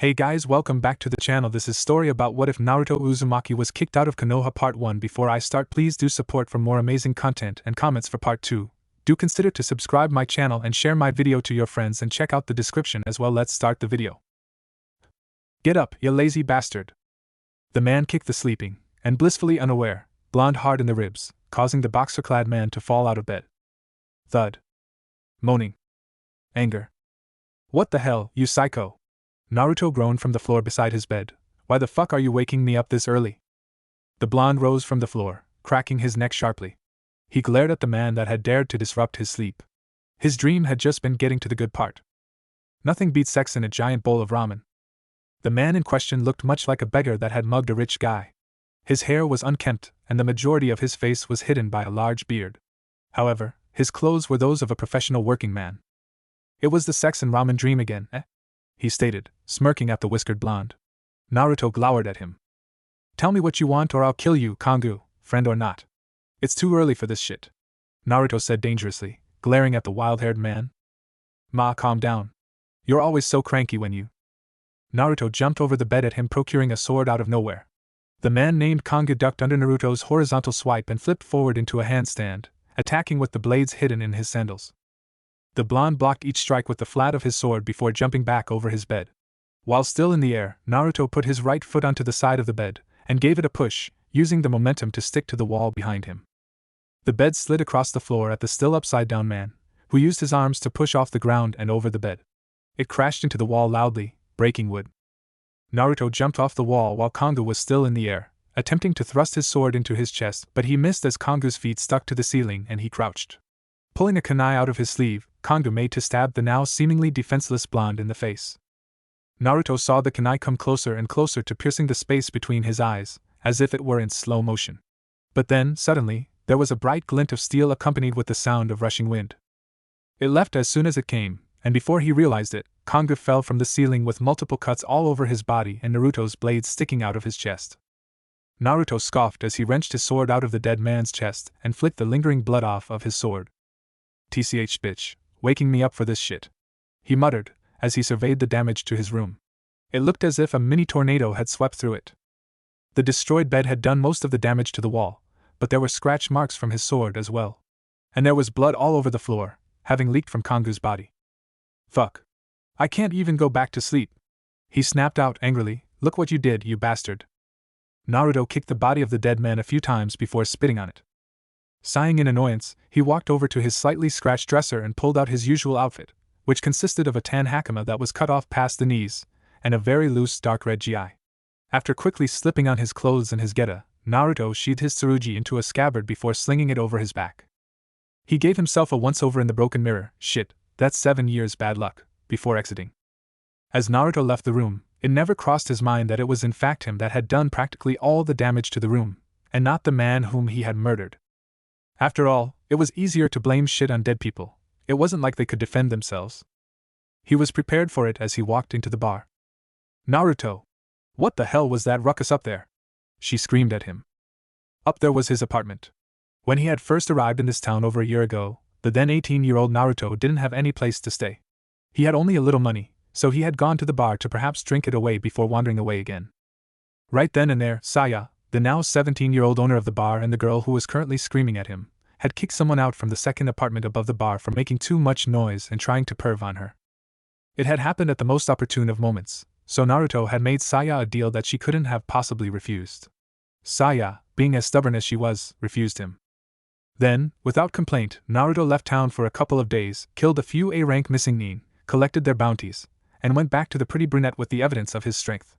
Hey guys, welcome back to the channel. This is story about what if Naruto Uzumaki was kicked out of Konoha part 1. Before I start, please do support for more amazing content and comments for part 2. Do consider to subscribe my channel and share my video to your friends and check out the description as well. Let's start the video. Get up, you lazy bastard. The man kicked the sleeping, and blissfully unaware, blonde hard in the ribs, causing the boxer-clad man to fall out of bed. Thud. Moaning. Anger. What the hell, you psycho? Naruto groaned from the floor beside his bed. Why the fuck are you waking me up this early? The blonde rose from the floor, cracking his neck sharply. He glared at the man that had dared to disrupt his sleep. His dream had just been getting to the good part. Nothing beats sex in a giant bowl of ramen. The man in question looked much like a beggar that had mugged a rich guy. His hair was unkempt, and the majority of his face was hidden by a large beard. However, his clothes were those of a professional working man. It was the sex and ramen dream again, he stated, smirking at the whiskered blonde. Naruto glowered at him. Tell me what you want or I'll kill you, Kongu, friend or not. It's too early for this shit, Naruto said dangerously, glaring at the wild-haired man. Calm down. You're always so cranky when you... Naruto jumped over the bed at him, procuring a sword out of nowhere. The man named Kongu ducked under Naruto's horizontal swipe and flipped forward into a handstand, attacking with the blades hidden in his sandals. The blonde blocked each strike with the flat of his sword before jumping back over his bed. While still in the air, Naruto put his right foot onto the side of the bed and gave it a push, using the momentum to stick to the wall behind him. The bed slid across the floor at the still upside-down man, who used his arms to push off the ground and over the bed. It crashed into the wall loudly, breaking wood. Naruto jumped off the wall while Kongu was still in the air, attempting to thrust his sword into his chest, but he missed as Kongu's feet stuck to the ceiling and he crouched. Pulling a kunai out of his sleeve, Kongu made to stab the now seemingly defenseless blonde in the face. Naruto saw the kunai come closer and closer to piercing the space between his eyes, as if it were in slow motion. But then, suddenly, there was a bright glint of steel accompanied with the sound of rushing wind. It left as soon as it came, and before he realized it, Kongu fell from the ceiling with multiple cuts all over his body and Naruto's blades sticking out of his chest. Naruto scoffed as he wrenched his sword out of the dead man's chest and flicked the lingering blood off of his sword. TCH bitch, waking me up for this shit, he muttered, as he surveyed the damage to his room. It looked as if a mini tornado had swept through it. The destroyed bed had done most of the damage to the wall, but there were scratch marks from his sword as well. And there was blood all over the floor, having leaked from Kongu's body. Fuck. I can't even go back to sleep, he snapped out angrily. Look what you did, you bastard. Naruto kicked the body of the dead man a few times before spitting on it. Sighing in annoyance, he walked over to his slightly scratched dresser and pulled out his usual outfit, which consisted of a tan hakama that was cut off past the knees, and a very loose dark red gi. After quickly slipping on his clothes and his geta, Naruto sheathed his tsurugi into a scabbard before slinging it over his back. He gave himself a once-over in the broken mirror, shit, that's 7 years bad luck, before exiting. As Naruto left the room, it never crossed his mind that it was in fact him that had done practically all the damage to the room, and not the man whom he had murdered. After all, it was easier to blame shit on dead people. It wasn't like they could defend themselves. He was prepared for it as he walked into the bar. Naruto! What the hell was that ruckus up there? She screamed at him. Up there was his apartment. When he had first arrived in this town over a year ago, the then 18-year-old Naruto didn't have any place to stay. He had only a little money, so he had gone to the bar to perhaps drink it away before wandering away again. Right then and there, Saya, the now 17-year-old owner of the bar and the girl who was currently screaming at him, had kicked someone out from the second apartment above the bar for making too much noise and trying to perv on her. It had happened at the most opportune of moments, so Naruto had made Saya a deal that she couldn't have possibly refused. Saya, being as stubborn as she was, refused him. Then, without complaint, Naruto left town for a couple of days, killed a few A-rank missing nin, collected their bounties, and went back to the pretty brunette with the evidence of his strength.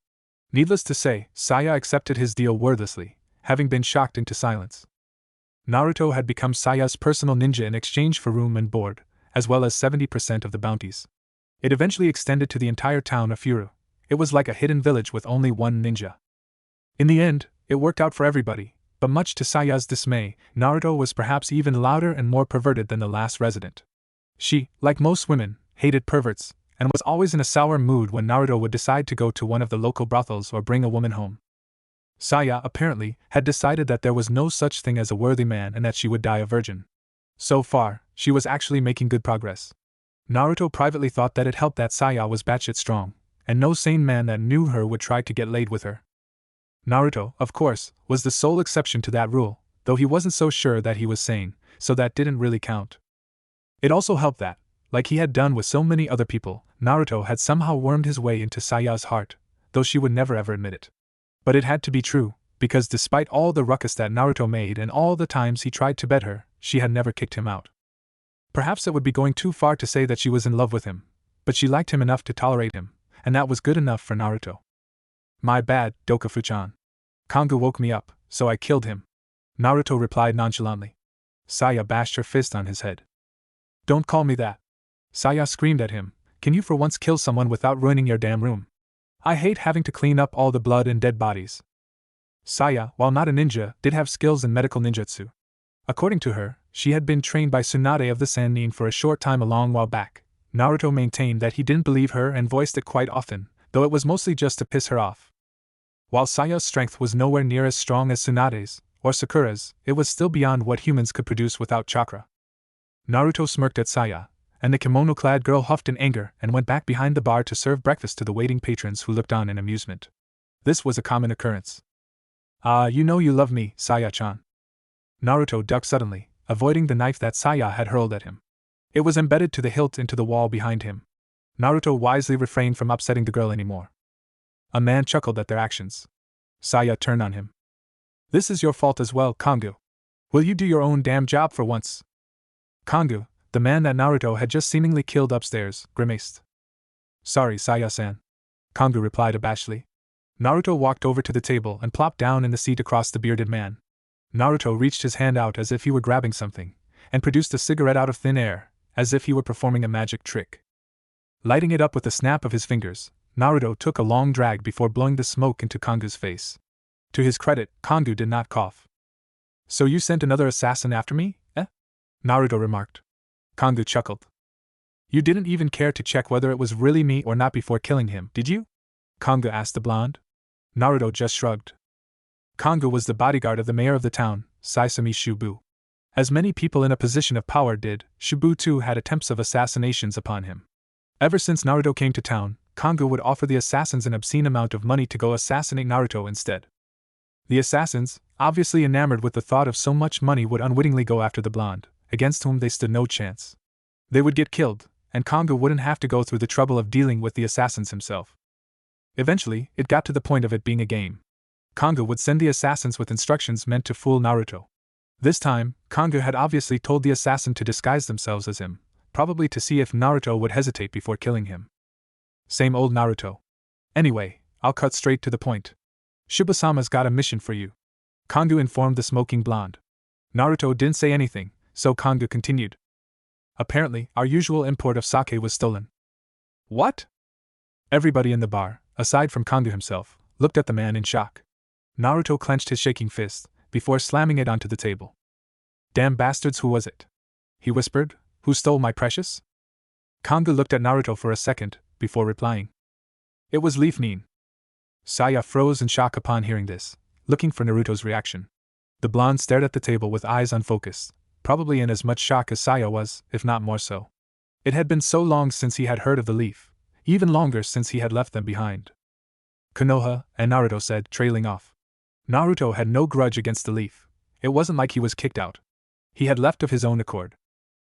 Needless to say, Saya accepted his deal wordlessly, having been shocked into silence. Naruto had become Saya's personal ninja in exchange for room and board, as well as 70% of the bounties. It eventually extended to the entire town of Furu. It was like a hidden village with only one ninja. In the end, it worked out for everybody, but much to Saya's dismay, Naruto was perhaps even louder and more perverted than the last resident. She, like most women, hated perverts, and was always in a sour mood when Naruto would decide to go to one of the local brothels or bring a woman home. Saya, apparently, had decided that there was no such thing as a worthy man and that she would die a virgin. So far, she was actually making good progress. Naruto privately thought that it helped that Saya was batshit strong, and no sane man that knew her would try to get laid with her. Naruto, of course, was the sole exception to that rule, though he wasn't so sure that he was sane, so that didn't really count. It also helped that, like he had done with so many other people, Naruto had somehow wormed his way into Saya's heart, though she would never ever admit it. But it had to be true, because despite all the ruckus that Naruto made and all the times he tried to bed her, she had never kicked him out. Perhaps it would be going too far to say that she was in love with him, but she liked him enough to tolerate him, and that was good enough for Naruto. My bad, Dokufu-chan. Kongu woke me up, so I killed him. Naruto replied nonchalantly. Saya bashed her fist on his head. Don't call me that. Saya screamed at him, can you for once kill someone without ruining your damn room? I hate having to clean up all the blood and dead bodies. Saya, while not a ninja, did have skills in medical ninjutsu. According to her, she had been trained by Tsunade of the Sannin for a short time a long while back. Naruto maintained that he didn't believe her and voiced it quite often, though it was mostly just to piss her off. While Saya's strength was nowhere near as strong as Tsunade's, or Sakura's, it was still beyond what humans could produce without chakra. Naruto smirked at Saya, and the kimono-clad girl huffed in anger and went back behind the bar to serve breakfast to the waiting patrons who looked on in amusement. This was a common occurrence. Ah, you know you love me, Saya-chan. Naruto ducked suddenly, avoiding the knife that Saya had hurled at him. It was embedded to the hilt into the wall behind him. Naruto wisely refrained from upsetting the girl anymore. A man chuckled at their actions. Saya turned on him. This is your fault as well, Kongu. Will you do your own damn job for once? Kongu, the man that Naruto had just seemingly killed upstairs, grimaced. Sorry, Saya-san. Kongu replied abashedly. Naruto walked over to the table and plopped down in the seat across the bearded man. Naruto reached his hand out as if he were grabbing something, and produced a cigarette out of thin air, as if he were performing a magic trick. Lighting it up with a snap of his fingers, Naruto took a long drag before blowing the smoke into Kongu's face. To his credit, Kongu did not cough. So you sent another assassin after me, eh? Naruto remarked. Kongu chuckled. You didn't even care to check whether it was really me or not before killing him, did you? Kongu asked the blonde. Naruto just shrugged. Kongu was the bodyguard of the mayor of the town, Saisumi Shubu. As many people in a position of power did, Shubu too had attempts of assassinations upon him. Ever since Naruto came to town, Kongu would offer the assassins an obscene amount of money to go assassinate Naruto instead. The assassins, obviously enamored with the thought of so much money, would unwittingly go after the blonde, against whom they stood no chance. They would get killed, and Kongu wouldn't have to go through the trouble of dealing with the assassins himself. Eventually, it got to the point of it being a game. Kongu would send the assassins with instructions meant to fool Naruto. This time, Kongu had obviously told the assassin to disguise themselves as him, probably to see if Naruto would hesitate before killing him. Same old Naruto. Anyway, I'll cut straight to the point. Shibasama's got a mission for you. Kongu informed the smoking blonde. Naruto didn't say anything, so Kongu continued. Apparently, our usual import of sake was stolen. What? Everybody in the bar, aside from Kongu himself, looked at the man in shock. Naruto clenched his shaking fist, before slamming it onto the table. Damn bastards, who was it? He whispered. Who stole my precious? Kongu looked at Naruto for a second, before replying. It was Leaf Nin. Saya froze in shock upon hearing this, looking for Naruto's reaction. The blonde stared at the table with eyes unfocused, probably in as much shock as Saya was, if not more so. It had been so long since he had heard of the leaf, even longer since he had left them behind. Konoha, and Naruto said, trailing off. Naruto had no grudge against the leaf. It wasn't like he was kicked out. He had left of his own accord.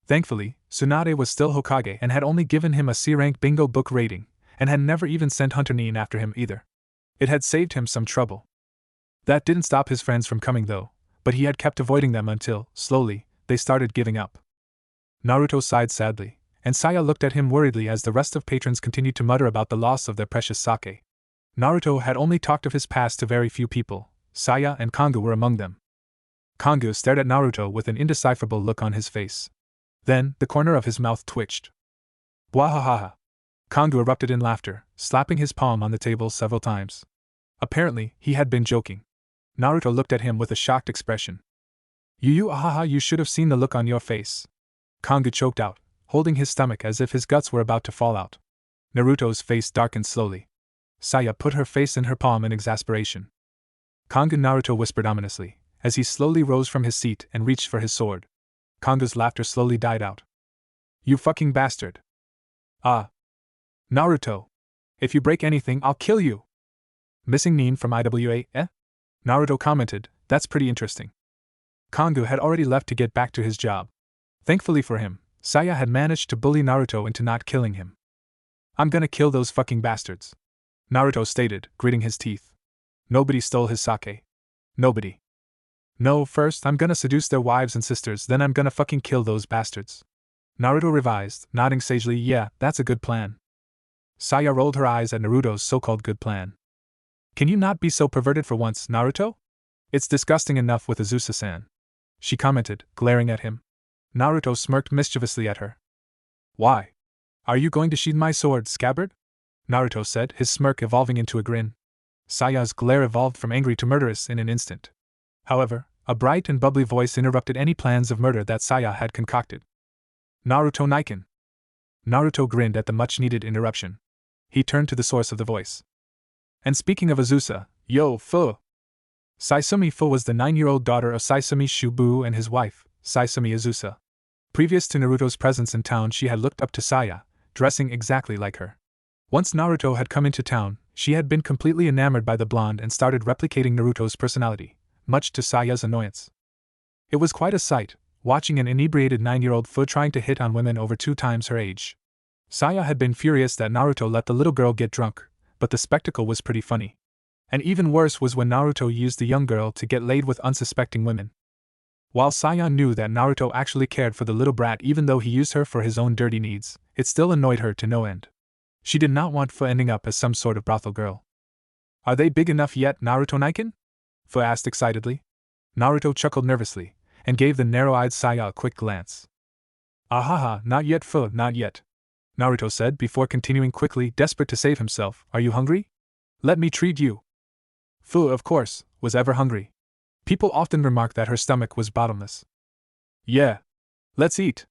Thankfully, Tsunade was still Hokage and had only given him a C-rank bingo book rating, and had never even sent Hunter Nin after him either. It had saved him some trouble. That didn't stop his friends from coming though, but he had kept avoiding them until, slowly, they started giving up. Naruto sighed sadly, and Saya looked at him worriedly as the rest of patrons continued to mutter about the loss of their precious sake. Naruto had only talked of his past to very few people. Saya and Kongu were among them. Kongu stared at Naruto with an indecipherable look on his face. Then, the corner of his mouth twitched. Bwahahaha. Kongu erupted in laughter, slapping his palm on the table several times. Apparently, he had been joking. Naruto looked at him with a shocked expression. Ahaha, you should have seen the look on your face. Kongu choked out, holding his stomach as if his guts were about to fall out. Naruto's face darkened slowly. Saya put her face in her palm in exasperation. Kongu, Naruto whispered ominously, as he slowly rose from his seat and reached for his sword. Kongu's laughter slowly died out. You fucking bastard. Ah. Naruto. If you break anything, I'll kill you. Missing Nin from IWA, eh? Naruto commented, that's pretty interesting. Kongu had already left to get back to his job. Thankfully for him, Saya had managed to bully Naruto into not killing him. I'm gonna kill those fucking bastards, Naruto stated, gritting his teeth. Nobody stole his sake. Nobody. No, first I'm gonna seduce their wives and sisters, then I'm gonna fucking kill those bastards. Naruto revised, nodding sagely, yeah, that's a good plan. Saya rolled her eyes at Naruto's so-called good plan. Can you not be so perverted for once, Naruto? It's disgusting enough with Azusa-san, she commented, glaring at him. Naruto smirked mischievously at her. Why? Are you going to sheath my sword, scabbard? Naruto said, his smirk evolving into a grin. Saya's glare evolved from angry to murderous in an instant. However, a bright and bubbly voice interrupted any plans of murder that Saya had concocted. Naruto Niken. Naruto grinned at the much-needed interruption. He turned to the source of the voice. And speaking of Azusa, yo, Fu. Saisumi Fu was the 9-year-old daughter of Saisumi Shubu and his wife, Saisumi Azusa. Previous to Naruto's presence in town, she had looked up to Saya, dressing exactly like her. Once Naruto had come into town, she had been completely enamored by the blonde and started replicating Naruto's personality, much to Saya's annoyance. It was quite a sight, watching an inebriated 9-year-old Fu trying to hit on women over 2 times her age. Saya had been furious that Naruto let the little girl get drunk, but the spectacle was pretty funny. And even worse was when Naruto used the young girl to get laid with unsuspecting women. While Saya knew that Naruto actually cared for the little brat even though he used her for his own dirty needs, it still annoyed her to no end. She did not want Fu ending up as some sort of brothel girl. Are they big enough yet, Naruto Niken? Fu asked excitedly. Naruto chuckled nervously, and gave the narrow-eyed Saya a quick glance. Ahaha, not yet Fu, not yet, Naruto said before continuing quickly, desperate to save himself. Are you hungry? Let me treat you. Fu, of course, was ever hungry. People often remarked that her stomach was bottomless. Yeah. Let's eat.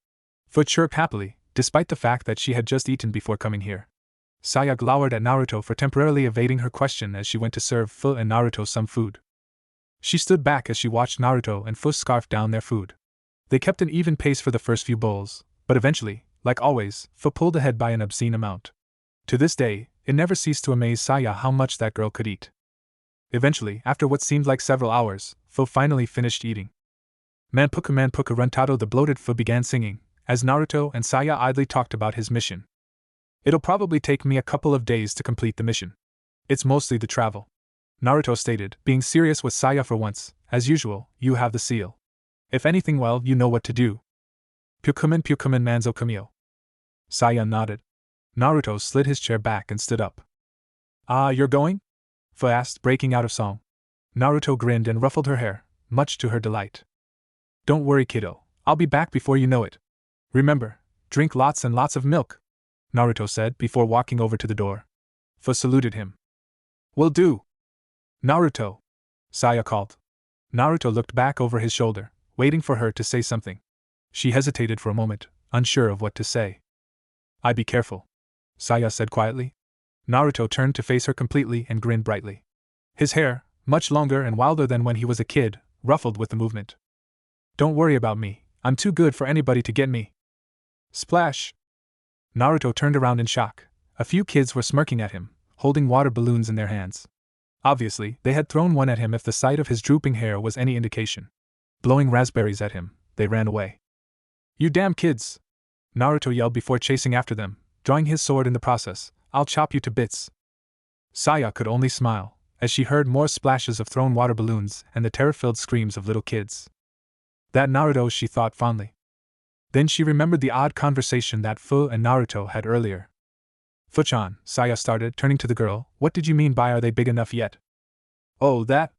Fu chirped happily, despite the fact that she had just eaten before coming here. Saya glowered at Naruto for temporarily evading her question as she went to serve Fu and Naruto some food. She stood back as she watched Naruto and Fu scarf down their food. They kept an even pace for the first few bowls, but eventually, like always, Fu pulled ahead by an obscene amount. To this day, it never ceased to amaze Saya how much that girl could eat. Eventually, after what seemed like several hours, Fu finally finished eating. Manpuka Runtado the bloated Fu began singing, as Naruto and Saya idly talked about his mission. It'll probably take me a couple of days to complete the mission. It's mostly the travel, Naruto stated, being serious with Saya for once. As usual, you have the seal. If anything, well, you know what to do. Pukumin manzo kamio. Saya nodded. Naruto slid his chair back and stood up. Ah, you're going? Fu asked, breaking out of song. Naruto grinned and ruffled her hair, much to her delight. Don't worry, kiddo, I'll be back before you know it. Remember, drink lots and lots of milk, Naruto said before walking over to the door. Fu saluted him. Will do. Naruto, Saya called. Naruto looked back over his shoulder, waiting for her to say something. She hesitated for a moment, unsure of what to say. I be careful, Saya said quietly. Naruto turned to face her completely and grinned brightly. His hair, much longer and wilder than when he was a kid, ruffled with the movement. Don't worry about me, I'm too good for anybody to get me. Splash! Naruto turned around in shock. A few kids were smirking at him, holding water balloons in their hands. Obviously, they had thrown one at him if the sight of his drooping hair was any indication. Blowing raspberries at him, they ran away. You damn kids! Naruto yelled before chasing after them, drawing his sword in the process. I'll chop you to bits. Saya could only smile, as she heard more splashes of thrown water balloons and the terror-filled screams of little kids. That Naruto, she thought fondly. Then she remembered the odd conversation that Fu and Naruto had earlier. Fu-chan, Saya started, turning to the girl, what did you mean by are they big enough yet? Oh, that?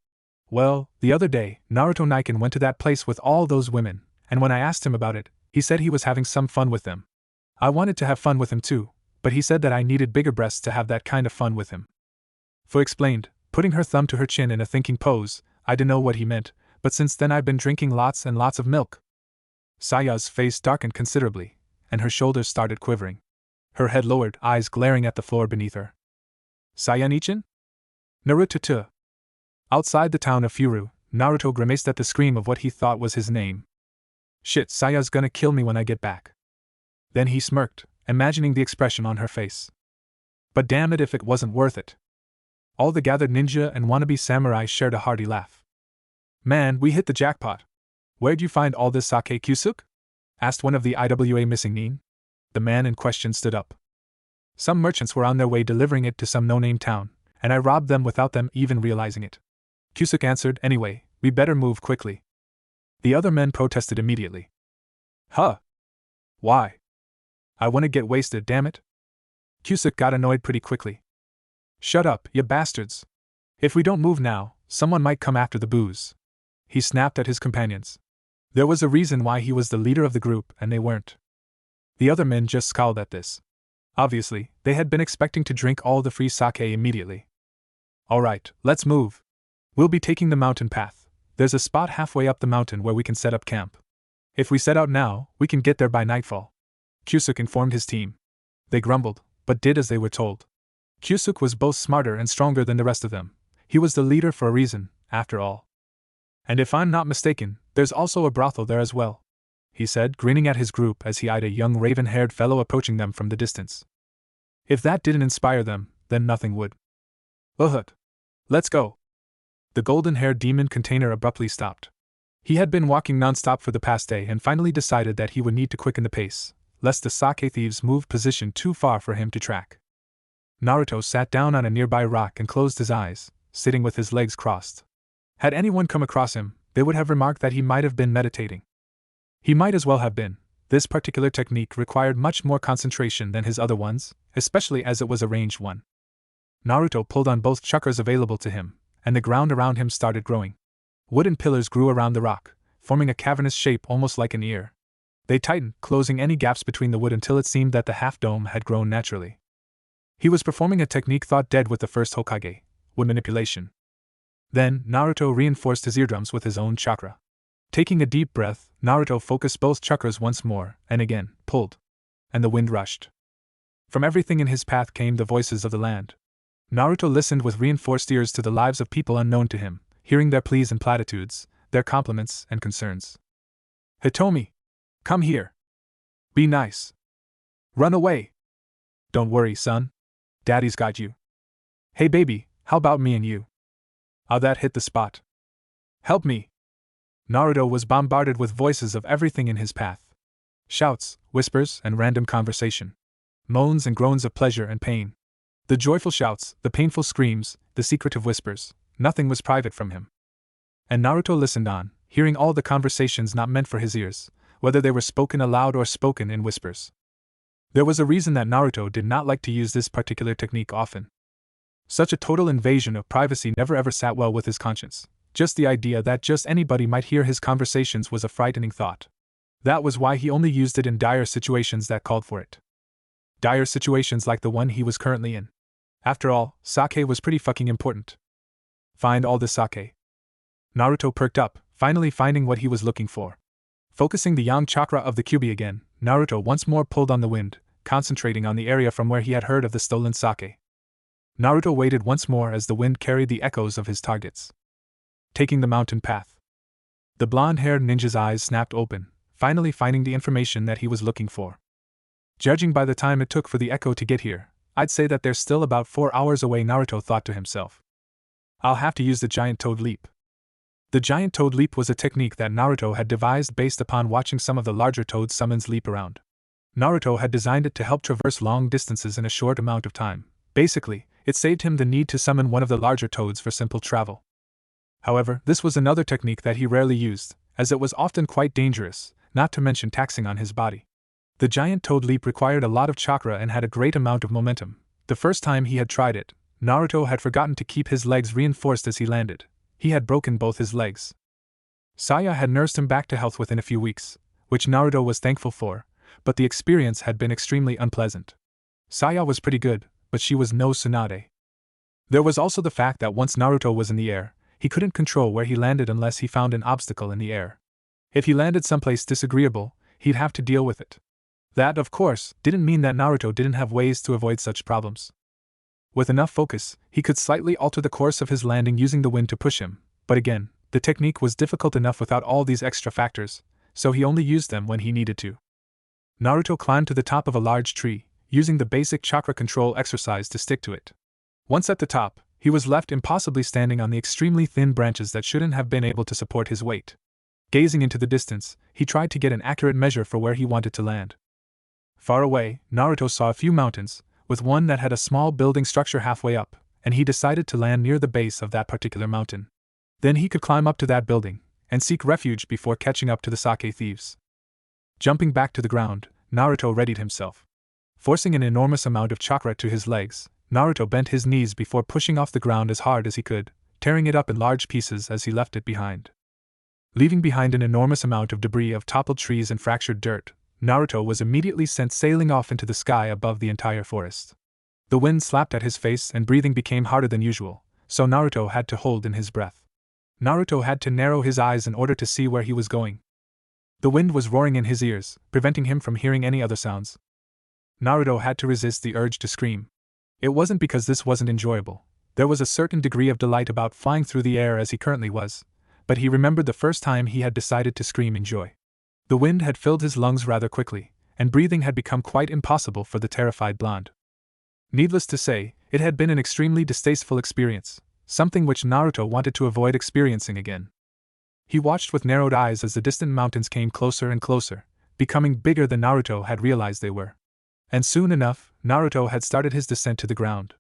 Well, the other day, Naruto Niken went to that place with all those women, and when I asked him about it, he said he was having some fun with them. I wanted to have fun with him too, but he said that I needed bigger breasts to have that kind of fun with him. Fu explained, putting her thumb to her chin in a thinking pose. I didn't know what he meant, but since then I've been drinking lots and lots of milk. Saya's face darkened considerably, and her shoulders started quivering. Her head lowered, eyes glaring at the floor beneath her. Saya-nichin? Naruto. Outside the town of Furu, Naruto grimaced at the scream of what he thought was his name. Shit, Saya's gonna kill me when I get back. Then he smirked, imagining the expression on her face. But damn it if it wasn't worth it. All the gathered ninja and wannabe samurai shared a hearty laugh. Man, we hit the jackpot. Where'd you find all this sake, Kyusuk? Asked one of the IWA missing nin. The man in question stood up. Some merchants were on their way delivering it to some no-name town, and I robbed them without them even realizing it. Kyusuk answered, anyway, we better move quickly. The other men protested immediately. Huh? Why? I want to get wasted, damn it. Kyusuk got annoyed pretty quickly. Shut up, you bastards. If we don't move now, someone might come after the booze. He snapped at his companions. There was a reason why he was the leader of the group and they weren't. The other men just scowled at this. Obviously, they had been expecting to drink all the free sake immediately. Alright, let's move. We'll be taking the mountain path. There's a spot halfway up the mountain where we can set up camp. If we set out now, we can get there by nightfall. Kyusuk informed his team. They grumbled, but did as they were told. Kyusuk was both smarter and stronger than the rest of them. He was the leader for a reason, after all. And if I'm not mistaken, there's also a brothel there as well, he said, grinning at his group as he eyed a young raven-haired fellow approaching them from the distance. If that didn't inspire them, then nothing would. Uhut. Let's go. The golden-haired demon container abruptly stopped. He had been walking non-stop for the past day and finally decided that he would need to quicken the pace, lest the sake thieves moved position too far for him to track. Naruto sat down on a nearby rock and closed his eyes, sitting with his legs crossed. Had anyone come across him, they would have remarked that he might have been meditating. He might as well have been. This particular technique required much more concentration than his other ones, especially as it was a ranged one. Naruto pulled on both chakras available to him, and the ground around him started growing. Wooden pillars grew around the rock, forming a cavernous shape almost like an ear. They tightened, closing any gaps between the wood until it seemed that the half-dome had grown naturally. He was performing a technique thought dead with the first Hokage, wood manipulation. Then, Naruto reinforced his eardrums with his own chakra. Taking a deep breath, Naruto focused both chakras once more, and again, pulled. And the wind rushed. From everything in his path came the voices of the land. Naruto listened with reinforced ears to the lives of people unknown to him, hearing their pleas and platitudes, their compliments and concerns. Hitomi! Come here! Be nice! Run away! Don't worry, son. Daddy's got you. Hey baby, how about me and you? Ah, that hit the spot. Help me! Naruto was bombarded with voices of everything in his path. Shouts, whispers, and random conversation. Moans and groans of pleasure and pain. The joyful shouts, the painful screams, the secretive whispers, nothing was private from him. And Naruto listened on, hearing all the conversations not meant for his ears, whether they were spoken aloud or spoken in whispers. There was a reason that Naruto did not like to use this particular technique often. Such a total invasion of privacy never ever sat well with his conscience. Just the idea that just anybody might hear his conversations was a frightening thought. That was why he only used it in dire situations that called for it. Dire situations like the one he was currently in. After all, sake was pretty fucking important. Find all this sake. Naruto perked up, finally finding what he was looking for. Focusing the yang chakra of the Kyuubi again, Naruto once more pulled on the wind, concentrating on the area from where he had heard of the stolen sake. Naruto waited once more as the wind carried the echoes of his targets. Taking the mountain path. The blonde-haired ninja's eyes snapped open, finally finding the information that he was looking for. Judging by the time it took for the echo to get here, I'd say that they're still about 4 hours away, Naruto thought to himself. I'll have to use the giant toad leap. The giant toad leap was a technique that Naruto had devised based upon watching some of the larger toad summons leap around. Naruto had designed it to help traverse long distances in a short amount of time. Basically, it saved him the need to summon one of the larger toads for simple travel. However, this was another technique that he rarely used, as it was often quite dangerous, not to mention taxing on his body. The giant toad leap required a lot of chakra and had a great amount of momentum. The first time he had tried it, Naruto had forgotten to keep his legs reinforced as he landed. He had broken both his legs. Saya had nursed him back to health within a few weeks, which Naruto was thankful for, but the experience had been extremely unpleasant. Saya was pretty good, but she was no Tsunade. There was also the fact that once Naruto was in the air, he couldn't control where he landed unless he found an obstacle in the air. If he landed someplace disagreeable, he'd have to deal with it. That, of course, didn't mean that Naruto didn't have ways to avoid such problems. With enough focus, he could slightly alter the course of his landing using the wind to push him, but again, the technique was difficult enough without all these extra factors, so he only used them when he needed to. Naruto climbed to the top of a large tree, using the basic chakra control exercise to stick to it. Once at the top, he was left impossibly standing on the extremely thin branches that shouldn't have been able to support his weight. Gazing into the distance, he tried to get an accurate measure for where he wanted to land. Far away, Naruto saw a few mountains, with one that had a small building structure halfway up, and he decided to land near the base of that particular mountain. Then he could climb up to that building, and seek refuge before catching up to the sake thieves. Jumping back to the ground, Naruto readied himself. Forcing an enormous amount of chakra to his legs, Naruto bent his knees before pushing off the ground as hard as he could, tearing it up in large pieces as he left it behind. Leaving behind an enormous amount of debris of toppled trees and fractured dirt, Naruto was immediately sent sailing off into the sky above the entire forest. The wind slapped at his face and breathing became harder than usual, so Naruto had to hold in his breath. Naruto had to narrow his eyes in order to see where he was going. The wind was roaring in his ears, preventing him from hearing any other sounds. Naruto had to resist the urge to scream. It wasn't because this wasn't enjoyable. There was a certain degree of delight about flying through the air as he currently was, but he remembered the first time he had decided to scream in joy. The wind had filled his lungs rather quickly, and breathing had become quite impossible for the terrified blonde. Needless to say, it had been an extremely distasteful experience, something which Naruto wanted to avoid experiencing again. He watched with narrowed eyes as the distant mountains came closer and closer, becoming bigger than Naruto had realized they were. And soon enough, Naruto had started his descent to the ground.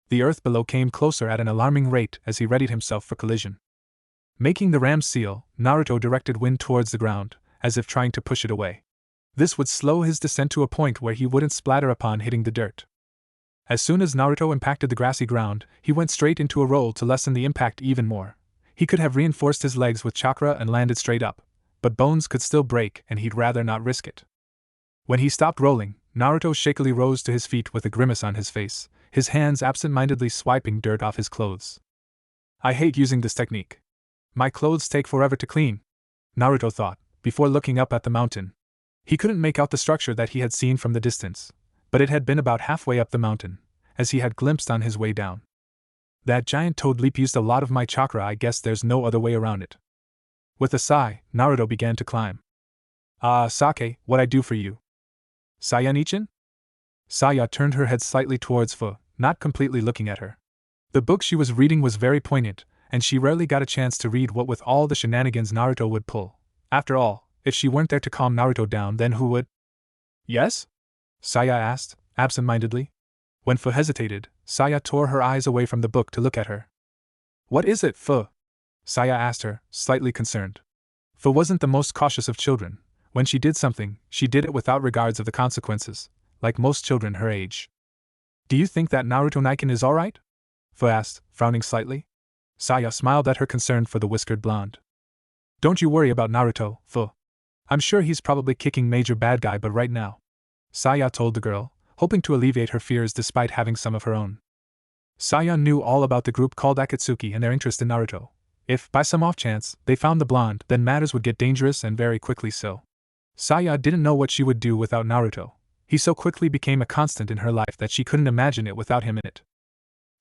The earth below came closer at an alarming rate as he readied himself for collision. Making the ram's seal, Naruto directed wind towards the ground, as if trying to push it away. This would slow his descent to a point where he wouldn't splatter upon hitting the dirt. As soon as Naruto impacted the grassy ground, he went straight into a roll to lessen the impact even more. He could have reinforced his legs with chakra and landed straight up, but bones could still break and he'd rather not risk it. When he stopped rolling, Naruto shakily rose to his feet with a grimace on his face, his hands absent-mindedly swiping dirt off his clothes. I hate using this technique. My clothes take forever to clean, Naruto thought, before looking up at the mountain. He couldn't make out the structure that he had seen from the distance, but it had been about halfway up the mountain, as he had glimpsed on his way down. That giant toad leap used a lot of my chakra, I guess there's no other way around it. With a sigh, Naruto began to climb. Sake, what'd I do for you? Saya-nichin? Saya turned her head slightly towards Fu, not completely looking at her. The book she was reading was very poignant, and she rarely got a chance to read what with all the shenanigans Naruto would pull. After all, if she weren't there to calm Naruto down, then who would? Yes? Saya asked, absent-mindedly. When Fu hesitated, Saya tore her eyes away from the book to look at her. What is it, Fu? Saya asked her, slightly concerned. Fu wasn't the most cautious of children. When she did something, she did it without regards of the consequences, like most children her age. Do you think that Naruto Niken is alright? Fu asked, frowning slightly. Saya smiled at her concern for the whiskered blonde. Don't you worry about Naruto, Fu. I'm sure he's probably kicking major bad guy but right now. Saya told the girl, hoping to alleviate her fears despite having some of her own. Saya knew all about the group called Akatsuki and their interest in Naruto. If, by some off chance, they found the blonde, then matters would get dangerous and very quickly so. Saya didn't know what she would do without Naruto. He so quickly became a constant in her life that she couldn't imagine it without him in it.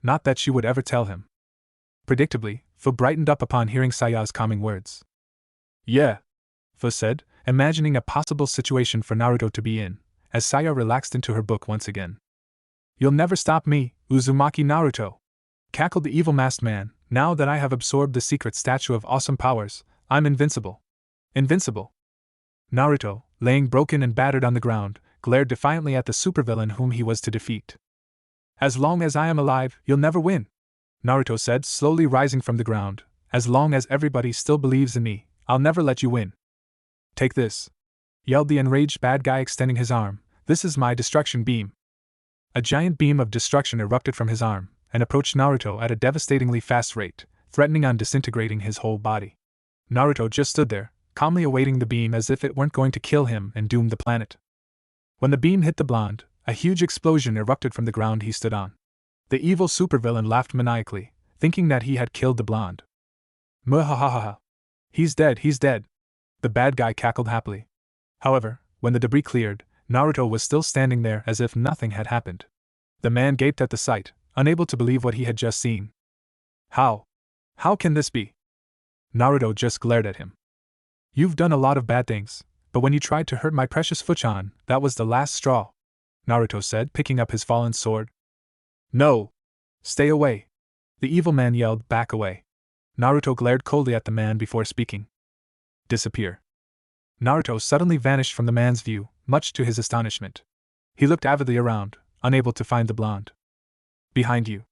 Not that she would ever tell him. Predictably, Fu brightened up upon hearing Saya's calming words. Yeah, Fu said, imagining a possible situation for Naruto to be in, as Saya relaxed into her book once again. You'll never stop me, Uzumaki Naruto, cackled the evil masked man. Now that I have absorbed the secret statue of awesome powers, I'm invincible. Invincible. Naruto, laying broken and battered on the ground, glared defiantly at the supervillain whom he was to defeat. As long as I am alive, you'll never win, Naruto said, slowly rising from the ground. As long as everybody still believes in me, I'll never let you win. Take this, yelled the enraged bad guy, extending his arm. This is my destruction beam. A giant beam of destruction erupted from his arm, and approached Naruto at a devastatingly fast rate, threatening on disintegrating his whole body. Naruto just stood there, calmly awaiting the beam as if it weren't going to kill him and doom the planet. When the beam hit the blonde, a huge explosion erupted from the ground he stood on. The evil supervillain laughed maniacally, thinking that he had killed the blonde. Muhahaha. He's dead, he's dead. The bad guy cackled happily. However, when the debris cleared, Naruto was still standing there as if nothing had happened. The man gaped at the sight, unable to believe what he had just seen. How? How can this be? Naruto just glared at him. You've done a lot of bad things, but when you tried to hurt my precious Fuchan, that was the last straw. Naruto said, picking up his fallen sword. No! Stay away! The evil man yelled, back away. Naruto glared coldly at the man before speaking. Disappear. Naruto suddenly vanished from the man's view, much to his astonishment. He looked avidly around, unable to find the blonde. Behind you.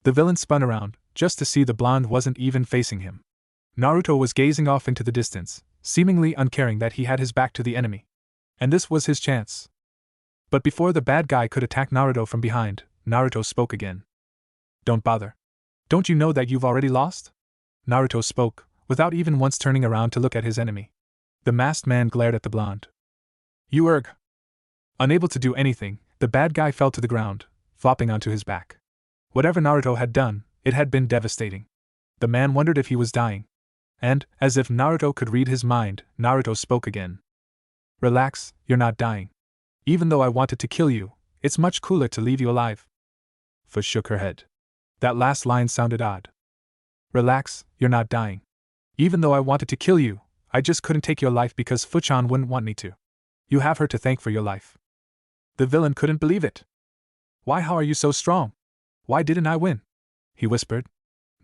The villain spun around, just to see the blonde wasn't even facing him. Naruto was gazing off into the distance, seemingly uncaring that he had his back to the enemy. And this was his chance. But before the bad guy could attack Naruto from behind, Naruto spoke again. Don't bother. Don't you know that you've already lost? Naruto spoke, without even once turning around to look at his enemy. The masked man glared at the blonde. You erg! Unable to do anything, the bad guy fell to the ground, flopping onto his back. Whatever Naruto had done, it had been devastating. The man wondered if he was dying. And, as if Naruto could read his mind, Naruto spoke again. Relax, you're not dying. Even though I wanted to kill you, it's much cooler to leave you alive. Fu shook her head. That last line sounded odd. Relax, you're not dying. Even though I wanted to kill you, I just couldn't take your life because Fu-chan wouldn't want me to. You have her to thank for your life. The villain couldn't believe it. Why, how are you so strong? Why didn't I win? He whispered.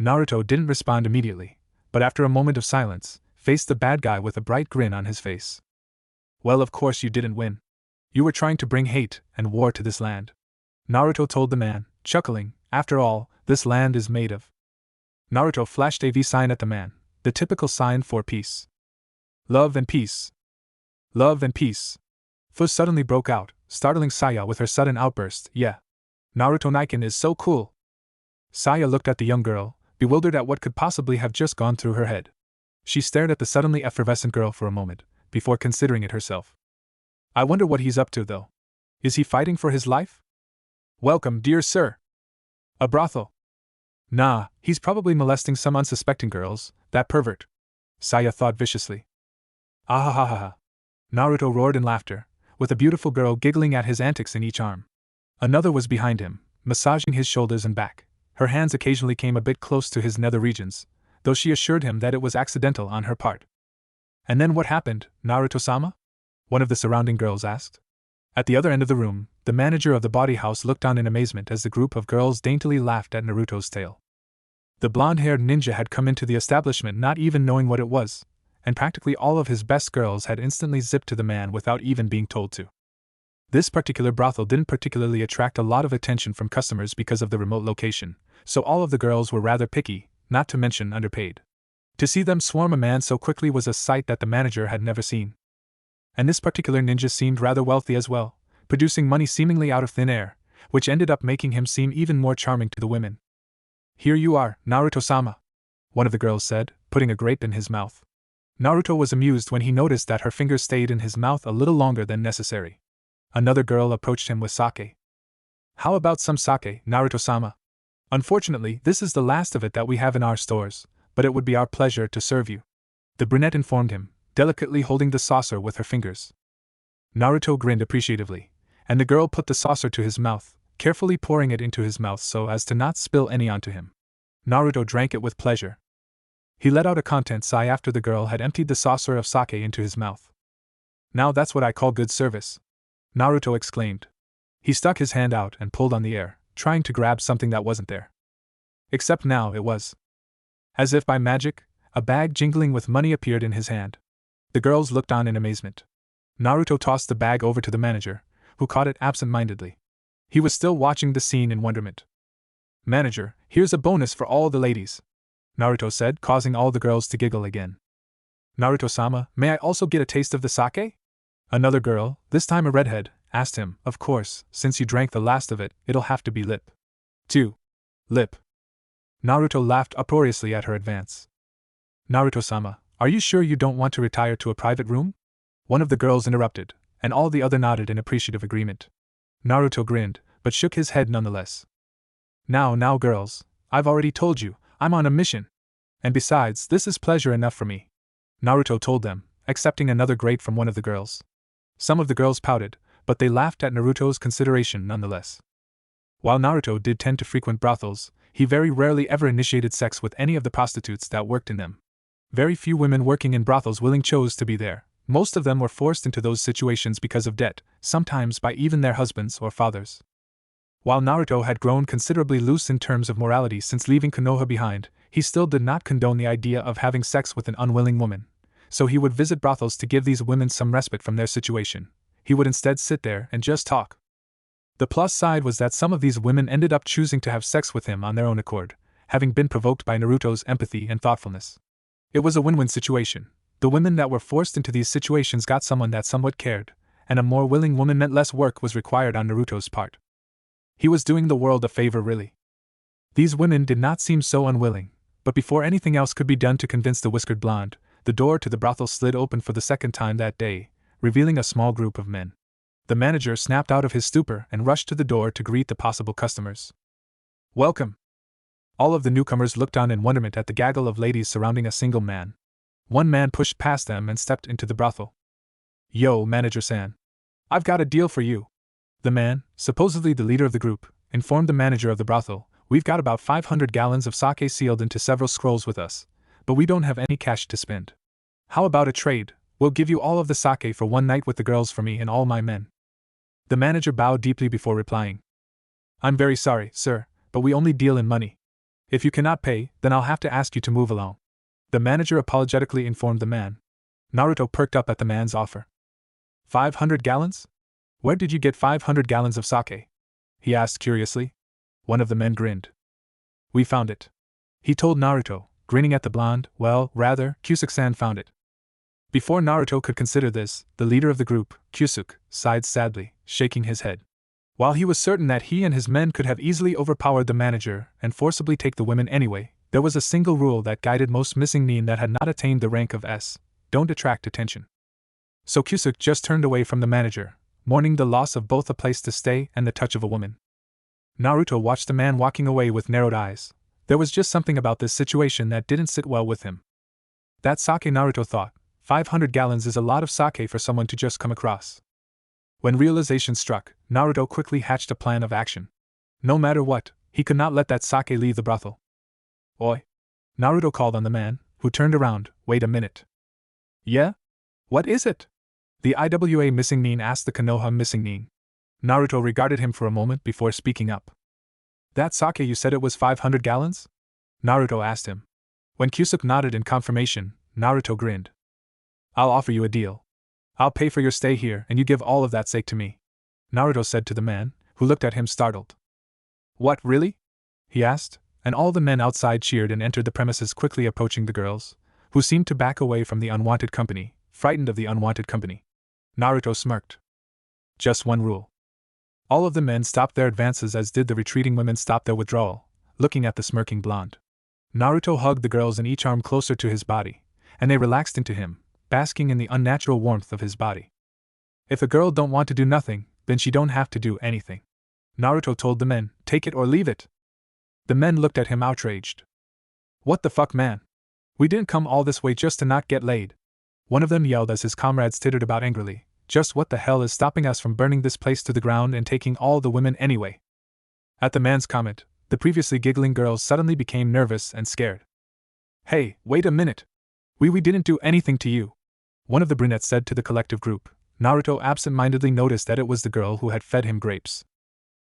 Naruto didn't respond immediately, but after a moment of silence, faced the bad guy with a bright grin on his face. Well, of course you didn't win. You were trying to bring hate and war to this land. Naruto told the man, chuckling, after all, this land is made of. Naruto flashed a V sign at the man, the typical sign for peace. Love and peace. Love and peace. Fu suddenly broke out, startling Saya with her sudden outburst, yeah. Naruto Naiken is so cool. Saya looked at the young girl, bewildered at what could possibly have just gone through her head. She stared at the suddenly effervescent girl for a moment, before considering it herself. I wonder what he's up to, though. Is he fighting for his life? Welcome, dear sir. A brothel. Nah, he's probably molesting some unsuspecting girls, that pervert. Saya thought viciously. Ahahaha. Naruto roared in laughter, with a beautiful girl giggling at his antics in each arm. Another was behind him, massaging his shoulders and back. Her hands occasionally came a bit close to his nether regions, though she assured him that it was accidental on her part. And then what happened, Naruto-sama? One of the surrounding girls asked. At the other end of the room, the manager of the body house looked on in amazement as the group of girls daintily laughed at Naruto's tale. The blonde-haired ninja had come into the establishment not even knowing what it was, and practically all of his best girls had instantly zipped to the man without even being told to. This particular brothel didn't particularly attract a lot of attention from customers because of the remote location, so all of the girls were rather picky, not to mention underpaid. To see them swarm a man so quickly was a sight that the manager had never seen. And this particular ninja seemed rather wealthy as well, producing money seemingly out of thin air, which ended up making him seem even more charming to the women. Here you are, Naruto-sama, one of the girls said, putting a grape in his mouth. Naruto was amused when he noticed that her fingers stayed in his mouth a little longer than necessary. Another girl approached him with sake. How about some sake, Naruto-sama? Unfortunately, this is the last of it that we have in our stores, but it would be our pleasure to serve you. The brunette informed him, delicately holding the saucer with her fingers. Naruto grinned appreciatively, and the girl put the saucer to his mouth, carefully pouring it into his mouth so as to not spill any onto him. Naruto drank it with pleasure. He let out a content sigh after the girl had emptied the saucer of sake into his mouth. Now that's what I call good service, Naruto exclaimed. He stuck his hand out and pulled on the air, trying to grab something that wasn't there. Except now it was. As if by magic, a bag jingling with money appeared in his hand. The girls looked on in amazement. Naruto tossed the bag over to the manager, who caught it absent-mindedly. He was still watching the scene in wonderment. Manager, here's a bonus for all the ladies, Naruto said, causing all the girls to giggle again. Naruto-sama, may I also get a taste of the sake? Another girl, this time a redhead, asked him. Of course, since you drank the last of it, it'll have to be lip. 2. Lip. Naruto laughed uproariously at her advance. Naruto-sama, are you sure you don't want to retire to a private room? One of the girls interrupted, and all the other nodded in appreciative agreement. Naruto grinned, but shook his head nonetheless. Now girls, I've already told you, I'm on a mission. And besides, this is pleasure enough for me, Naruto told them, accepting another grape from one of the girls. Some of the girls pouted, but they laughed at Naruto's consideration nonetheless. While Naruto did tend to frequent brothels, he very rarely ever initiated sex with any of the prostitutes that worked in them. Very few women working in brothels chose to be there, Most of them were forced into those situations because of debt, sometimes by even their husbands or fathers. While Naruto had grown considerably loose in terms of morality since leaving Konoha behind, he still did not condone the idea of having sex with an unwilling woman. So he would visit brothels to give these women some respite from their situation. He would instead sit there and just talk. The plus side was that some of these women ended up choosing to have sex with him on their own accord, having been provoked by Naruto's empathy and thoughtfulness. It was a win-win situation. The women that were forced into these situations got someone that somewhat cared, and a more willing woman meant less work was required on Naruto's part. He was doing the world a favor, really. These women did not seem so unwilling, but before anything else could be done to convince the whiskered blonde, the door to the brothel slid open for the second time that day, revealing a small group of men. The manager snapped out of his stupor and rushed to the door to greet the possible customers. "Welcome!" All of the newcomers looked on in wonderment at the gaggle of ladies surrounding a single man. One man pushed past them and stepped into the brothel. "Yo, Manager-san. I've got a deal for you." The man, supposedly the leader of the group, informed the manager of the brothel, "We've got about 500 gallons of sake sealed into several scrolls with us, but we don't have any cash to spend. How about a trade? We'll give you all of the sake for one night with the girls for me and all my men." The manager bowed deeply before replying. "I'm very sorry, sir, but we only deal in money. If you cannot pay, then I'll have to ask you to move along," the manager apologetically informed the man. Naruto perked up at the man's offer. 500 gallons? Where did you get 500 gallons of sake? He asked curiously. One of the men grinned. "We found it," he told Naruto, grinning at the blonde. "Well, rather, Kyusuke-san found it." Before Naruto could consider this, the leader of the group, Kyusuke, sighed sadly, shaking his head. While he was certain that he and his men could have easily overpowered the manager and forcibly take the women anyway, there was a single rule that guided most missing nin that had not attained the rank of S: don't attract attention. So Kyusuke just turned away from the manager, mourning the loss of both a place to stay and the touch of a woman. Naruto watched the man walking away with narrowed eyes. There was just something about this situation that didn't sit well with him. That sake, Naruto thought, 500 gallons is a lot of sake for someone to just come across. When realization struck, Naruto quickly hatched a plan of action. No matter what, he could not let that sake leave the brothel. "Oi!" Naruto called on the man, who turned around. "Wait a minute." "Yeah? What is it?" The IWA missing nin asked the Konoha missing nin. Naruto regarded him for a moment before speaking up. "That sake, you said it was 500 gallons? Naruto asked him. When Kyusuke nodded in confirmation, Naruto grinned. "I'll offer you a deal. I'll pay for your stay here and you give all of that sake to me," Naruto said to the man, who looked at him startled. "What, really?" he asked, and all the men outside cheered and entered the premises, quickly approaching the girls, who seemed to back away from the unwanted company, frightened of the unwanted company. Naruto smirked. "Just one rule." All of the men stopped their advances, as did the retreating women stop their withdrawal, looking at the smirking blonde. Naruto hugged the girls in each arm closer to his body, and they relaxed into him, basking in the unnatural warmth of his body. "If a girl don't want to do nothing, then she don't have to do anything," Naruto told the men. "Take it or leave it." The men looked at him outraged. "What the fuck, man? We didn't come all this way just to not get laid," one of them yelled as his comrades tittered about angrily. "Just what the hell is stopping us from burning this place to the ground and taking all the women anyway?" At the man's comment, the previously giggling girls suddenly became nervous and scared. "Hey, wait a minute. We didn't do anything to you," one of the brunettes said to the collective group. Naruto absent-mindedly noticed that it was the girl who had fed him grapes.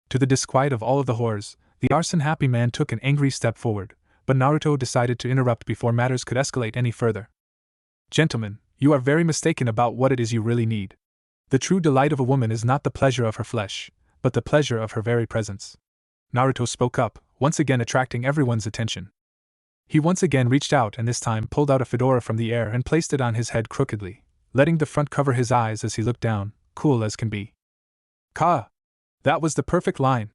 To the disquiet of all of the whores, the arson-happy man took an angry step forward, but Naruto decided to interrupt before matters could escalate any further. "Gentlemen, you are very mistaken about what it is you really need. The true delight of a woman is not the pleasure of her flesh, but the pleasure of her very presence." Naruto spoke up, once again attracting everyone's attention. He once again reached out and this time pulled out a fedora from the air and placed it on his head crookedly, letting the front cover his eyes as he looked down, cool as can be. "Ka! That was the perfect line,"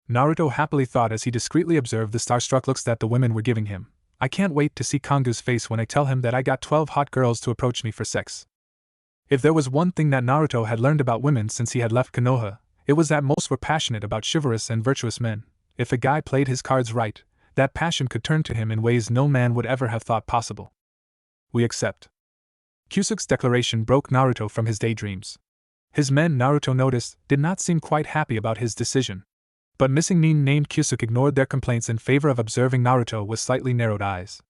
Naruto happily thought as he discreetly observed the starstruck looks that the women were giving him. "I can't wait to see Kongu's face when I tell him that I got 12 hot girls to approach me for sex." If there was one thing that Naruto had learned about women since he had left Konoha, it was that most were passionate about chivalrous and virtuous men. If a guy played his cards right, that passion could turn to him in ways no man would ever have thought possible. "We accept." Kyusuke's declaration broke Naruto from his daydreams. His men, Naruto noticed, did not seem quite happy about his decision. But missing nin named Kyusuke ignored their complaints in favor of observing Naruto with slightly narrowed eyes.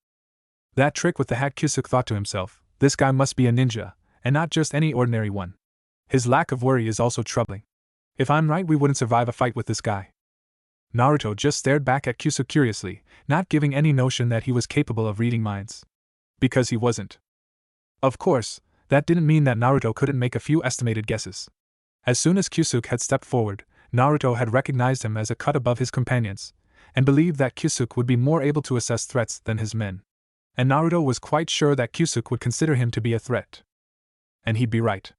"That trick with the hat," Kyusuke thought to himself, "this guy must be a ninja, and not just any ordinary one. His lack of worry is also troubling. If I'm right, we wouldn't survive a fight with this guy. Naruto just stared back at Kyusuke curiously, not giving any notion that he was capable of reading minds. Because he wasn't. Of course, that didn't mean that Naruto couldn't make a few estimated guesses. As soon as Kyusuke had stepped forward, Naruto had recognized him as a cut above his companions, and believed that Kyusuke would be more able to assess threats than his men. And Naruto was quite sure that Kyusuke would consider him to be a threat. And he'd be right.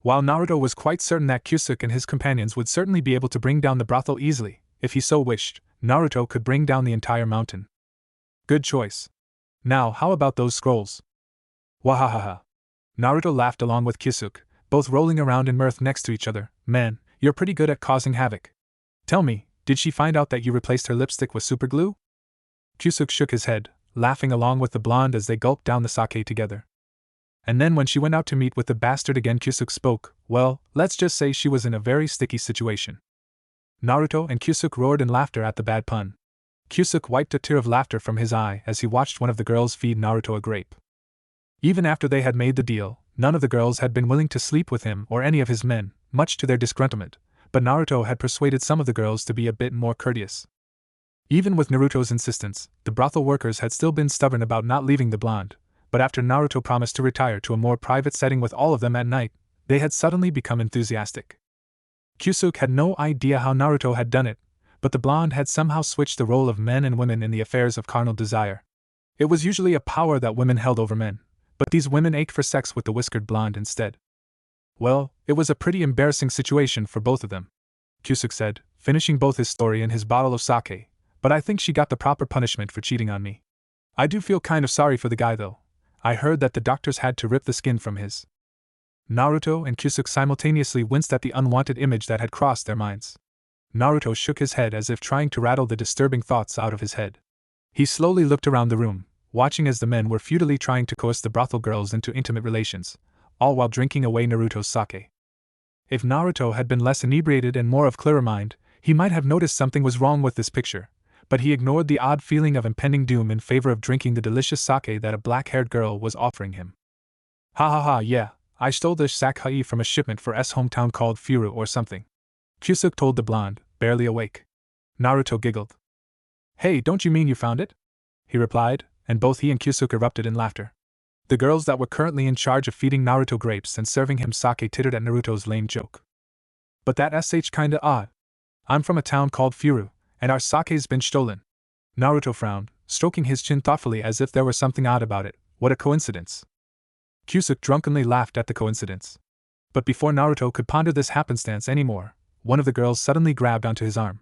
While Naruto was quite certain that Kyusuke and his companions would certainly be able to bring down the brothel easily, if he so wished, Naruto could bring down the entire mountain. Good choice. Now, how about those scrolls? Wahahaha. Naruto laughed along with Kyusuke, both rolling around in mirth next to each other. Man, you're pretty good at causing havoc. Tell me, did she find out that you replaced her lipstick with superglue? Kyusuke shook his head, laughing along with the blonde as they gulped down the sake together. And then when she went out to meet with the bastard again, Kyusuke spoke. Well, let's just say she was in a very sticky situation. Naruto and Kyusuke roared in laughter at the bad pun. Kyusuke wiped a tear of laughter from his eye as he watched one of the girls feed Naruto a grape. Even after they had made the deal, none of the girls had been willing to sleep with him or any of his men, much to their disgruntlement, but Naruto had persuaded some of the girls to be a bit more courteous. Even with Naruto's insistence, the brothel workers had still been stubborn about not leaving the blonde, but after Naruto promised to retire to a more private setting with all of them at night, they had suddenly become enthusiastic. Kyusuke had no idea how Naruto had done it, but the blonde had somehow switched the role of men and women in the affairs of carnal desire. It was usually a power that women held over men, but these women ached for sex with the whiskered blonde instead. Well, it was a pretty embarrassing situation for both of them, Kyusuke said, finishing both his story and his bottle of sake, but I think she got the proper punishment for cheating on me. I do feel kind of sorry for the guy though. I heard that the doctors had to rip the skin from his. Naruto and Kyusuke simultaneously winced at the unwanted image that had crossed their minds. Naruto shook his head as if trying to rattle the disturbing thoughts out of his head. He slowly looked around the room, watching as the men were futilely trying to coerce the brothel girls into intimate relations, all while drinking away Naruto's sake. If Naruto had been less inebriated and more of clearer mind, he might have noticed something was wrong with this picture, but he ignored the odd feeling of impending doom in favor of drinking the delicious sake that a black-haired girl was offering him. Ha ha ha, yeah, I stole this sake from a shipment for S hometown called Furu or something, Kyusuke told the blonde, barely awake. Naruto giggled. Hey, don't you mean you found it? He replied, and both he and Kyusuke erupted in laughter. The girls that were currently in charge of feeding Naruto grapes and serving him sake tittered at Naruto's lame joke. But that sh kinda odd. I'm from a town called Furu, and our sake's been stolen. Naruto frowned, stroking his chin thoughtfully as if there were something odd about it. What a coincidence. Kyusuke drunkenly laughed at the coincidence. But before Naruto could ponder this happenstance anymore, one of the girls suddenly grabbed onto his arm.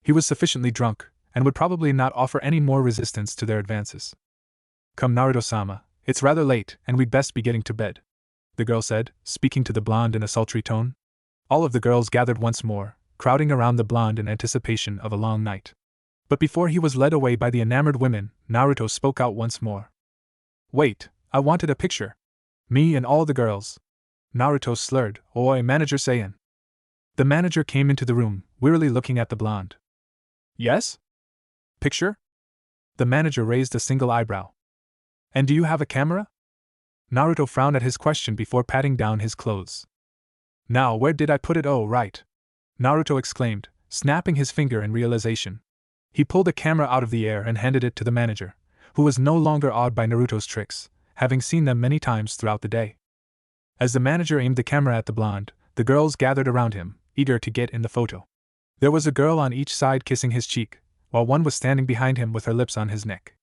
He was sufficiently drunk, and would probably not offer any more resistance to their advances. Come Naruto-sama, it's rather late and we'd best be getting to bed, the girl said, speaking to the blonde in a sultry tone. All of the girls gathered once more, crowding around the blonde in anticipation of a long night. But before he was led away by the enamored women, Naruto spoke out once more. Wait, I wanted a picture. Me and all the girls. Naruto slurred, Oi, manager Saiyan. The manager came into the room, wearily looking at the blonde. Yes? Picture? The manager raised a single eyebrow. And do you have a camera? Naruto frowned at his question before patting down his clothes. Now where did I put it? Oh, right. Naruto exclaimed, snapping his finger in realization. He pulled a camera out of the air and handed it to the manager, who was no longer awed by Naruto's tricks, having seen them many times throughout the day. As the manager aimed the camera at the blonde, the girls gathered around him, eager to get in the photo. There was a girl on each side kissing his cheek, while one was standing behind him with her lips on his neck.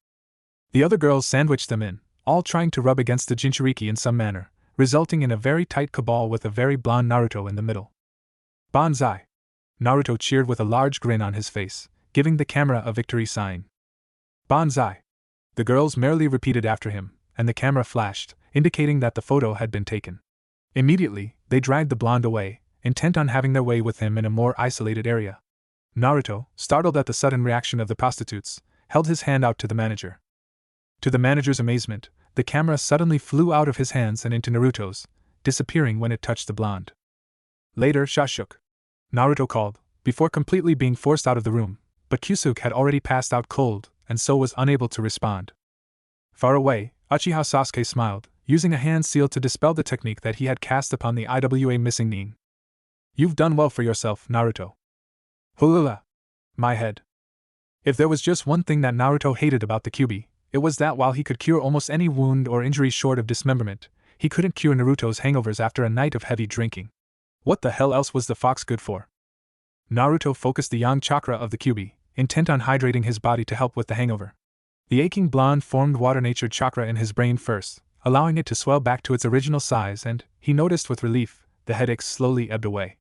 The other girls sandwiched them in, all trying to rub against the Jinchuriki in some manner, resulting in a very tight cabal with a very blonde Naruto in the middle. Banzai! Naruto cheered with a large grin on his face, giving the camera a victory sign. Banzai! The girls merrily repeated after him, and the camera flashed, indicating that the photo had been taken. Immediately, they dragged the blonde away, intent on having their way with him in a more isolated area. Naruto, startled at the sudden reaction of the prostitutes, held his hand out to the manager. To the manager's amazement, the camera suddenly flew out of his hands and into Naruto's, disappearing when it touched the blonde. Later, Shashuk. Naruto called, before completely being forced out of the room, but Kyusuke had already passed out cold, and so was unable to respond. Far away, Uchiha Sasuke smiled, using a hand seal to dispel the technique that he had cast upon the IWA missing Nin. You've done well for yourself, Naruto. Hulula. My head. If there was just one thing that Naruto hated about the Kyuubi, it was that while he could cure almost any wound or injury short of dismemberment, he couldn't cure Naruto's hangovers after a night of heavy drinking. What the hell else was the fox good for? Naruto focused the yang chakra of the Kyuubi, intent on hydrating his body to help with the hangover. The aching blonde formed water-natured chakra in his brain first, allowing it to swell back to its original size, and, he noticed with relief, the headaches slowly ebbed away.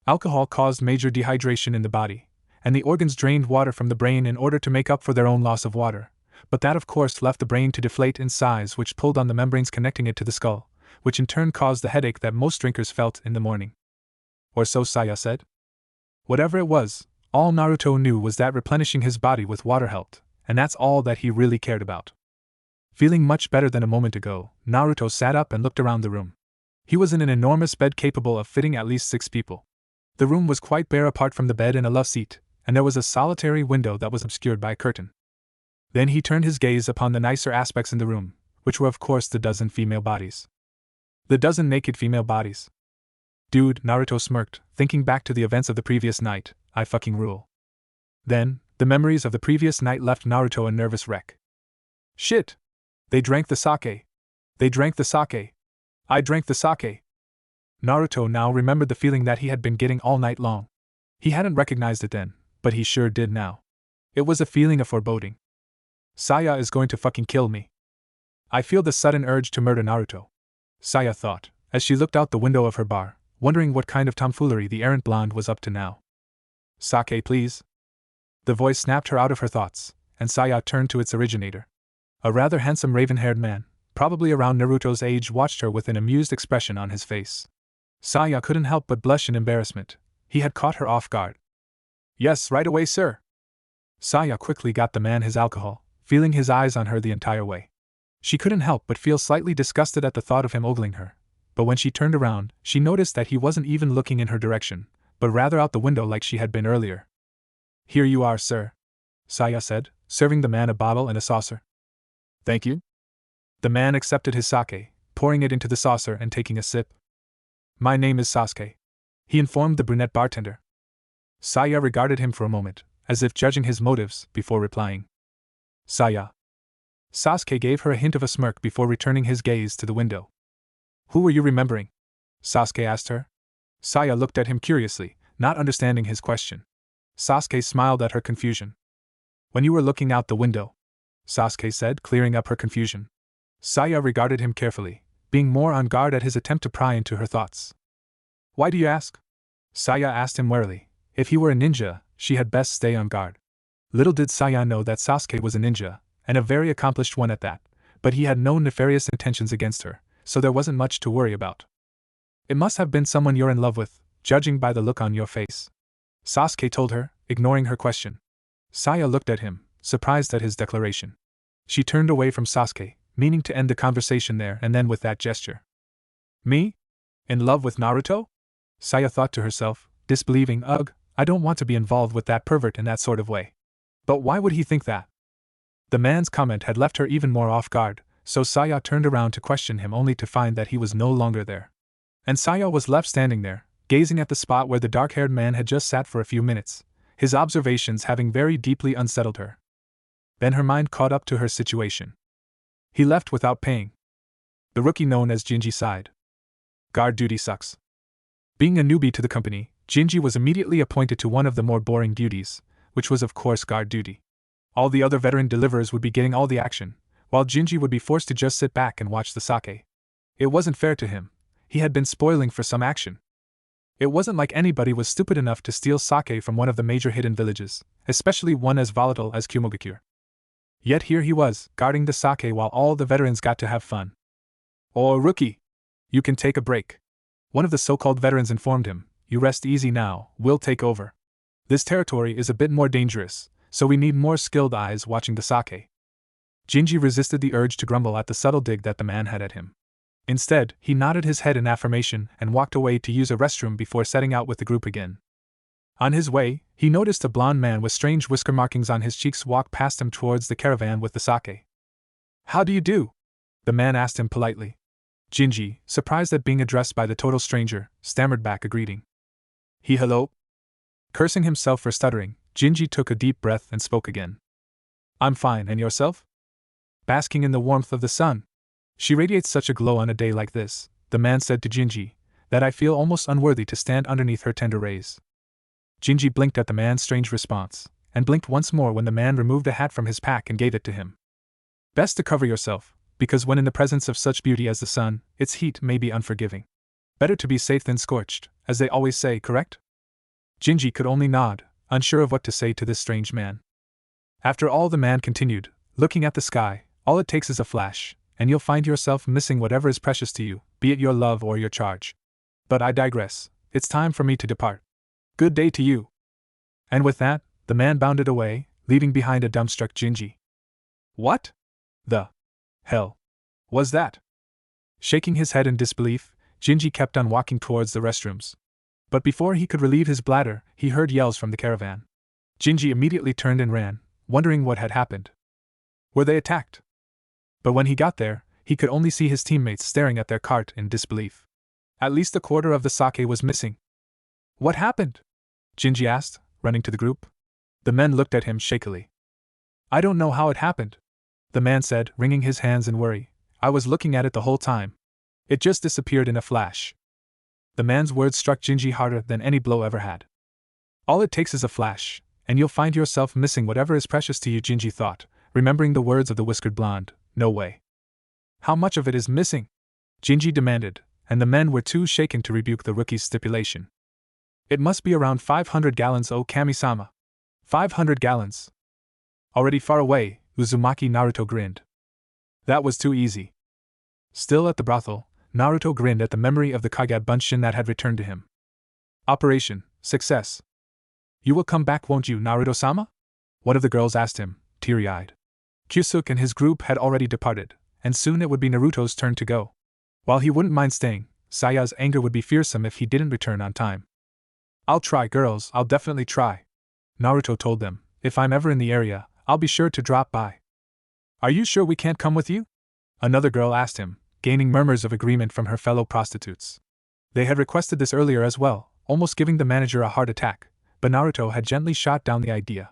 Alcohol caused major dehydration in the body, and the organs drained water from the brain in order to make up for their own loss of water, but that of course left the brain to deflate in size, which pulled on the membranes connecting it to the skull, which in turn caused the headache that most drinkers felt in the morning. Or so Saya said. Whatever it was, all Naruto knew was that replenishing his body with water helped, and that's all that he really cared about. Feeling much better than a moment ago, Naruto sat up and looked around the room. He was in an enormous bed capable of fitting at least 6 people. The room was quite bare apart from the bed and a love seat, and there was a solitary window that was obscured by a curtain. Then he turned his gaze upon the nicer aspects in the room, which were of course the dozen female bodies. The dozen naked female bodies. Dude, Naruto smirked, thinking back to the events of the previous night. I fucking rule. Then, the memories of the previous night left Naruto a nervous wreck. Shit! They drank the sake. They drank the sake. I drank the sake. Naruto now remembered the feeling that he had been getting all night long. He hadn't recognized it then, but he sure did now. It was a feeling of foreboding. Saya is going to fucking kill me. I feel the sudden urge to murder Naruto. Saya thought, as she looked out the window of her bar, wondering what kind of tomfoolery the errant blonde was up to now. Sake, please. The voice snapped her out of her thoughts, and Saya turned to its originator. A rather handsome raven-haired man, probably around Naruto's age, watched her with an amused expression on his face. Saya couldn't help but blush in embarrassment. He had caught her off guard. Yes, right away, sir. Saya quickly got the man his alcohol, feeling his eyes on her the entire way. She couldn't help but feel slightly disgusted at the thought of him ogling her, but when she turned around, she noticed that he wasn't even looking in her direction, but rather out the window like she had been earlier. Here you are, sir, Saya said, serving the man a bottle and a saucer. Thank you. The man accepted his sake, pouring it into the saucer and taking a sip. My name is Sasuke, he informed the brunette bartender. Saya regarded him for a moment, as if judging his motives, before replying. Saya. Sasuke gave her a hint of a smirk before returning his gaze to the window. Who were you remembering? Sasuke asked her. Saya looked at him curiously, not understanding his question. Sasuke smiled at her confusion. When you were looking out the window, Sasuke said, clearing up her confusion. Saya regarded him carefully, being more on guard at his attempt to pry into her thoughts. Why do you ask? Saya asked him warily. If he were a ninja, she had best stay on guard. Little did Saya know that Sasuke was a ninja, and a very accomplished one at that, but he had no nefarious intentions against her, so there wasn't much to worry about. It must have been someone you're in love with, judging by the look on your face, Sasuke told her, ignoring her question. Saya looked at him, surprised at his declaration. She turned away from Sasuke, meaning to end the conversation there and then with that gesture. Me? In love with Naruto? Saya thought to herself, disbelieving. Ugh, I don't want to be involved with that pervert in that sort of way. But why would he think that? The man's comment had left her even more off guard, so Saya turned around to question him only to find that he was no longer there. And Saya was left standing there, gazing at the spot where the dark-haired man had just sat for a few minutes, his observations having very deeply unsettled her. Then her mind caught up to her situation. He left without paying. The rookie known as Jinji sighed. Guard duty sucks. Being a newbie to the company, Jinji was immediately appointed to one of the more boring duties, which was of course guard duty. All the other veteran deliverers would be getting all the action, while Jinji would be forced to just sit back and watch the sake. It wasn't fair to him. He had been spoiling for some action. It wasn't like anybody was stupid enough to steal sake from one of the major hidden villages, especially one as volatile as Kumogakure. Yet here he was, guarding the sake while all the veterans got to have fun. Oh, rookie! You can take a break. One of the so-called veterans informed him. You rest easy now, we'll take over. This territory is a bit more dangerous, so we need more skilled eyes watching the sake. Jinji resisted the urge to grumble at the subtle dig that the man had at him. Instead, he nodded his head in affirmation and walked away to use a restroom before setting out with the group again. On his way, he noticed a blond man with strange whisker markings on his cheeks walk past him towards the caravan with the sake. How do you do? The man asked him politely. Jinji, surprised at being addressed by the total stranger, stammered back a greeting. Hello? Cursing himself for stuttering, Jinji took a deep breath and spoke again. I'm fine, and yourself? Basking in the warmth of the sun. She radiates such a glow on a day like this, the man said to Jinji, that I feel almost unworthy to stand underneath her tender rays. Jinji blinked at the man's strange response, and blinked once more when the man removed a hat from his pack and gave it to him. Best to cover yourself, because when in the presence of such beauty as the sun, its heat may be unforgiving. Better to be safe than scorched, as they always say, correct? Jinji could only nod, unsure of what to say to this strange man. After all, the man continued, looking at the sky, all it takes is a flash, and you'll find yourself missing whatever is precious to you, be it your love or your charge. But I digress, it's time for me to depart. Good day to you. And with that, the man bounded away, leaving behind a dumbstruck Jinji. What the hell was that? Shaking his head in disbelief, Jinji kept on walking towards the restrooms. But before he could relieve his bladder, he heard yells from the caravan. Jinji immediately turned and ran, wondering what had happened. Were they attacked? But when he got there, he could only see his teammates staring at their cart in disbelief. At least a quarter of the sake was missing. What happened? Jinji asked, running to the group. The men looked at him shakily. I don't know how it happened, the man said, wringing his hands in worry. I was looking at it the whole time. It just disappeared in a flash. The man's words struck Jinji harder than any blow ever had. All it takes is a flash, and you'll find yourself missing whatever is precious to you, Jinji thought, remembering the words of the whiskered blonde. No way. How much of it is missing? Jinji demanded, and the men were too shaken to rebuke the rookie's stipulation. It must be around 500 gallons, oh Kami-sama. 500 gallons. Already far away, Uzumaki Naruto grinned. That was too easy. Still at the brothel, Naruto grinned at the memory of the Kagad Bunshin that had returned to him. Operation success. You will come back, won't you, Naruto-sama? One of the girls asked him, teary-eyed. Kyusuke and his group had already departed, and soon it would be Naruto's turn to go. While he wouldn't mind staying, Saya's anger would be fearsome if he didn't return on time. I'll try, girls, I'll definitely try. Naruto told them, if I'm ever in the area, I'll be sure to drop by. Are you sure we can't come with you? Another girl asked him, gaining murmurs of agreement from her fellow prostitutes. They had requested this earlier as well, almost giving the manager a heart attack, but Naruto had gently shot down the idea.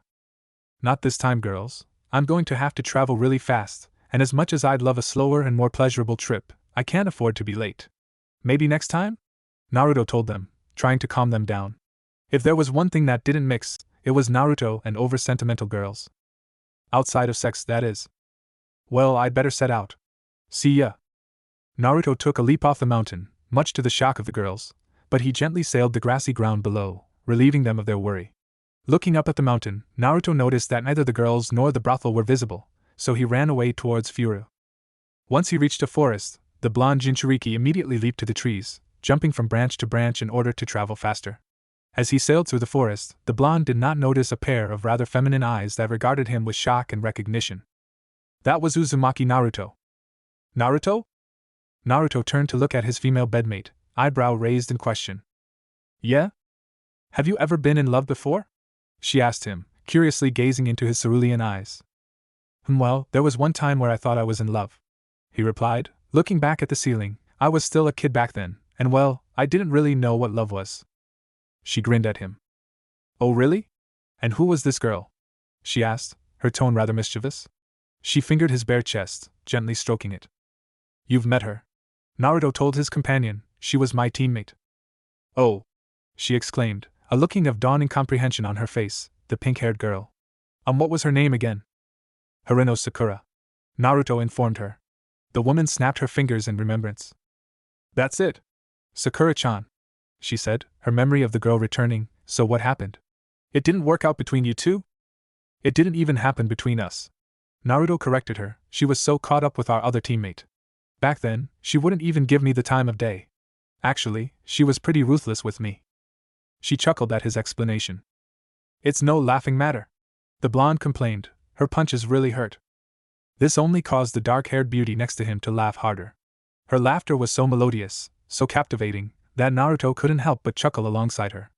Not this time, girls. I'm going to have to travel really fast, and as much as I'd love a slower and more pleasurable trip, I can't afford to be late. Maybe next time? Naruto told them, trying to calm them down. If there was one thing that didn't mix, it was Naruto and over-sentimental girls. Outside of sex, that is. Well, I'd better set out. See ya. Naruto took a leap off the mountain, much to the shock of the girls, but he gently sailed the grassy ground below, relieving them of their worry. Looking up at the mountain, Naruto noticed that neither the girls nor the brothel were visible, so he ran away towards Furu. Once he reached a forest, the blonde Jinchuriki immediately leaped to the trees, jumping from branch to branch in order to travel faster. As he sailed through the forest, the blonde did not notice a pair of rather feminine eyes that regarded him with shock and recognition. That was Uzumaki Naruto. Naruto? Naruto turned to look at his female bedmate, eyebrow raised in question. Yeah? Have you ever been in love before? She asked him, curiously gazing into his cerulean eyes. Well, there was one time where I thought I was in love, he replied, looking back at the ceiling. I was still a kid back then, and well, I didn't really know what love was. She grinned at him. Oh really? And who was this girl? She asked, her tone rather mischievous. She fingered his bare chest, gently stroking it. You've met her. Naruto told his companion, she was my teammate. Oh! She exclaimed, a looking of dawning comprehension on her face, the pink-haired girl. What was her name again? Harino Sakura. Naruto informed her. The woman snapped her fingers in remembrance. That's it. Sakura-chan, she said, her memory of the girl returning. So what happened? It didn't work out between you two? It didn't even happen between us. Naruto corrected her, she was so caught up with our other teammate. Back then, she wouldn't even give me the time of day. Actually, she was pretty ruthless with me. She chuckled at his explanation. It's no laughing matter, the blonde complained, her punches really hurt. This only caused the dark-haired beauty next to him to laugh harder. Her laughter was so melodious, so captivating, that Naruto couldn't help but chuckle alongside her.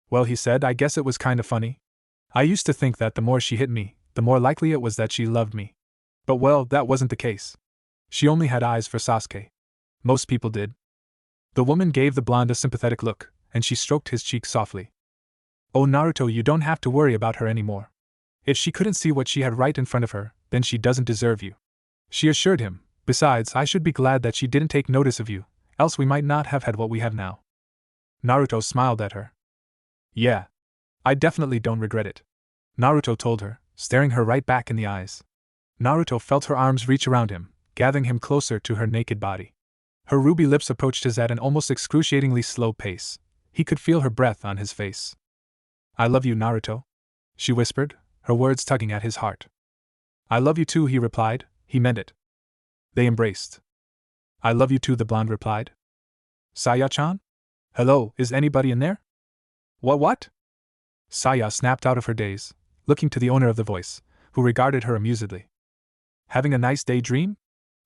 Well, he said, I guess it was kinda funny. I used to think that the more she hit me, the more likely it was that she loved me. But well, that wasn't the case. She only had eyes for Sasuke. Most people did. The woman gave the blonde a sympathetic look, and she stroked his cheek softly. Oh Naruto, you don't have to worry about her anymore. If she couldn't see what she had right in front of her, then she doesn't deserve you. She assured him. Besides, I should be glad that she didn't take notice of you, else we might not have had what we have now. Naruto smiled at her. Yeah. I definitely don't regret it, Naruto told her, staring her right back in the eyes. Naruto felt her arms reach around him, gathering him closer to her naked body. Her ruby lips approached his at an almost excruciatingly slow pace. He could feel her breath on his face. I love you, Naruto, she whispered, her words tugging at his heart. I love you too, he replied. He meant it. They embraced. I love you too, the blonde replied. Saya-chan? Hello, is anybody in there? What? Saya snapped out of her daze, looking to the owner of the voice, who regarded her amusedly. Having a nice daydream?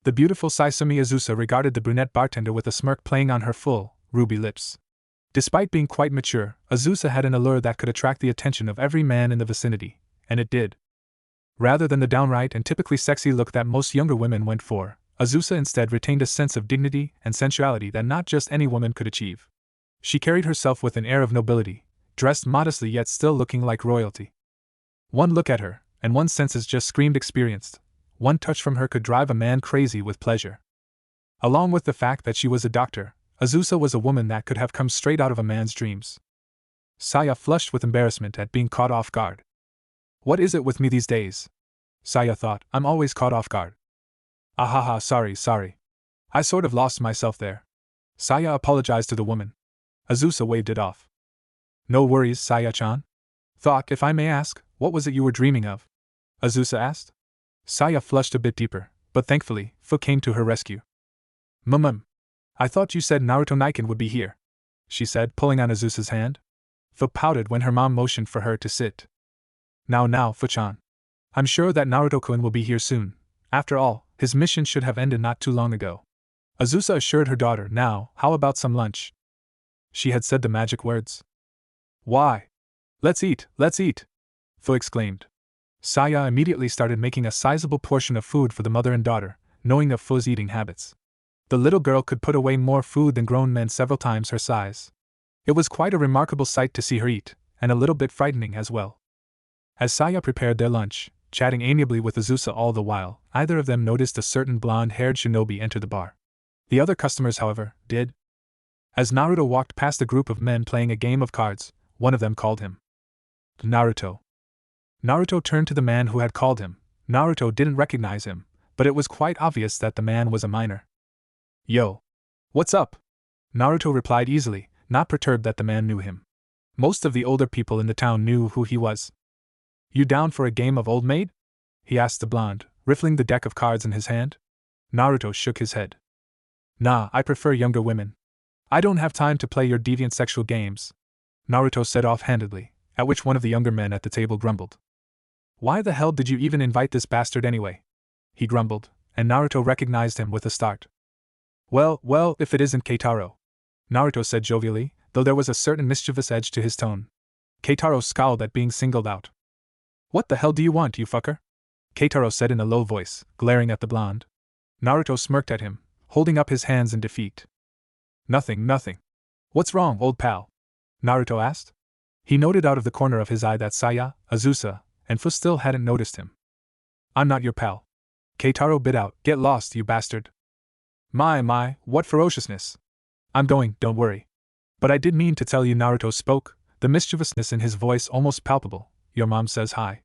The beautiful Saisumi Azusa regarded the brunette bartender with a smirk playing on her full, ruby lips. Despite being quite mature, Azusa had an allure that could attract the attention of every man in the vicinity, and it did. Rather than the downright and typically sexy look that most younger women went for, Azusa instead retained a sense of dignity and sensuality that not just any woman could achieve. She carried herself with an air of nobility, dressed modestly yet still looking like royalty. One look at her, and one's senses just screamed experienced. One touch from her could drive a man crazy with pleasure. Along with the fact that she was a doctor, Azusa was a woman that could have come straight out of a man's dreams. Saya flushed with embarrassment at being caught off guard. What is it with me these days? Saya thought, I'm always caught off guard. Ahaha, sorry. I sort of lost myself there. Saya apologized to the woman. Azusa waved it off. No worries, Saya-chan. Thought, if I may ask, what was it you were dreaming of? Azusa asked. Saya flushed a bit deeper, but thankfully, Fu came to her rescue. I thought you said Naruto Niken would be here, she said, pulling on Azusa's hand. Fu pouted when her mom motioned for her to sit. Now, Fu-chan. I'm sure that Naruto-kun will be here soon. After all, his mission should have ended not too long ago. Azusa assured her daughter. Now, how about some lunch? She had said the magic words. Why? Let's eat. Fu exclaimed. Saya immediately started making a sizable portion of food for the mother and daughter, knowing of Fu's eating habits. The little girl could put away more food than grown men several times her size. It was quite a remarkable sight to see her eat, and a little bit frightening as well. As Saya prepared their lunch, chatting amiably with Azusa all the while, either of them noticed a certain blonde-haired shinobi enter the bar. The other customers, however, did. As Naruto walked past a group of men playing a game of cards, one of them called him. Naruto. Naruto turned to the man who had called him. Naruto didn't recognize him, but it was quite obvious that the man was a minor. Yo. What's up? Naruto replied easily, not perturbed that the man knew him. Most of the older people in the town knew who he was. You down for a game of Old Maid? He asked the blonde, riffling the deck of cards in his hand. Naruto shook his head. Nah, I prefer younger women. I don't have time to play your deviant sexual games, Naruto said offhandedly, at which one of the younger men at the table grumbled. Why the hell did you even invite this bastard anyway? He grumbled, and Naruto recognized him with a start. Well, if it isn't Keitaro, Naruto said jovially, though there was a certain mischievous edge to his tone. Keitaro scowled at being singled out. What the hell do you want, you fucker? Keitaro said in a low voice, glaring at the blonde. Naruto smirked at him, holding up his hands in defeat. Nothing. What's wrong, old pal? Naruto asked. He noted out of the corner of his eye that Saya, Azusa, and Fu still hadn't noticed him. I'm not your pal. Keitaro bit out, get lost, you bastard. My, what ferociousness. I'm going, don't worry. But I did mean to tell you, Naruto spoke, the mischievousness in his voice almost palpable. Your mom says hi.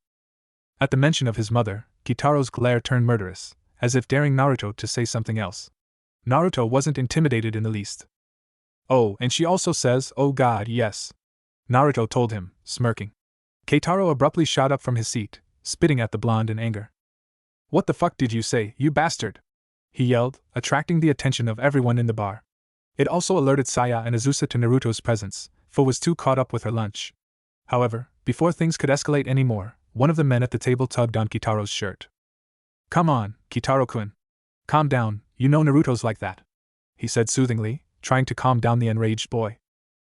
At the mention of his mother, Kitaro's glare turned murderous, as if daring Naruto to say something else. Naruto wasn't intimidated in the least. Oh, and she also says, oh god, yes. Naruto told him, smirking. Keitaro abruptly shot up from his seat, spitting at the blonde in anger. What the fuck did you say, you bastard? He yelled, attracting the attention of everyone in the bar. It also alerted Saya and Azusa to Naruto's presence, Fu was too caught up with her lunch. However, before things could escalate any more, one of the men at the table tugged on Kitaro's shirt. Come on, Kitaro-kun. Calm down, you know Naruto's like that, he said soothingly, trying to calm down the enraged boy.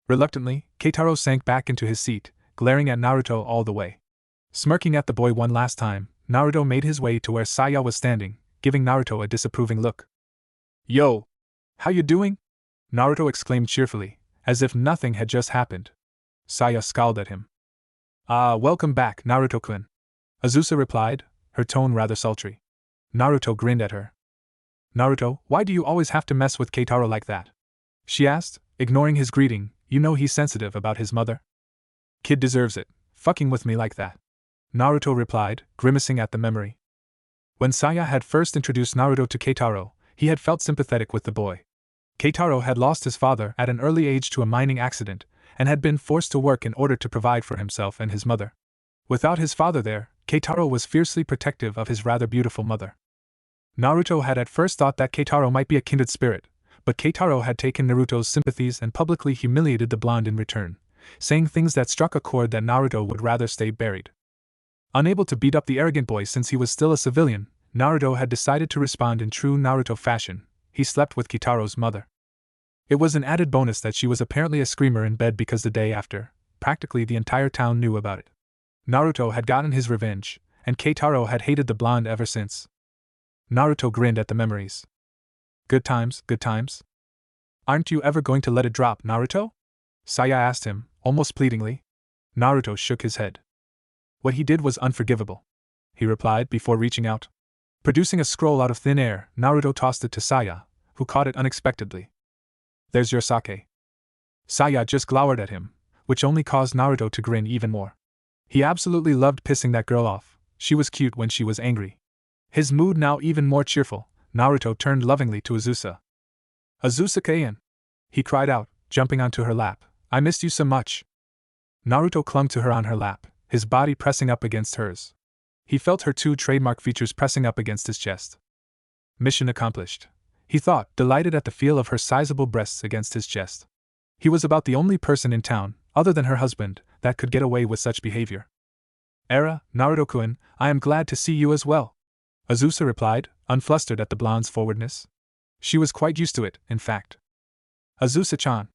Reluctantly, Keitaro sank back into his seat, glaring at Naruto all the way. Smirking at the boy one last time, Naruto made his way to where Saya was standing, giving Naruto a disapproving look. Yo! How you doing? Naruto exclaimed cheerfully, as if nothing had just happened. Saya scowled at him. Welcome back, Naruto-kun. Azusa replied, her tone rather sultry. Naruto grinned at her. Naruto, why do you always have to mess with Keitaro like that? She asked, ignoring his greeting. You know he's sensitive about his mother. Kid deserves it, fucking with me like that. Naruto replied, grimacing at the memory. When Saya had first introduced Naruto to Keitaro, he had felt sympathetic with the boy. Keitaro had lost his father at an early age to a mining accident, and had been forced to work in order to provide for himself and his mother. Without his father there, Keitaro was fiercely protective of his rather beautiful mother. Naruto had at first thought that Keitaro might be a kindred spirit, but Keitaro had taken Naruto's sympathies and publicly humiliated the blonde in return, saying things that struck a chord that Naruto would rather stay buried. Unable to beat up the arrogant boy since he was still a civilian, Naruto had decided to respond in true Naruto fashion. He slept with Kitaro's mother. It was an added bonus that she was apparently a screamer in bed because the day after, practically the entire town knew about it. Naruto had gotten his revenge, and Keitaro had hated the blonde ever since. Naruto grinned at the memories. Good times, good times. Aren't you ever going to let it drop, Naruto? Saya asked him, almost pleadingly. Naruto shook his head. What he did was unforgivable, he replied before reaching out. Producing a scroll out of thin air, Naruto tossed it to Saya, who caught it unexpectedly. There's your sake. Saya just glowered at him, which only caused Naruto to grin even more. He absolutely loved pissing that girl off. She was cute when she was angry. His mood now even more cheerful, Naruto turned lovingly to Azusa. Azusa-kan! He cried out, jumping onto her lap. I missed you so much. Naruto clung to her on her lap, his body pressing up against hers. He felt her two trademark features pressing up against his chest. Mission accomplished, he thought, delighted at the feel of her sizable breasts against his chest. He was about the only person in town, other than her husband, that could get away with such behavior. Naruto-kun, I am glad to see you as well. Azusa replied, unflustered at the blonde's forwardness. She was quite used to it, in fact. Azusa-chan.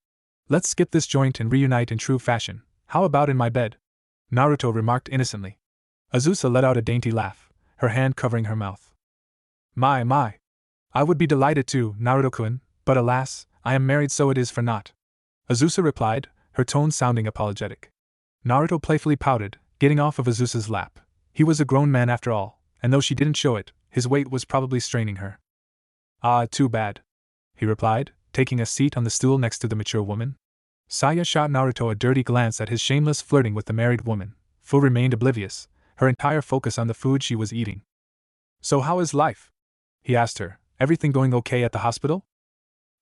Let's skip this joint and reunite in true fashion. How about in my bed? Naruto remarked innocently. Azusa let out a dainty laugh, her hand covering her mouth. My. I would be delighted to, Naruto-kun, but alas, I am married, so it is for naught. Azusa replied, her tone sounding apologetic. Naruto playfully pouted, getting off of Azusa's lap. He was a grown man after all, and though she didn't show it, his weight was probably straining her. Too bad, he replied, taking a seat on the stool next to the mature woman. Saya shot Naruto a dirty glance at his shameless flirting with the married woman. Fu remained oblivious, her entire focus on the food she was eating. So how is life? He asked her. Everything going okay at the hospital?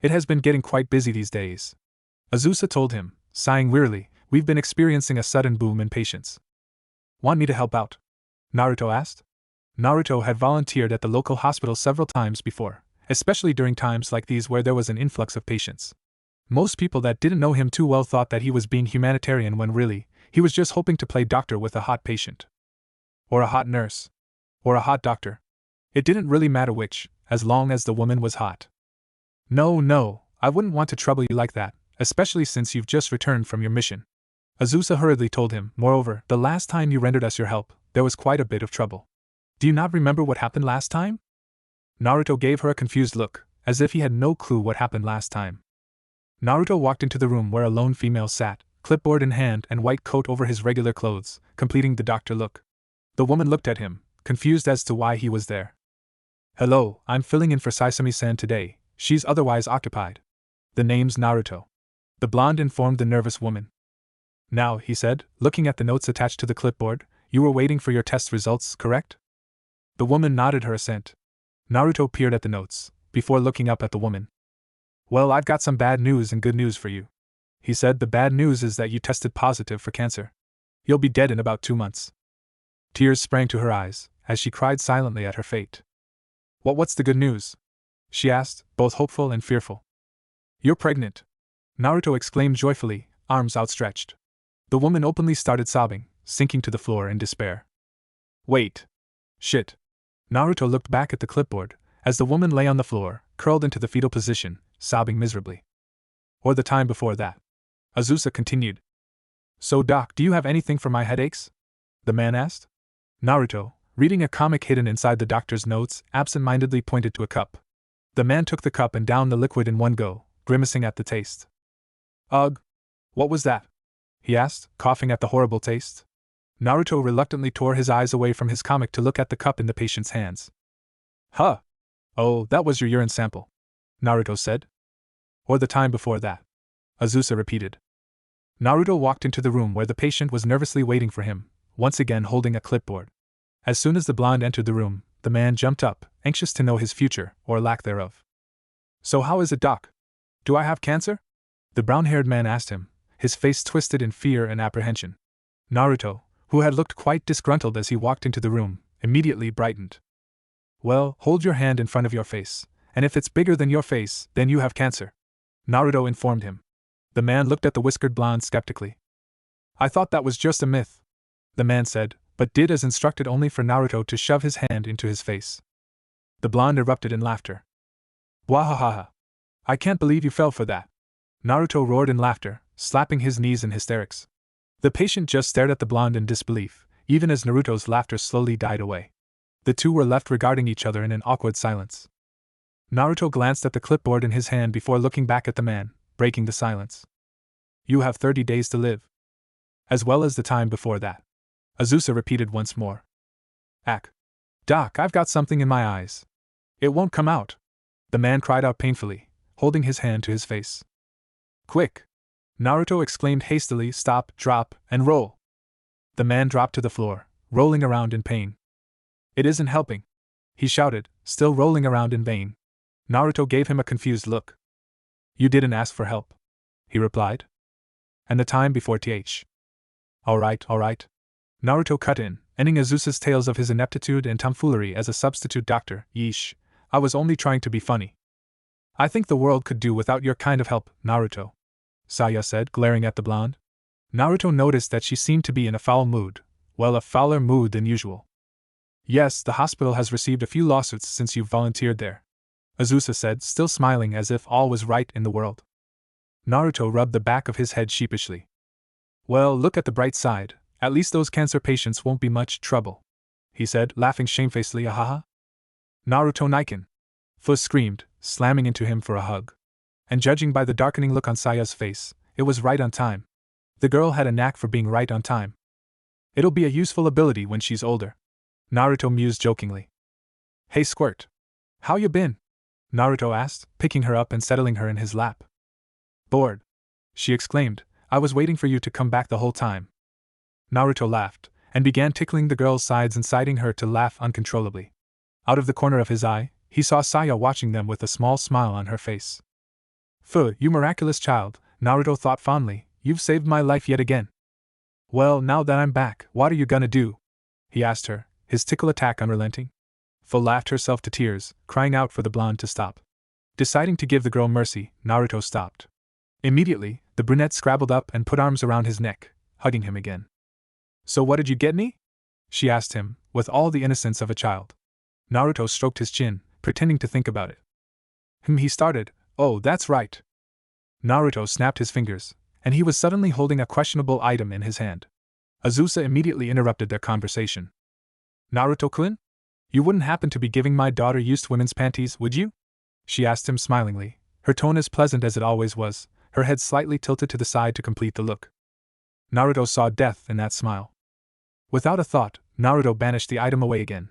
It has been getting quite busy these days. Azusa told him, sighing wearily. We've been experiencing a sudden boom in patients. Want me to help out? Naruto asked. Naruto had volunteered at the local hospital several times before, especially during times like these where there was an influx of patients. Most people that didn't know him too well thought that he was being humanitarian when really, he was just hoping to play doctor with a hot patient. Or a hot nurse. Or a hot doctor. It didn't really matter which, as long as the woman was hot. No, I wouldn't want to trouble you like that, especially since you've just returned from your mission. Azusa hurriedly told him. Moreover, the last time you rendered us your help, there was quite a bit of trouble. Do you not remember what happened last time? Naruto gave her a confused look, as if he had no clue what happened last time. Naruto walked into the room where a lone female sat, clipboard in hand and white coat over his regular clothes, completing the doctor look. The woman looked at him, confused as to why he was there. Hello, I'm filling in for Saisumi-san today, she's otherwise occupied. The name's Naruto. The blonde informed the nervous woman. Now, he said, looking at the notes attached to the clipboard, you were waiting for your test results, correct? The woman nodded her assent. Naruto peered at the notes, before looking up at the woman. Well, I've got some bad news and good news for you. He said. The bad news is that you tested positive for cancer. You'll be dead in about 2 months. Tears sprang to her eyes, as she cried silently at her fate. What's the good news? She asked, both hopeful and fearful. You're pregnant. Naruto exclaimed joyfully, arms outstretched. The woman openly started sobbing, sinking to the floor in despair. Wait. Shit. Naruto looked back at the clipboard, as the woman lay on the floor, curled into the fetal position, sobbing miserably. Or the time before that. Azusa continued. So doc, do you have anything for my headaches? The man asked. Naruto, Reading a comic hidden inside the doctor's notes, absent-mindedly pointed to a cup. The man took the cup and downed the liquid in one go, grimacing at the taste. Ugh! What was that? He asked, coughing at the horrible taste. Naruto reluctantly tore his eyes away from his comic to look at the cup in the patient's hands. Huh! Oh, that was your urine sample, Naruto said. Or the time before that, Azusa repeated. Naruto walked into the room where the patient was nervously waiting for him, once again holding a clipboard. As soon as the blonde entered the room, the man jumped up, anxious to know his future, or lack thereof. So how is it, doc? Do I have cancer? The brown-haired man asked him, his face twisted in fear and apprehension. Naruto, who had looked quite disgruntled as he walked into the room, immediately brightened. Well, hold your hand in front of your face, and if it's bigger than your face, then you have cancer, Naruto informed him. The man looked at the whiskered blonde skeptically. I thought that was just a myth, the man said, but did as instructed only for Naruto to shove his hand into his face. The blonde erupted in laughter. Wahahaha! I can't believe you fell for that, Naruto roared in laughter, slapping his knees in hysterics. The patient just stared at the blonde in disbelief, even as Naruto's laughter slowly died away. The two were left regarding each other in an awkward silence. Naruto glanced at the clipboard in his hand before looking back at the man, breaking the silence. You have 30 days to live. As well as the time before that, Azusa repeated once more. Ack. Doc, I've got something in my eyes. It won't come out, the man cried out painfully, holding his hand to his face. Quick! Naruto exclaimed hastily, stop, drop, and roll. The man dropped to the floor, rolling around in pain. It isn't helping, he shouted, still rolling around in vain. Naruto gave him a confused look. You didn't ask for help, he replied. And the time before th. Alright. Naruto cut in, ending Azusa's tales of his ineptitude and tomfoolery as a substitute doctor. Yeesh, I was only trying to be funny. I think the world could do without your kind of help, Naruto, Saya said, glaring at the blonde. Naruto noticed that she seemed to be in a foul mood, well, a fouler mood than usual. Yes, the hospital has received a few lawsuits since you've volunteered there, Azusa said, still smiling as if all was right in the world. Naruto rubbed the back of his head sheepishly. Well, look at the bright side, at least those cancer patients won't be much trouble, he said, laughing shamefacedly. Ahaha. Naruto Naiken! Fu screamed, slamming into him for a hug. And judging by the darkening look on Saya's face, it was right on time. The girl had a knack for being right on time. It'll be a useful ability when she's older, Naruto mused jokingly. Hey Squirt! How you been? Naruto asked, picking her up and settling her in his lap. Bored, she exclaimed, I was waiting for you to come back the whole time. Naruto laughed, and began tickling the girl's sides, inciting her to laugh uncontrollably. Out of the corner of his eye, he saw Saya watching them with a small smile on her face. Phew, you miraculous child, Naruto thought fondly, you've saved my life yet again. Well, now that I'm back, what are you gonna do? He asked her, his tickle attack unrelenting. Fu laughed herself to tears, crying out for the blonde to stop. Deciding to give the girl mercy, Naruto stopped. Immediately, the brunette scrabbled up and put arms around his neck, hugging him again. So what did you get me? She asked him, with all the innocence of a child. Naruto stroked his chin, pretending to think about it. He started, oh, that's right. Naruto snapped his fingers, and he was suddenly holding a questionable item in his hand. Azusa immediately interrupted their conversation. Naruto-kun? You wouldn't happen to be giving my daughter used women's panties, would you? She asked him smilingly, her tone as pleasant as it always was, her head slightly tilted to the side to complete the look. Naruto saw death in that smile. Without a thought, Naruto banished the item away again.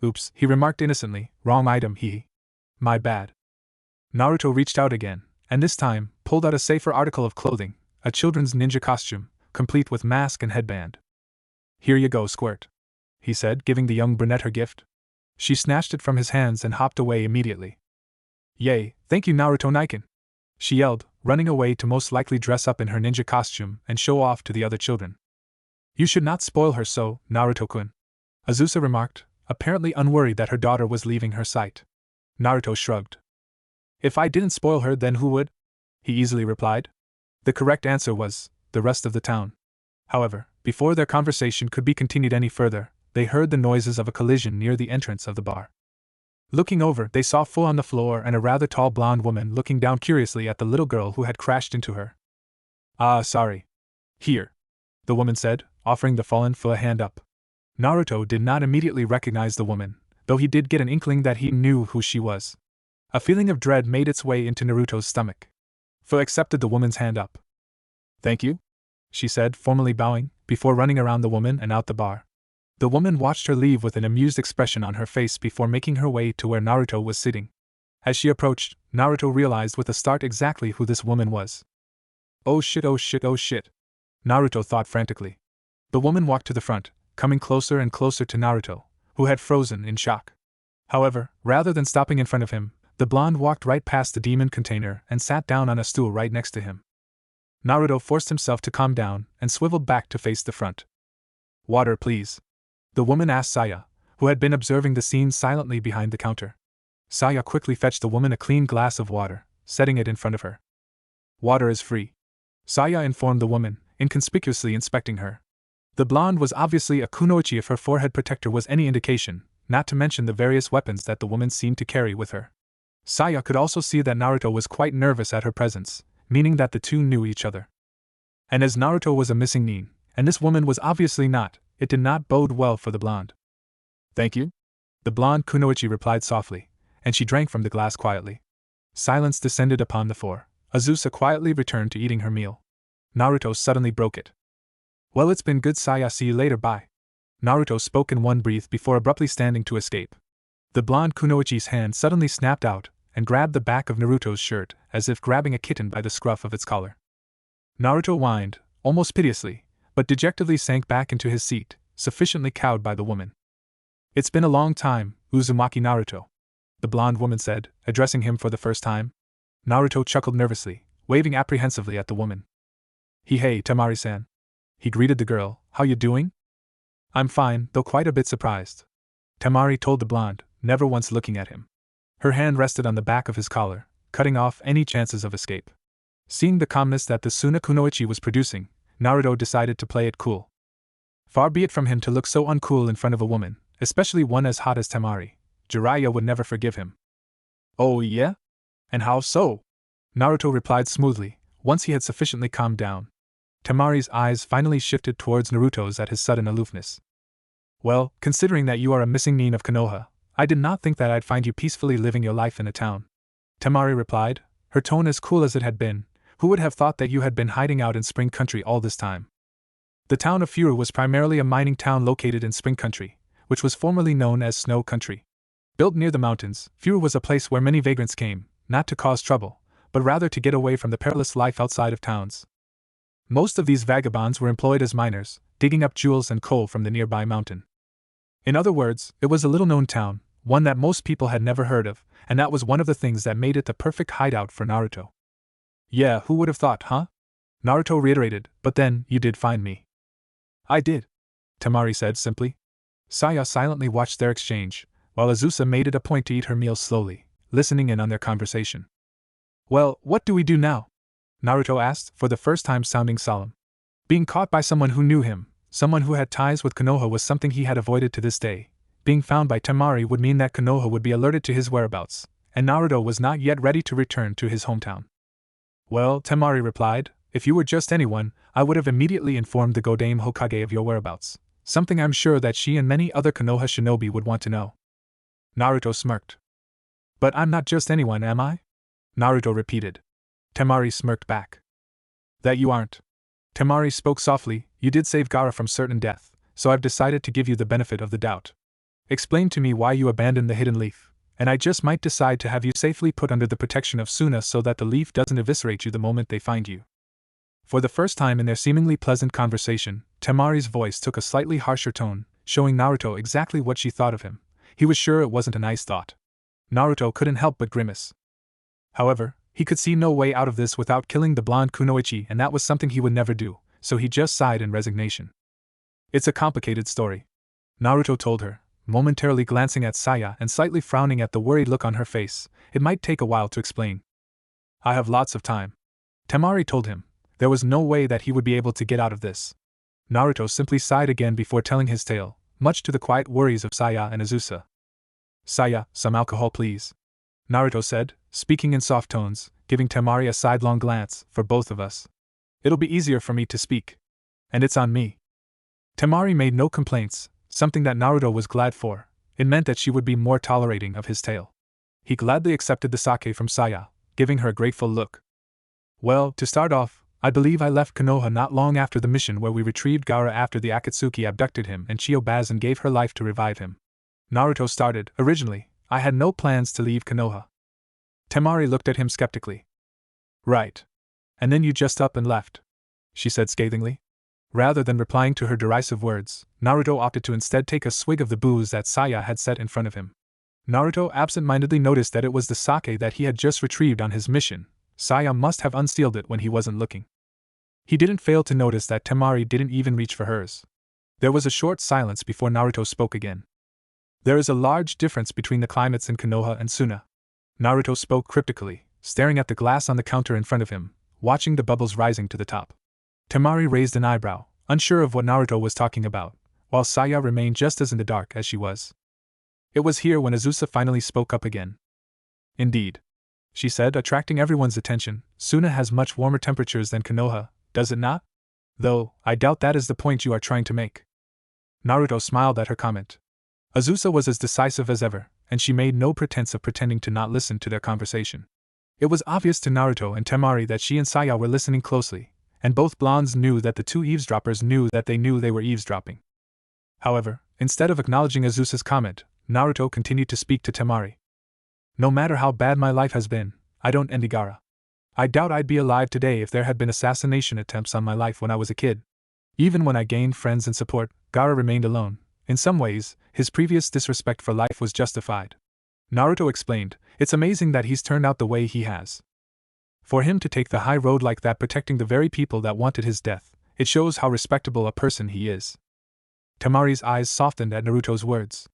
Oops, he remarked innocently, wrong item, hee. My bad. Naruto reached out again, and this time, pulled out a safer article of clothing, a children's ninja costume, complete with mask and headband. Here you go, Squirt, he said, giving the young brunette her gift. She snatched it from his hands and hopped away immediately. Yay, thank you, Naruto Naiken, she yelled, running away to most likely dress up in her ninja costume and show off to the other children. You should not spoil her so, Naruto-kun, Azusa remarked, apparently unworried that her daughter was leaving her sight. Naruto shrugged. If I didn't spoil her, then who would? He easily replied. The correct answer was, the rest of the town. However, before their conversation could be continued any further, they heard the noises of a collision near the entrance of the bar. Looking over, they saw Fu on the floor and a rather tall blonde woman looking down curiously at the little girl who had crashed into her. Ah, sorry. Here, the woman said, offering the fallen Fu a hand up. Naruto did not immediately recognize the woman, though he did get an inkling that he knew who she was. A feeling of dread made its way into Naruto's stomach. Fu accepted the woman's hand up. "Thank you," she said, formally bowing, before running around the woman and out the bar. The woman watched her leave with an amused expression on her face before making her way to where Naruto was sitting. As she approached, Naruto realized with a start exactly who this woman was. Oh shit, oh shit, oh shit, Naruto thought frantically. The woman walked to the front, coming closer and closer to Naruto, who had frozen in shock. However, rather than stopping in front of him, the blonde walked right past the demon container and sat down on a stool right next to him. Naruto forced himself to calm down and swiveled back to face the front. "Water, please," the woman asked Saya, who had been observing the scene silently behind the counter. Saya quickly fetched the woman a clean glass of water, setting it in front of her. "Water is free," Saya informed the woman, inconspicuously inspecting her. The blonde was obviously a kunoichi if her forehead protector was any indication, not to mention the various weapons that the woman seemed to carry with her. Saya could also see that Naruto was quite nervous at her presence, meaning that the two knew each other. And as Naruto was a missing nin, and this woman was obviously not, it did not bode well for the blonde. "Thank you," the blonde kunoichi replied softly, and she drank from the glass quietly. Silence descended upon the four. Azusa quietly returned to eating her meal. Naruto suddenly broke it. "Well, it's been good, Saya, see you later, bye." Naruto spoke in one breath before abruptly standing to escape. The blonde kunoichi's hand suddenly snapped out and grabbed the back of Naruto's shirt, as if grabbing a kitten by the scruff of its collar. Naruto whined, almost piteously, but dejectedly sank back into his seat, sufficiently cowed by the woman. "It's been a long time, Uzumaki Naruto," the blonde woman said, addressing him for the first time. Naruto chuckled nervously, waving apprehensively at the woman. "Hey, Temari-san," he greeted the girl, "how you doing?" "I'm fine, though quite a bit surprised," Temari told the blonde, never once looking at him. Her hand rested on the back of his collar, cutting off any chances of escape. Seeing the calmness that the Suna kunoichi was producing, Naruto decided to play it cool. Far be it from him to look so uncool in front of a woman, especially one as hot as Temari. Jiraiya would never forgive him. "Oh yeah? And how so?" Naruto replied smoothly, once he had sufficiently calmed down. Temari's eyes finally shifted towards Naruto's at his sudden aloofness. "Well, considering that you are a missing nin of Konoha, I did not think that I'd find you peacefully living your life in a town," Temari replied, her tone as cool as it had been. "Who would have thought that you had been hiding out in Spring Country all this time?" The town of Furu was primarily a mining town located in Spring Country, which was formerly known as Snow Country. Built near the mountains, Furu was a place where many vagrants came, not to cause trouble, but rather to get away from the perilous life outside of towns. Most of these vagabonds were employed as miners, digging up jewels and coal from the nearby mountain. In other words, it was a little-known town, one that most people had never heard of, and that was one of the things that made it the perfect hideout for Naruto. "Yeah, who would have thought, huh?" Naruto reiterated, "But then, you did find me." "I did," Temari said simply. Saya silently watched their exchange, while Azusa made it a point to eat her meal slowly, listening in on their conversation. "Well, what do we do now?" Naruto asked, for the first time sounding solemn. Being caught by someone who knew him, someone who had ties with Konoha, was something he had avoided to this day. Being found by Temari would mean that Konoha would be alerted to his whereabouts, and Naruto was not yet ready to return to his hometown. "Well," Temari replied, "if you were just anyone, I would have immediately informed the Godame Hokage of your whereabouts, something I'm sure that she and many other Konoha shinobi would want to know." Naruto smirked. "But I'm not just anyone, am I?" Naruto repeated. Temari smirked back. "That you aren't." Temari spoke softly. "You did save Gaara from certain death, so I've decided to give you the benefit of the doubt. Explain to me why you abandoned the hidden leaf, and I just might decide to have you safely put under the protection of Suna so that the leaf doesn't eviscerate you the moment they find you." For the first time in their seemingly pleasant conversation, Temari's voice took a slightly harsher tone, showing Naruto exactly what she thought of him. He was sure it wasn't a nice thought. Naruto couldn't help but grimace. However, he could see no way out of this without killing the blonde kunoichi, and that was something he would never do, so he just sighed in resignation. "It's a complicated story," Naruto told her, momentarily glancing at Saya and slightly frowning at the worried look on her face. "It might take a while to explain." "I have lots of time," Temari told him. There was no way that he would be able to get out of this. Naruto simply sighed again before telling his tale, much to the quiet worries of Saya and Azusa. "Saya, some alcohol please," Naruto said, speaking in soft tones, giving Temari a sidelong glance. "For both of us. It'll be easier for me to speak. And it's on me." Temari made no complaints, something that Naruto was glad for. It meant that she would be more tolerating of his tale. He gladly accepted the sake from Saya, giving her a grateful look. Well, to start off, I believe I left Konoha not long after the mission where we retrieved Gaara after the Akatsuki abducted him and Chiyobazen gave her life to revive him. Naruto started. Originally, I had no plans to leave Konoha. Temari looked at him skeptically. Right. And then you just up and left, she said scathingly. Rather than replying to her derisive words, Naruto opted to instead take a swig of the booze that Saya had set in front of him. Naruto absent-mindedly noticed that it was the sake that he had just retrieved on his mission. Saya must have unsealed it when he wasn't looking. He didn't fail to notice that Temari didn't even reach for hers. There was a short silence before Naruto spoke again. There is a large difference between the climates in Konoha and Suna. Naruto spoke cryptically, staring at the glass on the counter in front of him, watching the bubbles rising to the top. Temari raised an eyebrow, unsure of what Naruto was talking about, while Saya remained just as in the dark as she was. It was here when Azusa finally spoke up again. Indeed, she said, attracting everyone's attention, Suna has much warmer temperatures than Konoha, does it not? Though, I doubt that is the point you are trying to make. Naruto smiled at her comment. Azusa was as decisive as ever, and she made no pretense of pretending to not listen to their conversation. It was obvious to Naruto and Temari that she and Saya were listening closely, and both blondes knew that the two eavesdroppers knew that they were eavesdropping. However, instead of acknowledging Azusa's comment, Naruto continued to speak to Temari. No matter how bad my life has been, I don't envy Gaara. I doubt I'd be alive today if there had been assassination attempts on my life when I was a kid. Even when I gained friends and support, Gaara remained alone. In some ways, his previous disrespect for life was justified. Naruto explained, it's amazing that he's turned out the way he has. For him to take the high road like that protecting the very people that wanted his death, it shows how respectable a person he is. Temari's eyes softened at Naruto's words.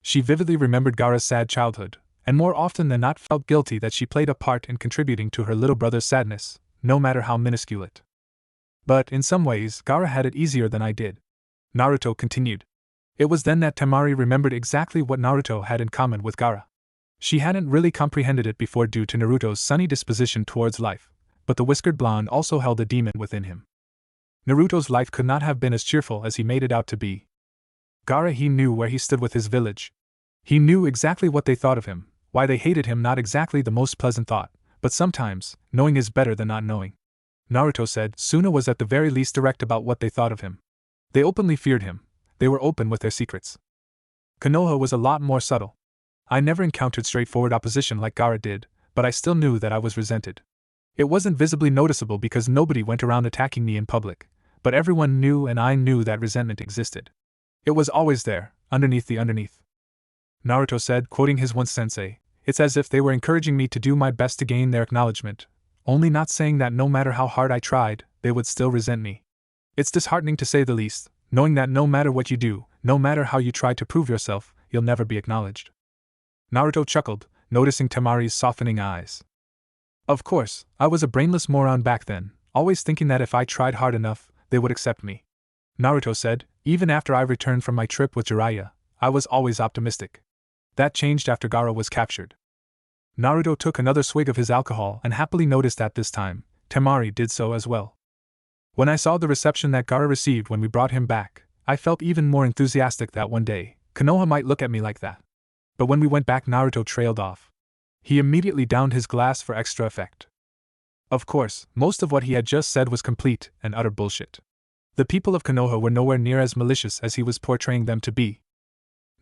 She vividly remembered Gaara's sad childhood, and more often than not felt guilty that she played a part in contributing to her little brother's sadness, no matter how minuscule it. But, in some ways, Gaara had it easier than I did. Naruto continued. It was then that Temari remembered exactly what Naruto had in common with Gaara. She hadn't really comprehended it before due to Naruto's sunny disposition towards life, but the whiskered blonde also held a demon within him. Naruto's life could not have been as cheerful as he made it out to be. Gaara, he knew where he stood with his village. He knew exactly what they thought of him, why they hated him, not exactly the most pleasant thought, but sometimes, knowing is better than not knowing. Naruto said, Suna was at the very least direct about what they thought of him. They openly feared him. They were open with their secrets. Konoha was a lot more subtle. I never encountered straightforward opposition like Gaara did, but I still knew that I was resented. It wasn't visibly noticeable because nobody went around attacking me in public, but everyone knew and I knew that resentment existed. It was always there, underneath the underneath. Naruto said, quoting his one sensei, it's as if they were encouraging me to do my best to gain their acknowledgement, only not saying that no matter how hard I tried, they would still resent me. It's disheartening to say the least, knowing that no matter what you do, no matter how you try to prove yourself, you'll never be acknowledged. Naruto chuckled, noticing Temari's softening eyes. Of course, I was a brainless moron back then, always thinking that if I tried hard enough, they would accept me. Naruto said, even after I returned from my trip with Jiraiya, I was always optimistic. That changed after Gaara was captured. Naruto took another swig of his alcohol and happily noticed that this time, Temari did so as well. When I saw the reception that Gaara received when we brought him back, I felt even more enthusiastic that one day, Konoha might look at me like that. But when we went back, Naruto trailed off. He immediately downed his glass for extra effect. Of course, most of what he had just said was complete and utter bullshit. The people of Konoha were nowhere near as malicious as he was portraying them to be.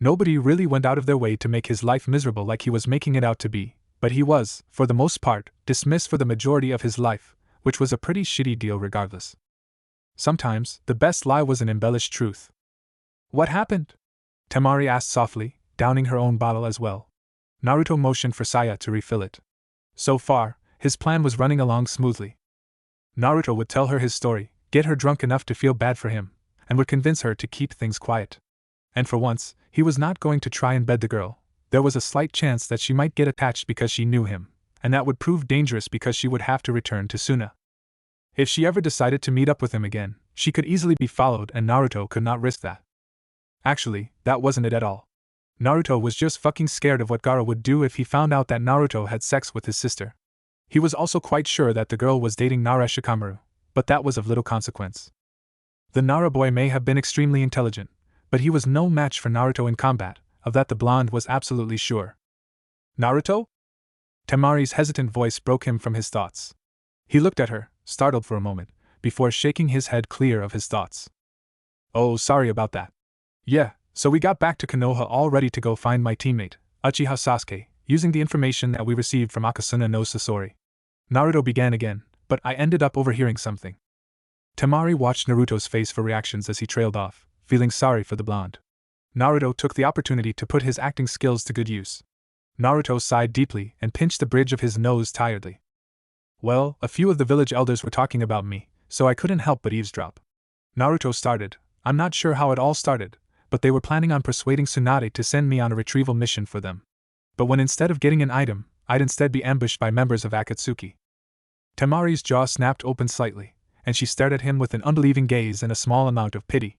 Nobody really went out of their way to make his life miserable like he was making it out to be, but he was, for the most part, dismissed for the majority of his life, which was a pretty shitty deal regardless. Sometimes, the best lie was an embellished truth. What happened? Temari asked softly, downing her own bottle as well. Naruto motioned for Saya to refill it. So far, his plan was running along smoothly. Naruto would tell her his story, get her drunk enough to feel bad for him, and would convince her to keep things quiet. And for once, he was not going to try and bed the girl. There was a slight chance that she might get attached because she knew him, and that would prove dangerous because she would have to return to Suna. If she ever decided to meet up with him again, she could easily be followed and Naruto could not risk that. Actually, that wasn't it at all. Naruto was just fucking scared of what Gaara would do if he found out that Naruto had sex with his sister. He was also quite sure that the girl was dating Nara Shikamaru, but that was of little consequence. The Nara boy may have been extremely intelligent, But he was no match for Naruto in combat, of that the blonde was absolutely sure. Naruto? Temari's hesitant voice broke him from his thoughts. He looked at her, startled for a moment, before shaking his head clear of his thoughts. Oh, sorry about that. Yeah, so we got back to Konoha all ready to go find my teammate, Uchiha Sasuke, using the information that we received from Akasuna no Sasori. Naruto began again, but I ended up overhearing something. Temari watched Naruto's face for reactions as he trailed off, feeling sorry for the blonde. Naruto took the opportunity to put his acting skills to good use. Naruto sighed deeply and pinched the bridge of his nose tiredly. Well, a few of the village elders were talking about me, so I couldn't help but eavesdrop. Naruto started. I'm not sure how it all started, but they were planning on persuading Tsunade to send me on a retrieval mission for them. But when instead of getting an item, I'd instead be ambushed by members of Akatsuki. Temari's jaw snapped open slightly, and she stared at him with an unbelieving gaze and a small amount of pity.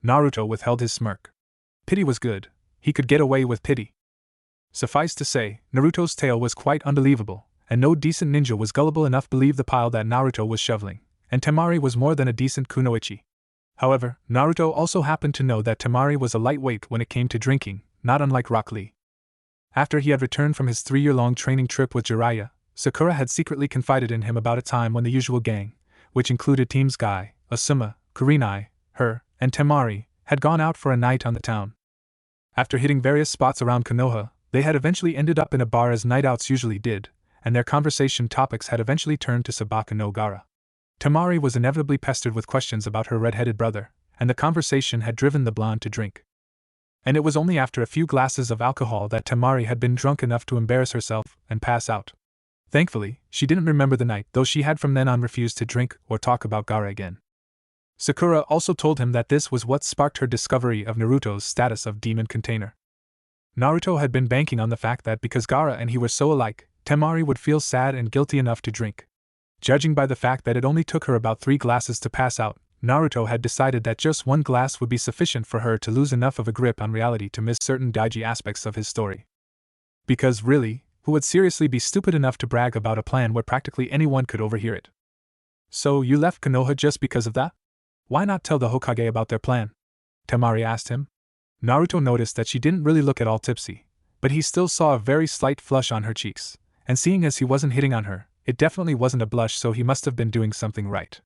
Naruto withheld his smirk. Pity was good. He could get away with pity. Suffice to say, Naruto's tale was quite unbelievable, and no decent ninja was gullible enough to believe the pile that Naruto was shoveling, and Temari was more than a decent kunoichi. However, Naruto also happened to know that Temari was a lightweight when it came to drinking, not unlike Rock Lee. After he had returned from his 3-year-long training trip with Jiraiya, Sakura had secretly confided in him about a time when the usual gang, which included Teams Guy, Asuma, Kurenai, her, and Temari, had gone out for a night on the town. After hitting various spots around Konoha, they had eventually ended up in a bar as night-outs usually did, and their conversation topics had eventually turned to Sabaka no Gara. Temari was inevitably pestered with questions about her red-headed brother, and the conversation had driven the blonde to drink. And it was only after a few glasses of alcohol that Temari had been drunk enough to embarrass herself and pass out. Thankfully, she didn't remember the night, though she had from then on refused to drink or talk about Gara again. Sakura also told him that this was what sparked her discovery of Naruto's status of demon container. Naruto had been banking on the fact that because Gara and he were so alike, Temari would feel sad and guilty enough to drink. Judging by the fact that it only took her about 3 glasses to pass out, Naruto had decided that just 1 glass would be sufficient for her to lose enough of a grip on reality to miss certain daiji aspects of his story. Because really, who would seriously be stupid enough to brag about a plan where practically anyone could overhear it? So you left Konoha just because of that? Why not tell the Hokage about their plan? Temari asked him. Naruto noticed that she didn't really look at all tipsy, but he still saw a very slight flush on her cheeks, and seeing as he wasn't hitting on her, it definitely wasn't a blush, so he must have been doing something right.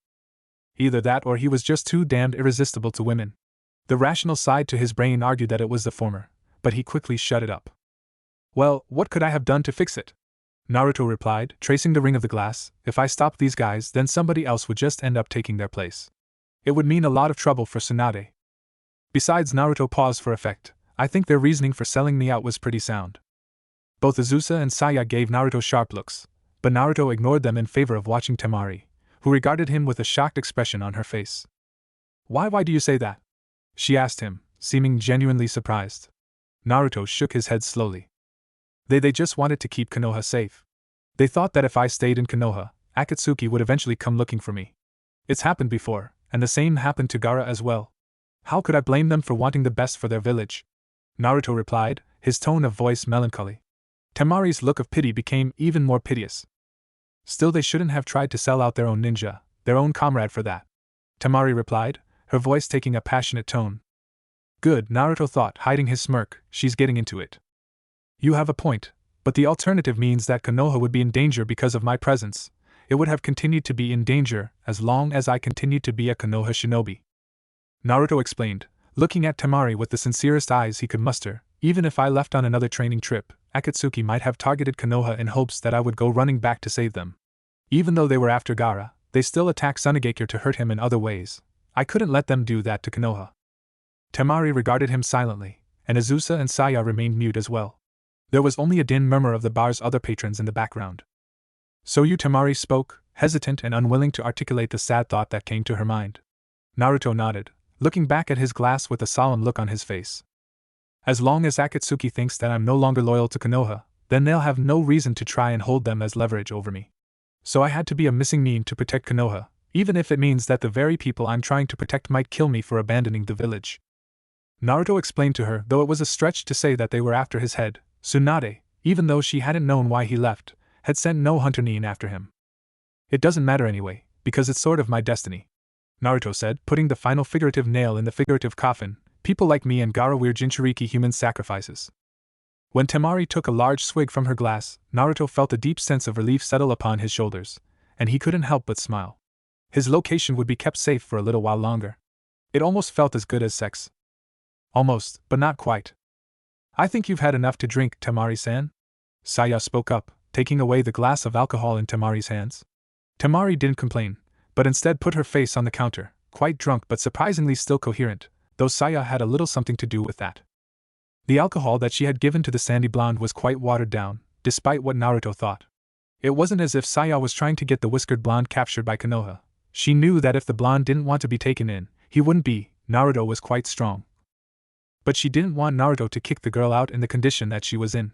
Either that or he was just too damned irresistible to women. The rational side to his brain argued that it was the former, but he quickly shut it up. Well, what could I have done to fix it? Naruto replied, tracing the ring of the glass. If I stopped these guys, then somebody else would just end up taking their place. It would mean a lot of trouble for Tsunade. Besides, Naruto paused for effect. I think their reasoning for selling me out was pretty sound. Both Azusa and Saya gave Naruto sharp looks, but Naruto ignored them in favor of watching Temari, who regarded him with a shocked expression on her face. Why do you say that? She asked him, seeming genuinely surprised. Naruto shook his head slowly. They just wanted to keep Konoha safe. They thought that if I stayed in Konoha, Akatsuki would eventually come looking for me. It's happened before, and the same happened to Gara as well. How could I blame them for wanting the best for their village? Naruto replied, his tone of voice melancholy. Temari's look of pity became even more piteous. Still, they shouldn't have tried to sell out their own ninja, their own comrade, for that. Temari replied, her voice taking a passionate tone. Good, Naruto thought, hiding his smirk, she's getting into it. You have a point, but the alternative means that Konoha would be in danger because of my presence. It would have continued to be in danger as long as I continued to be a Konoha shinobi. Naruto explained, looking at Temari with the sincerest eyes he could muster. Even if I left on another training trip, Akatsuki might have targeted Konoha in hopes that I would go running back to save them. Even though they were after Gara, they still attacked Tsunade to hurt him in other ways. I couldn't let them do that to Konoha. Temari regarded him silently, and Azusa and Saya remained mute as well. There was only a dim murmur of the bar's other patrons in the background. So you, Temari spoke, hesitant and unwilling to articulate the sad thought that came to her mind. Naruto nodded, looking back at his glass with a solemn look on his face. As long as Akatsuki thinks that I'm no longer loyal to Konoha, then they'll have no reason to try and hold them as leverage over me. So I had to be a missing mean to protect Konoha, even if it means that the very people I'm trying to protect might kill me for abandoning the village. Naruto explained to her, though it was a stretch to say that they were after his head. Tsunade, even though she hadn't known why he left, had sent no hunter nin after him. It doesn't matter anyway, because it's sort of my destiny, Naruto said, putting the final figurative nail in the figurative coffin. People like me and Gaara we're Jinchuriki human sacrifices. When Temari took a large swig from her glass, Naruto felt a deep sense of relief settle upon his shoulders, and he couldn't help but smile. His location would be kept safe for a little while longer. It almost felt as good as sex. Almost, but not quite. I think you've had enough to drink, Temari-san? Saya spoke up, taking away the glass of alcohol in Temari's hands. Temari didn't complain, but instead put her face on the counter, quite drunk but surprisingly still coherent, though Saya had a little something to do with that. The alcohol that she had given to the sandy blonde was quite watered down, despite what Naruto thought. It wasn't as if Saya was trying to get the whiskered blonde captured by Konoha. She knew that if the blonde didn't want to be taken in, he wouldn't be. Naruto was quite strong. But she didn't want Naruto to kick the girl out in the condition that she was in.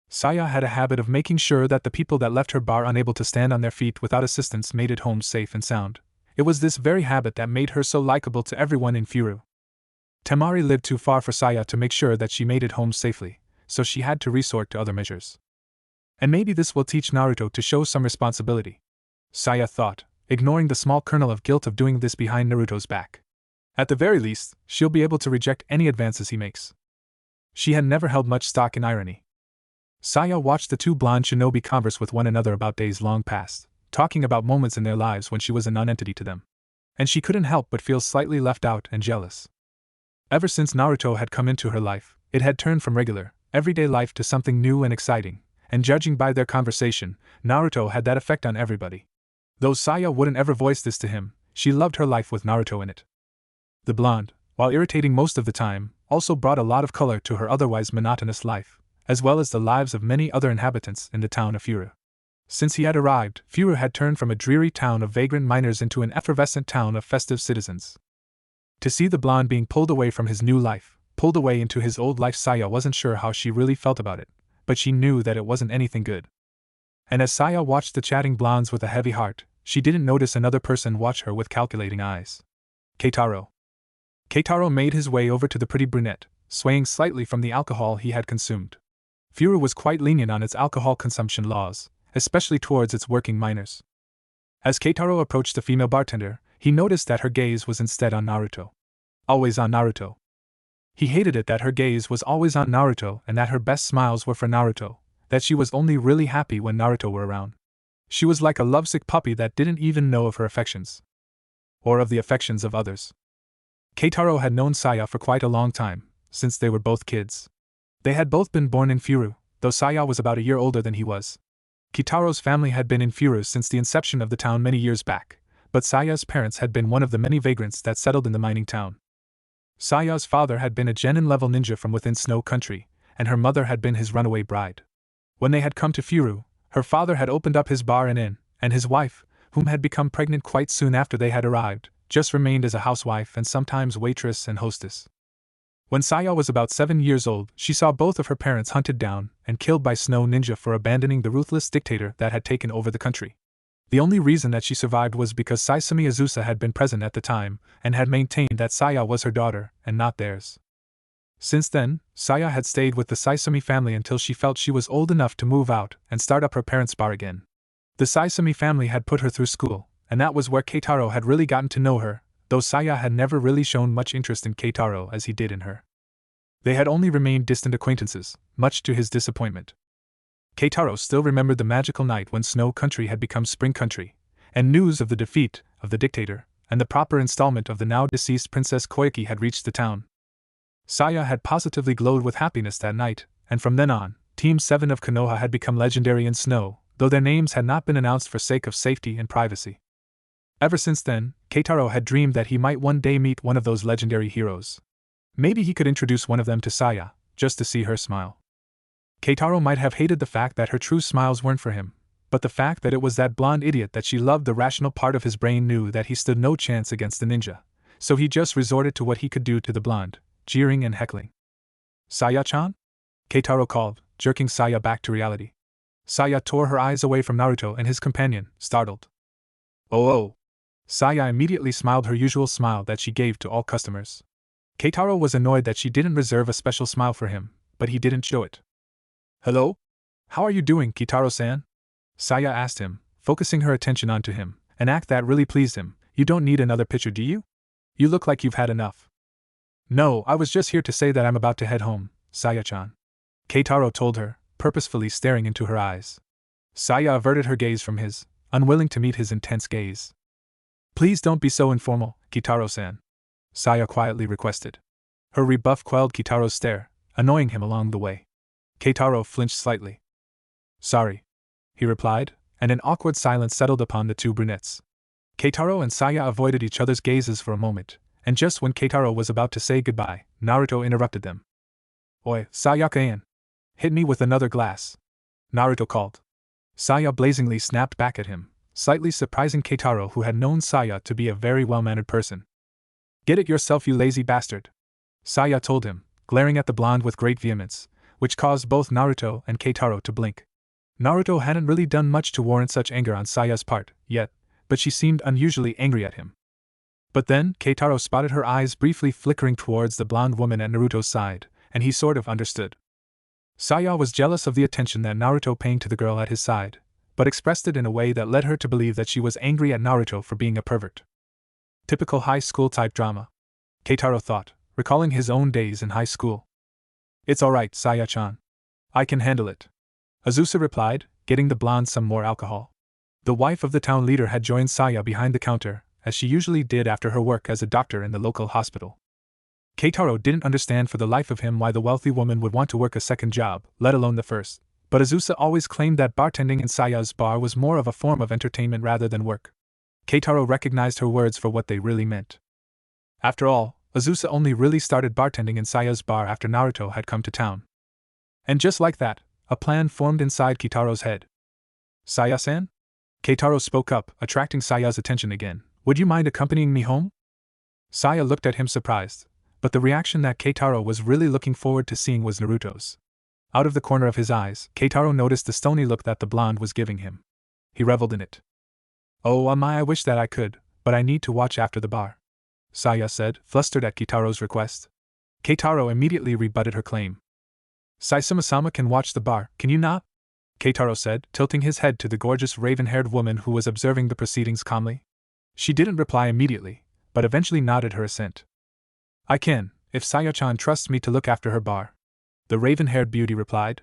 Saya had a habit of making sure that the people that left her bar unable to stand on their feet without assistance made it home safe and sound. It was this very habit that made her so likable to everyone in Furu. Temari lived too far for Saya to make sure that she made it home safely, so she had to resort to other measures. And maybe this will teach Naruto to show some responsibility, Saya thought, ignoring the small kernel of guilt of doing this behind Naruto's back. At the very least, she'll be able to reject any advances he makes. She had never held much stock in irony. Saya watched the two blonde shinobi converse with one another about days long past, talking about moments in their lives when she was a nonentity to them. And she couldn't help but feel slightly left out and jealous. Ever since Naruto had come into her life, it had turned from regular, everyday life to something new and exciting, and judging by their conversation, Naruto had that effect on everybody. Though Saya wouldn't ever voice this to him, she loved her life with Naruto in it. The blonde, while irritating most of the time, also brought a lot of color to her otherwise monotonous life, as well as the lives of many other inhabitants in the town of Furu. Since he had arrived, Furu had turned from a dreary town of vagrant miners into an effervescent town of festive citizens. To see the blonde being pulled away from his new life, pulled away into his old life, Saya wasn't sure how she really felt about it, but she knew that it wasn't anything good. And as Saya watched the chatting blondes with a heavy heart, she didn't notice another person watch her with calculating eyes. Keitaro. Keitaro made his way over to the pretty brunette, swaying slightly from the alcohol he had consumed. Furu was quite lenient on its alcohol consumption laws, especially towards its working miners. As Keitaro approached the female bartender, he noticed that her gaze was instead on Naruto. Always on Naruto. He hated it that her gaze was always on Naruto and that her best smiles were for Naruto, that she was only really happy when Naruto were around. She was like a lovesick puppy that didn't even know of her affections. Or of the affections of others. Keitaro had known Saya for quite a long time, since they were both kids. They had both been born in Furu, though Saya was about a year older than he was. Keitaro's family had been in Furu since the inception of the town many years back, but Saya's parents had been one of the many vagrants that settled in the mining town. Saya's father had been a genin-level ninja from within Snow Country, and her mother had been his runaway bride. When they had come to Furu, her father had opened up his bar and inn, and his wife, whom had become pregnant quite soon after they had arrived, just remained as a housewife and sometimes waitress and hostess. When Saya was about 7 years old, she saw both of her parents hunted down and killed by Snow Ninja for abandoning the ruthless dictator that had taken over the country. The only reason that she survived was because Saisumi Azusa had been present at the time and had maintained that Saya was her daughter and not theirs. Since then, Saya had stayed with the Saisumi family until she felt she was old enough to move out and start up her parents' bar again. The Saisumi family had put her through school, and that was where Keitaro had really gotten to know her, though Saya had never really shown much interest in Keitaro as he did in her. They had only remained distant acquaintances, much to his disappointment. Keitaro still remembered the magical night when Snow Country had become Spring Country, and news of the defeat of the dictator and the proper installment of the now-deceased Princess Koyuki had reached the town. Saya had positively glowed with happiness that night, and from then on, Team 7 of Konoha had become legendary in Snow, though their names had not been announced for sake of safety and privacy. Ever since then, Keitaro had dreamed that he might one day meet one of those legendary heroes. Maybe he could introduce one of them to Saya, just to see her smile. Keitaro might have hated the fact that her true smiles weren't for him, but the fact that it was that blonde idiot that she loved, the rational part of his brain knew that he stood no chance against the ninja, so he just resorted to what he could do to the blonde, jeering and heckling. "Saya-chan?" Keitaro called, jerking Saya back to reality. Saya tore her eyes away from Naruto and his companion, startled. "Oh." Saya immediately smiled her usual smile that she gave to all customers. Keitaro was annoyed that she didn't reserve a special smile for him, but he didn't show it. "Hello? How are you doing, Keitaro-san?" Saya asked him, focusing her attention onto him, an act that really pleased him. "You don't need another picture, do you? You look like you've had enough." No, I was just here to say that I'm about to head home, Saya-chan. Keitaro told her, purposefully staring into her eyes. Saya averted her gaze from his, unwilling to meet his intense gaze. Please don't be so informal, Kitaro-san, Saya quietly requested. Her rebuff quelled Kitaro's stare, annoying him along the way. Keitaro flinched slightly. Sorry, he replied, and an awkward silence settled upon the two brunettes. Keitaro and Saya avoided each other's gazes for a moment, and just when Keitaro was about to say goodbye, Naruto interrupted them. Oi, Sayaka-an! Hit me with another glass, Naruto called. Saya blazingly snapped back at him, slightly surprising Keitaro, who had known Saya to be a very well-mannered person. Get it yourself, you lazy bastard, Saya told him, glaring at the blonde with great vehemence, which caused both Naruto and Keitaro to blink. Naruto hadn't really done much to warrant such anger on Saya's part, yet, but she seemed unusually angry at him. But then, Keitaro spotted her eyes briefly flickering towards the blonde woman at Naruto's side, and he sort of understood. Saya was jealous of the attention that Naruto paid to the girl at his side, but expressed it in a way that led her to believe that she was angry at Naruto for being a pervert. Typical high school type drama, Keitaro thought, recalling his own days in high school. It's alright, Saya-chan. I can handle it, Azusa replied, getting the blonde some more alcohol. The wife of the town leader had joined Saya behind the counter, as she usually did after her work as a doctor in the local hospital. Keitaro didn't understand for the life of him why the wealthy woman would want to work a second job, let alone the first, but Azusa always claimed that bartending in Saya's bar was more of a form of entertainment rather than work. Keitaro recognized her words for what they really meant. After all, Azusa only really started bartending in Saya's bar after Naruto had come to town. And just like that, a plan formed inside Kitaro's head. Saya-san? Keitaro spoke up, attracting Saya's attention again. Would you mind accompanying me home? Saya looked at him surprised, but the reaction that Keitaro was really looking forward to seeing was Naruto's. Out of the corner of his eyes, Keitaro noticed the stony look that the blonde was giving him. He reveled in it. Oh my, I wish that I could, but I need to watch after the bar, Saya said, flustered at Kitaro's request. Keitaro immediately rebutted her claim. Saisama-sama can watch the bar, can you not? Keitaro said, tilting his head to the gorgeous raven-haired woman who was observing the proceedings calmly. She didn't reply immediately, but eventually nodded her assent. I can, if Saya-chan trusts me to look after her bar, the raven-haired beauty replied.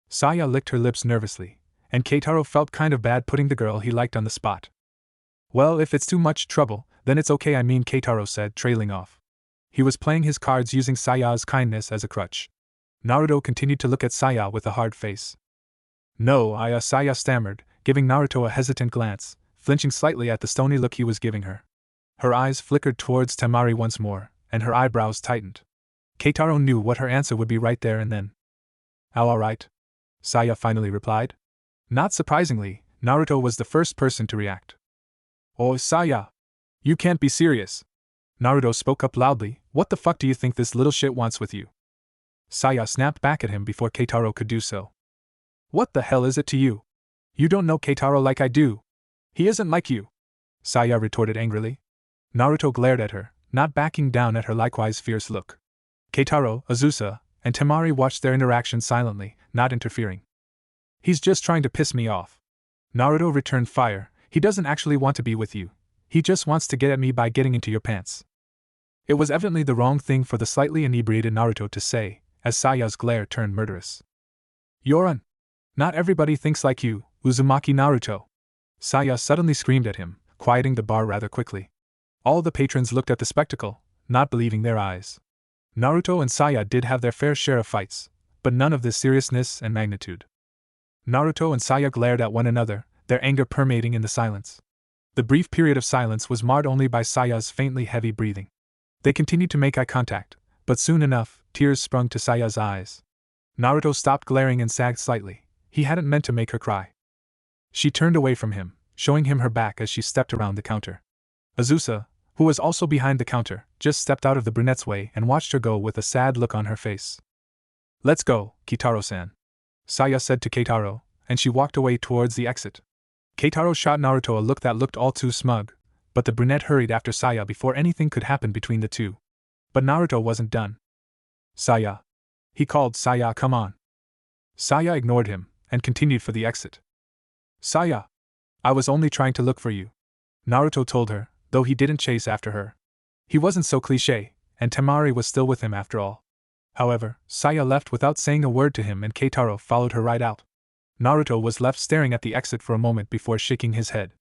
Saya licked her lips nervously, and Keitaro felt kind of bad putting the girl he liked on the spot. Well, if it's too much trouble, then it's okay, Keitaro said, trailing off. He was playing his cards using Saya's kindness as a crutch. Naruto continued to look at Saya with a hard face. No, Saya stammered, giving Naruto a hesitant glance, flinching slightly at the stony look he was giving her. Her eyes flickered towards Temari once more, and her eyebrows tightened. Keitaro knew what her answer would be right there and then. Alright, Saya finally replied. Not surprisingly, Naruto was the first person to react. Oh, Saya! You can't be serious! Naruto spoke up loudly, what the fuck do you think this little shit wants with you? Saya snapped back at him before Keitaro could do so. What the hell is it to you? You don't know Keitaro like I do. He isn't like you, Saya retorted angrily. Naruto glared at her, not backing down at her likewise fierce look. Keitaro, Azusa, and Temari watched their interaction silently, not interfering. He's just trying to piss me off. Naruto returned fire, he doesn't actually want to be with you. He just wants to get at me by getting into your pants. It was evidently the wrong thing for the slightly inebriated Naruto to say, as Saya's glare turned murderous. You're not everybody thinks like you, Uzumaki Naruto. Saya suddenly screamed at him, quieting the bar rather quickly. All the patrons looked at the spectacle, not believing their eyes. Naruto and Saya did have their fair share of fights, but none of this seriousness and magnitude. Naruto and Saya glared at one another, their anger permeating in the silence. The brief period of silence was marred only by Saya's faintly heavy breathing. They continued to make eye contact, but soon enough, tears sprung to Saya's eyes. Naruto stopped glaring and sagged slightly. He hadn't meant to make her cry. She turned away from him, showing him her back as she stepped around the counter. Azusa, who was also behind the counter, just stepped out of the brunette's way and watched her go with a sad look on her face. Let's go, Kitaro-san, Saya said to Keitaro, and she walked away towards the exit. Keitaro shot Naruto a look that looked all too smug, but the brunette hurried after Saya before anything could happen between the two. But Naruto wasn't done. Saya. He called. Saya, come on. Saya ignored him, and continued for the exit. Saya. I was only trying to look for you, Naruto told her, though he didn't chase after her. He wasn't so cliché, and Temari was still with him after all. However, Saya left without saying a word to him and Keitaro followed her right out. Naruto was left staring at the exit for a moment before shaking his head.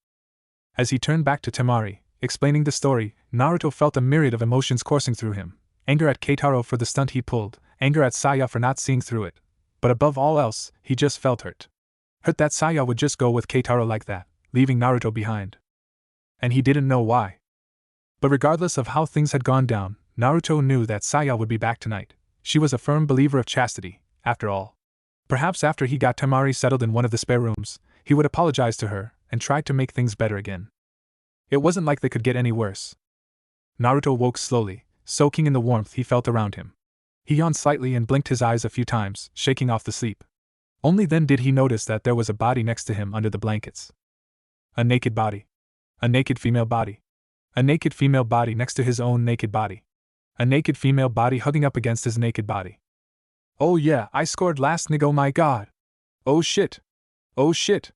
As he turned back to Temari, explaining the story, Naruto felt a myriad of emotions coursing through him. Anger at Keitaro for the stunt he pulled, anger at Saya for not seeing through it. But above all else, he just felt hurt. Hurt that Saya would just go with Keitaro like that, leaving Naruto behind. And he didn't know why. But regardless of how things had gone down, Naruto knew that Saya would be back tonight. She was a firm believer of chastity, after all. Perhaps after he got Temari settled in one of the spare rooms, he would apologize to her and try to make things better again. It wasn't like they could get any worse. Naruto woke slowly, soaking in the warmth he felt around him. He yawned slightly and blinked his eyes a few times, shaking off the sleep. Only then did he notice that there was a body next to him under the blankets. A naked body. A naked female body. A naked female body next to his own naked body. A naked female body hugging up against his naked body. Oh yeah, I scored last nigga, oh my god. Oh shit. Oh shit.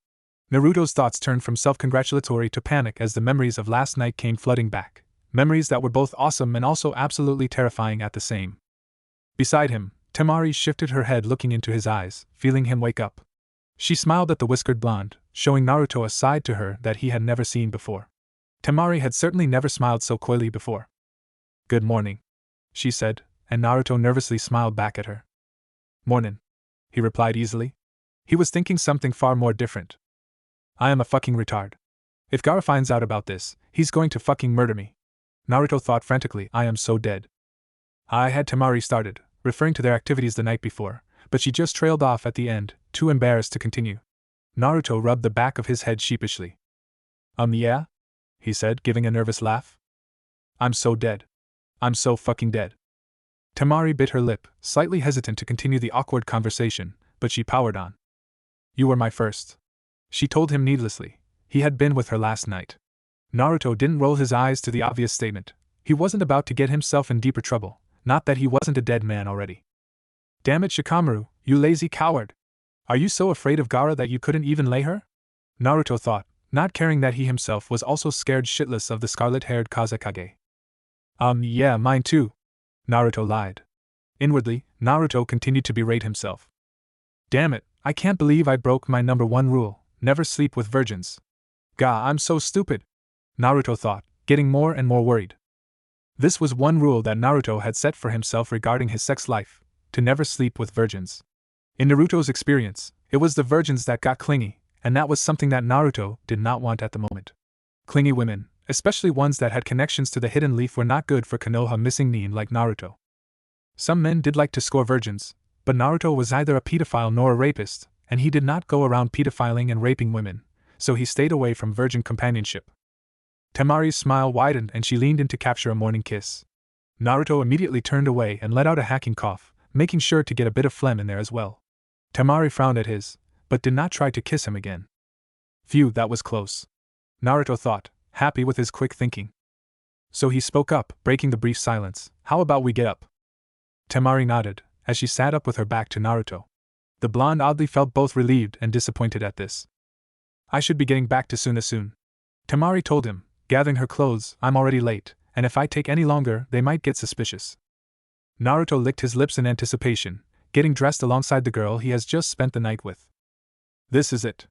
Naruto's thoughts turned from self-congratulatory to panic as the memories of last night came flooding back. Memories that were both awesome and also absolutely terrifying at the same. Beside him, Temari shifted her head looking into his eyes, feeling him wake up. She smiled at the whiskered blonde, showing Naruto a side to her that he had never seen before. Temari had certainly never smiled so coyly before. Good morning, she said, and Naruto nervously smiled back at her. Mornin', he replied easily. He was thinking something far more different. I am a fucking retard. If Gaara finds out about this, he's going to fucking murder me. Naruto thought frantically, I am so dead. I had Temari started, referring to their activities the night before, but she just trailed off at the end, too embarrassed to continue. Naruto rubbed the back of his head sheepishly. Yeah? He said, giving a nervous laugh. I'm so dead. I'm so fucking dead. Temari bit her lip, slightly hesitant to continue the awkward conversation, but she powered on. You were my first. She told him needlessly. He had been with her last night. Naruto didn't roll his eyes to the obvious statement. He wasn't about to get himself in deeper trouble, not that he wasn't a dead man already. Damn it, Shikamaru, you lazy coward. Are you so afraid of Gaara that you couldn't even lay her? Naruto thought, not caring that he himself was also scared shitless of the scarlet-haired Kazekage. Yeah, mine too. Naruto lied. Inwardly, Naruto continued to berate himself. Damn it, I can't believe I broke my number one rule, never sleep with virgins. Gah, I'm so stupid. Naruto thought, getting more and more worried. This was one rule that Naruto had set for himself regarding his sex life, to never sleep with virgins. In Naruto's experience, it was the virgins that got clingy, and that was something that Naruto did not want at the moment. Clingy women, especially ones that had connections to the hidden leaf, were not good for Konoha missing Nin like Naruto. Some men did like to score virgins, but Naruto was neither a pedophile nor a rapist, and he did not go around pedophiling and raping women, so he stayed away from virgin companionship. Temari's smile widened and she leaned in to capture a morning kiss. Naruto immediately turned away and let out a hacking cough, making sure to get a bit of phlegm in there as well. Temari frowned at his, but did not try to kiss him again. Phew, that was close. Naruto thought, happy with his quick thinking. So he spoke up, breaking the brief silence. How about we get up? Temari nodded, as she sat up with her back to Naruto. The blonde oddly felt both relieved and disappointed at this. I should be getting back to Suna soon. Temari told him, gathering her clothes. I'm already late, and if I take any longer, they might get suspicious. Naruto licked his lips in anticipation, getting dressed alongside the girl he has just spent the night with. This is it.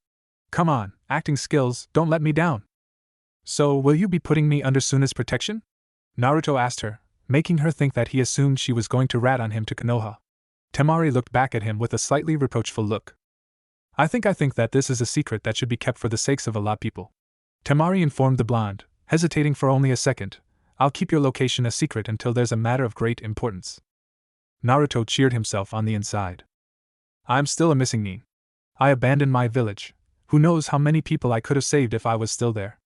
Come on, acting skills, don't let me down. So, will you be putting me under Suna's protection? Naruto asked her, making her think that he assumed she was going to rat on him to Konoha. Temari looked back at him with a slightly reproachful look. I think that this is a secret that should be kept for the sakes of a lot of people. Temari informed the blonde, hesitating for only a second. I'll keep your location a secret until there's a matter of great importance. Naruto cheered himself on the inside. I'm still a missing Nin. I abandoned my village. Who knows how many people I could have saved if I was still there?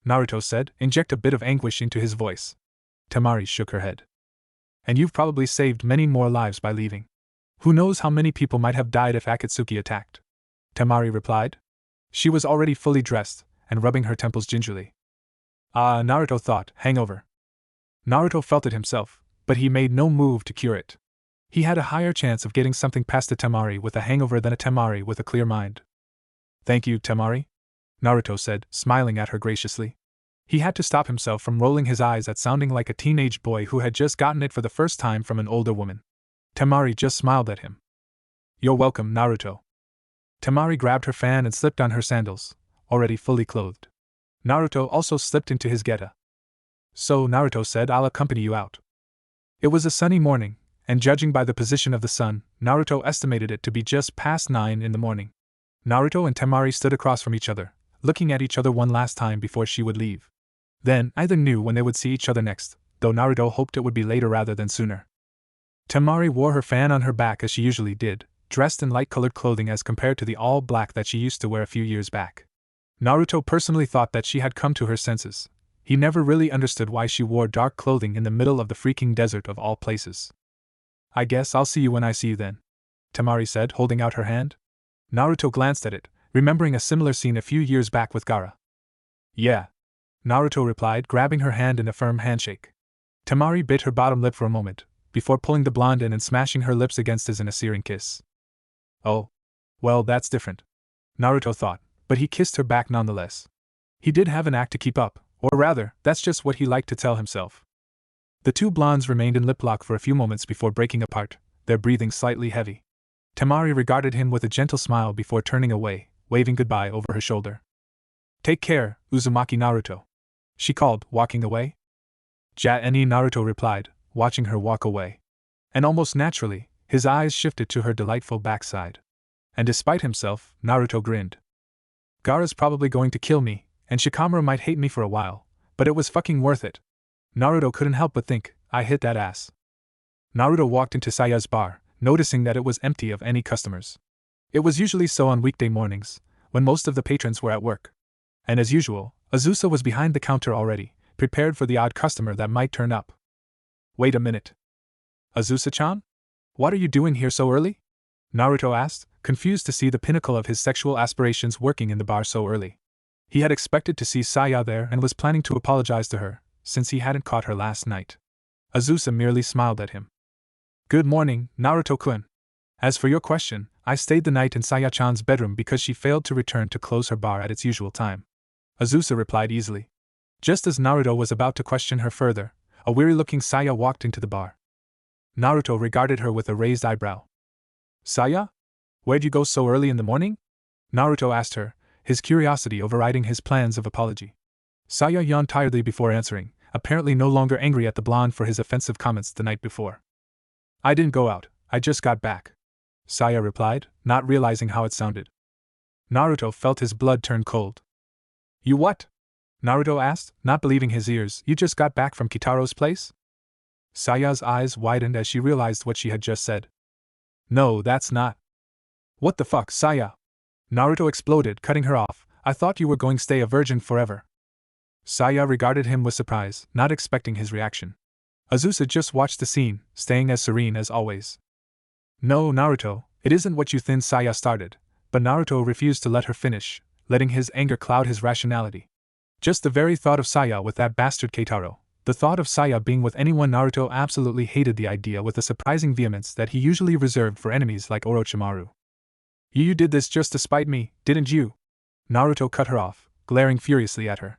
Naruto said, inject a bit of anguish into his voice. Temari shook her head. And you've probably saved many more lives by leaving. Who knows how many people might have died if Akatsuki attacked? Temari replied. She was already fully dressed, and rubbing her temples gingerly. Naruto thought, hangover. Naruto felt it himself, but he made no move to cure it. He had a higher chance of getting something past a Temari with a hangover than a Temari with a clear mind. Thank you, Temari, Naruto said, smiling at her graciously. He had to stop himself from rolling his eyes at sounding like a teenage boy who had just gotten it for the first time from an older woman. Temari just smiled at him. "You're welcome, Naruto." Temari grabbed her fan and slipped on her sandals, already fully clothed. Naruto also slipped into his geta. "So," Naruto said, "I'll accompany you out." It was a sunny morning, and judging by the position of the sun, Naruto estimated it to be just past 9 in the morning. Naruto and Temari stood across from each other, looking at each other one last time before she would leave. Then, neither knew when they would see each other next, though Naruto hoped it would be later rather than sooner. Temari wore her fan on her back as she usually did, dressed in light-colored clothing as compared to the all-black that she used to wear a few years back. Naruto personally thought that she had come to her senses. He never really understood why she wore dark clothing in the middle of the freaking desert of all places. "I guess I'll see you when I see you then," Temari said, holding out her hand. Naruto glanced at it, remembering a similar scene a few years back with Gaara. "Yeah," Naruto replied, grabbing her hand in a firm handshake. Temari bit her bottom lip for a moment, before pulling the blonde in and smashing her lips against his in a searing kiss. "Oh. Well, that's different," Naruto thought, but he kissed her back nonetheless. He did have an act to keep up, or rather, that's just what he liked to tell himself. The two blondes remained in lip lock for a few moments before breaking apart, their breathing slightly heavy. Temari regarded him with a gentle smile before turning away, waving goodbye over her shoulder. "Take care, Uzumaki Naruto," she called, walking away. "Ja-ni," Naruto replied, watching her walk away. And almost naturally, his eyes shifted to her delightful backside. And despite himself, Naruto grinned. "Gaara's probably going to kill me, and Shikamaru might hate me for a while, but it was fucking worth it." Naruto couldn't help but think, "I hit that ass." Naruto walked into Saya's bar, noticing that it was empty of any customers. It was usually so on weekday mornings, when most of the patrons were at work. And as usual, Azusa was behind the counter already, prepared for the odd customer that might turn up. "Wait a minute. Azusa-chan? What are you doing here so early?" Naruto asked, confused to see the pinnacle of his sexual aspirations working in the bar so early. He had expected to see Saya there and was planning to apologize to her, since he hadn't caught her last night. Azusa merely smiled at him. "Good morning, Naruto-kun. As for your question, I stayed the night in Saya-chan's bedroom because she failed to return to close her bar at its usual time," Azusa replied easily. Just as Naruto was about to question her further, a weary-looking Saya walked into the bar. Naruto regarded her with a raised eyebrow. "Saya? Where'd you go so early in the morning?" Naruto asked her, his curiosity overriding his plans of apology. Saya yawned tiredly before answering, apparently no longer angry at the blonde for his offensive comments the night before. "I didn't go out, I just got back," Saya replied, not realizing how it sounded. Naruto felt his blood turn cold. "You what?" Naruto asked, not believing his ears. "You just got back from Kitaro's place?" Saya's eyes widened as she realized what she had just said. "No, that's not." "What the fuck, Saya?" Naruto exploded, cutting her off. "I thought you were going to stay a virgin forever." Saya regarded him with surprise, not expecting his reaction. Azusa just watched the scene, staying as serene as always. "No, Naruto, it isn't what you think," Saya started, but Naruto refused to let her finish, letting his anger cloud his rationality. Just the very thought of Saya with that bastard Keitaro, the thought of Saya being with anyone, Naruto absolutely hated the idea with a surprising vehemence that he usually reserved for enemies like Orochimaru. You did this just to spite me, didn't you?" Naruto cut her off, glaring furiously at her.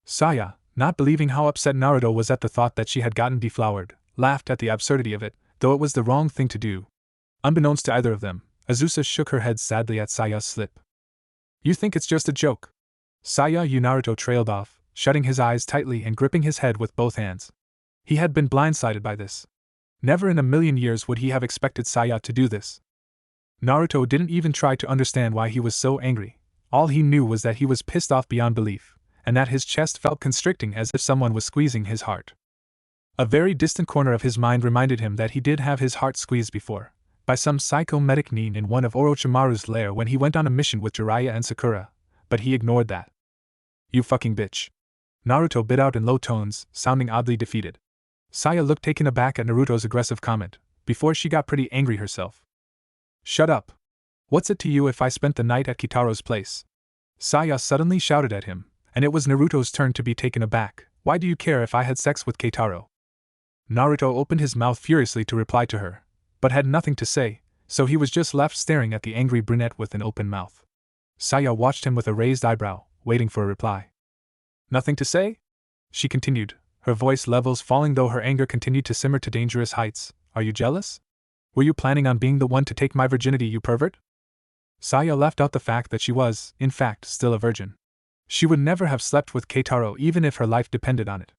Saya, not believing how upset Naruto was at the thought that she had gotten deflowered, laughed at the absurdity of it, though it was the wrong thing to do. Unbeknownst to either of them, Azusa shook her head sadly at Saya's slip. "You think it's just a joke?" "Saya," Naruto trailed off, shutting his eyes tightly and gripping his head with both hands. He had been blindsided by this. Never in a million years would he have expected Saya to do this. Naruto didn't even try to understand why he was so angry. All he knew was that he was pissed off beyond belief, and that his chest felt constricting as if someone was squeezing his heart. A very distant corner of his mind reminded him that he did have his heart squeezed before, by some psycho-medic nin in one of Orochimaru's lair when he went on a mission with Jiraiya and Sakura, but he ignored that. "You fucking bitch." Naruto bit out in low tones, sounding oddly defeated. Saya looked taken aback at Naruto's aggressive comment, before she got pretty angry herself. "Shut up. What's it to you if I spent the night at Kitaro's place?" Saya suddenly shouted at him, and it was Naruto's turn to be taken aback. "Why do you care if I had sex with Keitaro?" Naruto opened his mouth furiously to reply to her, but had nothing to say, so he was just left staring at the angry brunette with an open mouth. Saya watched him with a raised eyebrow, waiting for a reply. "Nothing to say?" She continued, her voice levels falling though her anger continued to simmer to dangerous heights. Are you jealous? Were you planning on being the one to take my virginity, you pervert? Saya left out the fact that she was, in fact, still a virgin. She would never have slept with Keitaro even if her life depended on it.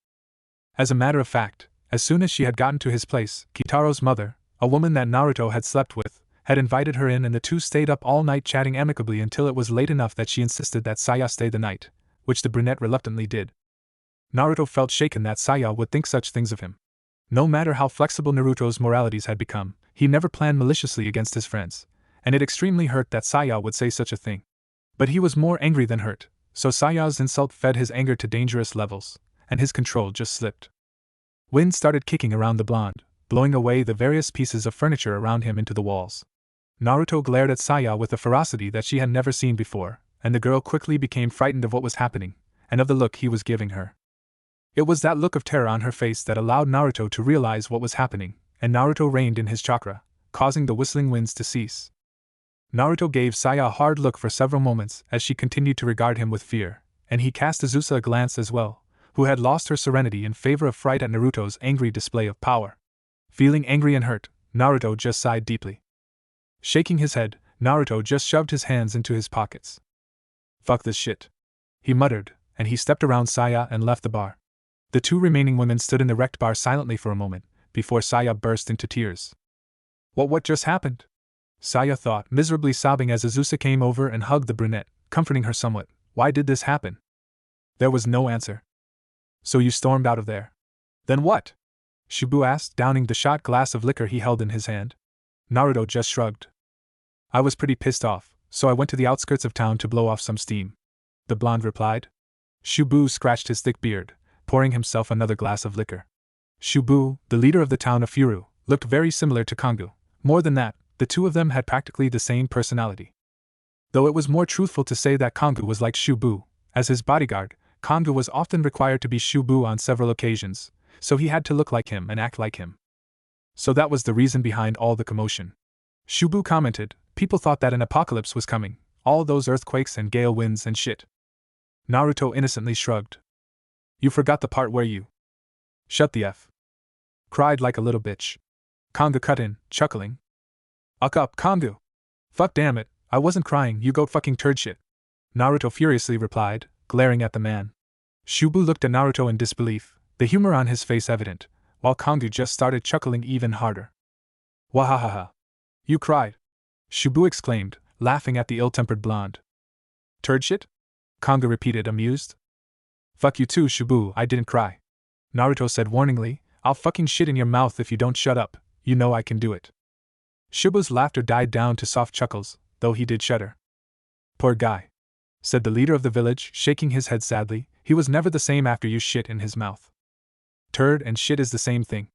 As a matter of fact, as soon as she had gotten to his place, Keitaro's mother, a woman that Naruto had slept with, had invited her in and the two stayed up all night chatting amicably until it was late enough that she insisted that Saya stay the night, which the brunette reluctantly did. Naruto felt shaken that Saya would think such things of him. No matter how flexible Naruto's moralities had become, he never planned maliciously against his friends, and it extremely hurt that Saya would say such a thing. But he was more angry than hurt, so Saya's insult fed his anger to dangerous levels, and his control just slipped. Wind started kicking around the blonde, blowing away the various pieces of furniture around him into the walls. Naruto glared at Saya with a ferocity that she had never seen before, and the girl quickly became frightened of what was happening, and of the look he was giving her. It was that look of terror on her face that allowed Naruto to realize what was happening, and Naruto reined in his chakra, causing the whistling winds to cease. Naruto gave Saya a hard look for several moments as she continued to regard him with fear, and he cast Azusa a glance as well, who had lost her serenity in favor of fright at Naruto's angry display of power. Feeling angry and hurt, Naruto just sighed deeply. Shaking his head, Naruto just shoved his hands into his pockets. Fuck this shit, he muttered, and he stepped around Saya and left the bar. The two remaining women stood in the wrecked bar silently for a moment, before Saya burst into tears. What just happened? Saya thought, miserably sobbing as Azusa came over and hugged the brunette, comforting her somewhat. Why did this happen? There was no answer. So you stormed out of there. Then what? Shibu asked, downing the shot glass of liquor he held in his hand. Naruto just shrugged. I was pretty pissed off, so I went to the outskirts of town to blow off some steam. The blonde replied. Shibu scratched his thick beard, pouring himself another glass of liquor. Shibu, the leader of the town of Furu, looked very similar to Kongu. More than that, the two of them had practically the same personality. Though it was more truthful to say that Kongu was like Shibu. As his bodyguard, Kongu was often required to be Shibu on several occasions, so he had to look like him and act like him. So that was the reason behind all the commotion. Shibu commented, people thought that an apocalypse was coming, all those earthquakes and gale winds and shit. Naruto innocently shrugged. You forgot the part where you shut the F. Cried like a little bitch. Kongu cut in, chuckling. Uck up, Kongu! Fuck damn it, I wasn't crying, you goat fucking turd shit. Naruto furiously replied, glaring at the man. Shibu looked at Naruto in disbelief, the humor on his face evident, while Kongu just started chuckling even harder. Wahahaha! You cried! Shibu exclaimed, laughing at the ill-tempered blonde. Turd shit? Kongu repeated, amused. Fuck you too, Shibu, I didn't cry. Naruto said warningly, I'll fucking shit in your mouth if you don't shut up, you know I can do it. Shibu's laughter died down to soft chuckles, though he did shudder. Poor guy, said the leader of the village, shaking his head sadly, he was never the same after you shit in his mouth. Turd and shit is the same thing.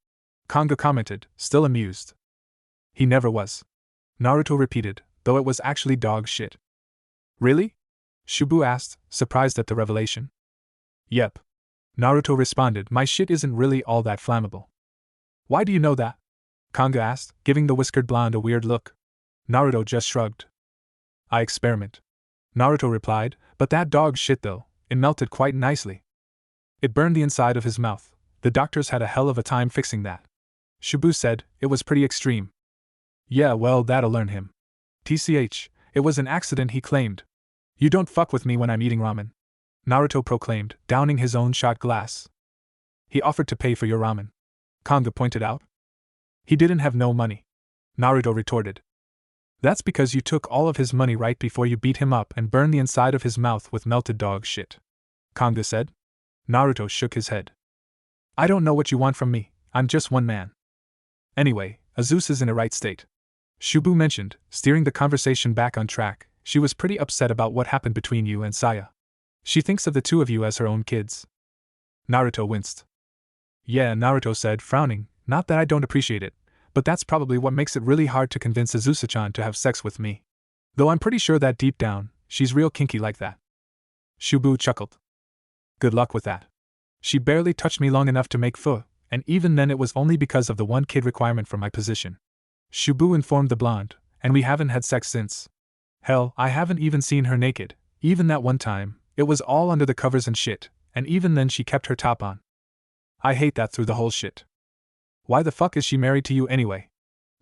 Kongu commented, still amused. He never was. Naruto repeated, though it was actually dog shit. Really? Shibu asked, surprised at the revelation. Yep. Naruto responded, my shit isn't really all that flammable. Why do you know that? Kongu asked, giving the whiskered blonde a weird look. Naruto just shrugged. I experiment. Naruto replied, but that dog shit though, it melted quite nicely. It burned the inside of his mouth. The doctors had a hell of a time fixing that. Shibu said, it was pretty extreme. Yeah, well, that'll learn him. TCH, it was an accident, he claimed. You don't fuck with me when I'm eating ramen, Naruto proclaimed, downing his own shot glass. He offered to pay for your ramen, Kongu pointed out. He didn't have no money, Naruto retorted. That's because you took all of his money right before you beat him up and burned the inside of his mouth with melted dog shit, Kongu said. Naruto shook his head. I don't know what you want from me, I'm just one man. Anyway, Azusa's in a right state, Shibu mentioned, steering the conversation back on track. She was pretty upset about what happened between you and Saya. She thinks of the two of you as her own kids. Naruto winced. Yeah, Naruto said, frowning, not that I don't appreciate it, but that's probably what makes it really hard to convince Azusa-chan to have sex with me. Though I'm pretty sure that deep down, she's real kinky like that. Shibu chuckled. Good luck with that. She barely touched me long enough to make pho, and even then it was only because of the one kid requirement for my position. Shibu informed the blonde, and we haven't had sex since. Hell, I haven't even seen her naked, even that one time, it was all under the covers and shit, and even then she kept her top on. I hate that through the whole shit. Why the fuck is she married to you anyway?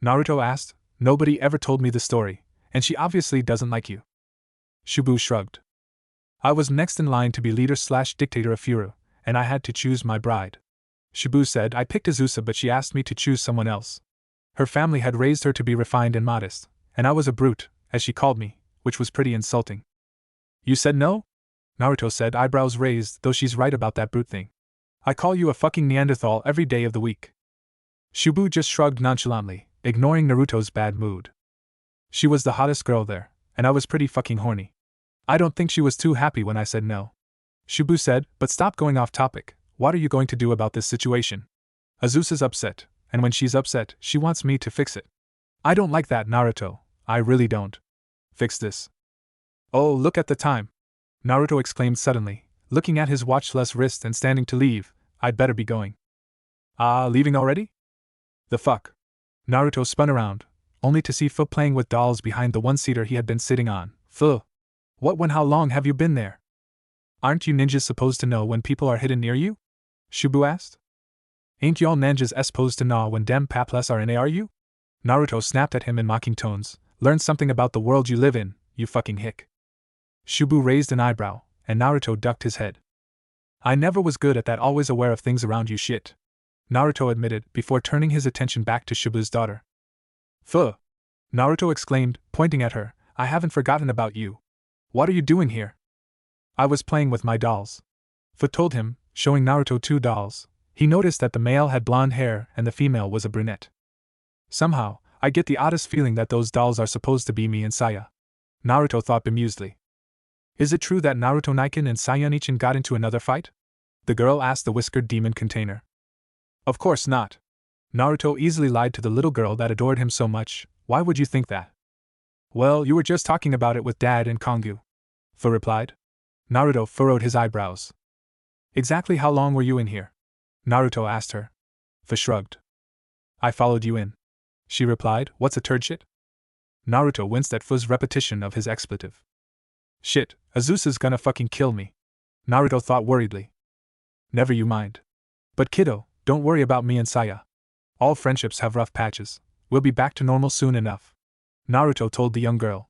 Naruto asked. Nobody ever told me the story, and she obviously doesn't like you. Shubu shrugged. I was next in line to be leader/dictator of Furu, and I had to choose my bride. Shubu said, I picked Azusa, but she asked me to choose someone else. Her family had raised her to be refined and modest, and I was a brute, as she called me, which was pretty insulting. You said no? Naruto said, eyebrows raised, though she's right about that brute thing. I call you a fucking Neanderthal every day of the week. Shubu just shrugged nonchalantly, ignoring Naruto's bad mood. She was the hottest girl there, and I was pretty fucking horny. I don't think she was too happy when I said no. Shubu said, but stop going off topic. What are you going to do about this situation? Azusa's upset, and when she's upset, she wants me to fix it. I don't like that, Naruto. I really don't. Fix this. Oh, look at the time. Naruto exclaimed suddenly, looking at his watchless wrist and standing to leave. I'd better be going. Ah, leaving already? The fuck? Naruto spun around, only to see Fu playing with dolls behind the one-seater he had been sitting on. Fu. What, when, how long have you been there? Aren't you ninjas supposed to know when people are hidden near you? Shubu asked. Ain't y'all ninjas supposed to know when dem paples are in AR you? Naruto snapped at him in mocking tones. Learn something about the world you live in, you fucking hick. Shubu raised an eyebrow, and Naruto ducked his head. I never was good at that always aware of things around you shit, Naruto admitted, before turning his attention back to Shibu's daughter. Fu! Naruto exclaimed, pointing at her, I haven't forgotten about you. What are you doing here? I was playing with my dolls. Fu told him, showing Naruto 2 dolls. He noticed that the male had blonde hair and the female was a brunette. Somehow, I get the oddest feeling that those dolls are supposed to be me and Saya. Naruto thought bemusedly. Is it true that Naruto Niken and Saya Nichin got into another fight? The girl asked the whiskered demon container. Of course not. Naruto easily lied to the little girl that adored him so much. Why would you think that? Well, you were just talking about it with Dad and Kongu. Fu replied. Naruto furrowed his eyebrows. Exactly how long were you in here? Naruto asked her. Fu shrugged. I followed you in. She replied, what's a turd shit? Naruto winced at Fu's repetition of his expletive. Shit, Azusa's gonna fucking kill me. Naruto thought worriedly. Never you mind. But kiddo, don't worry about me and Saya. All friendships have rough patches. We'll be back to normal soon enough. Naruto told the young girl.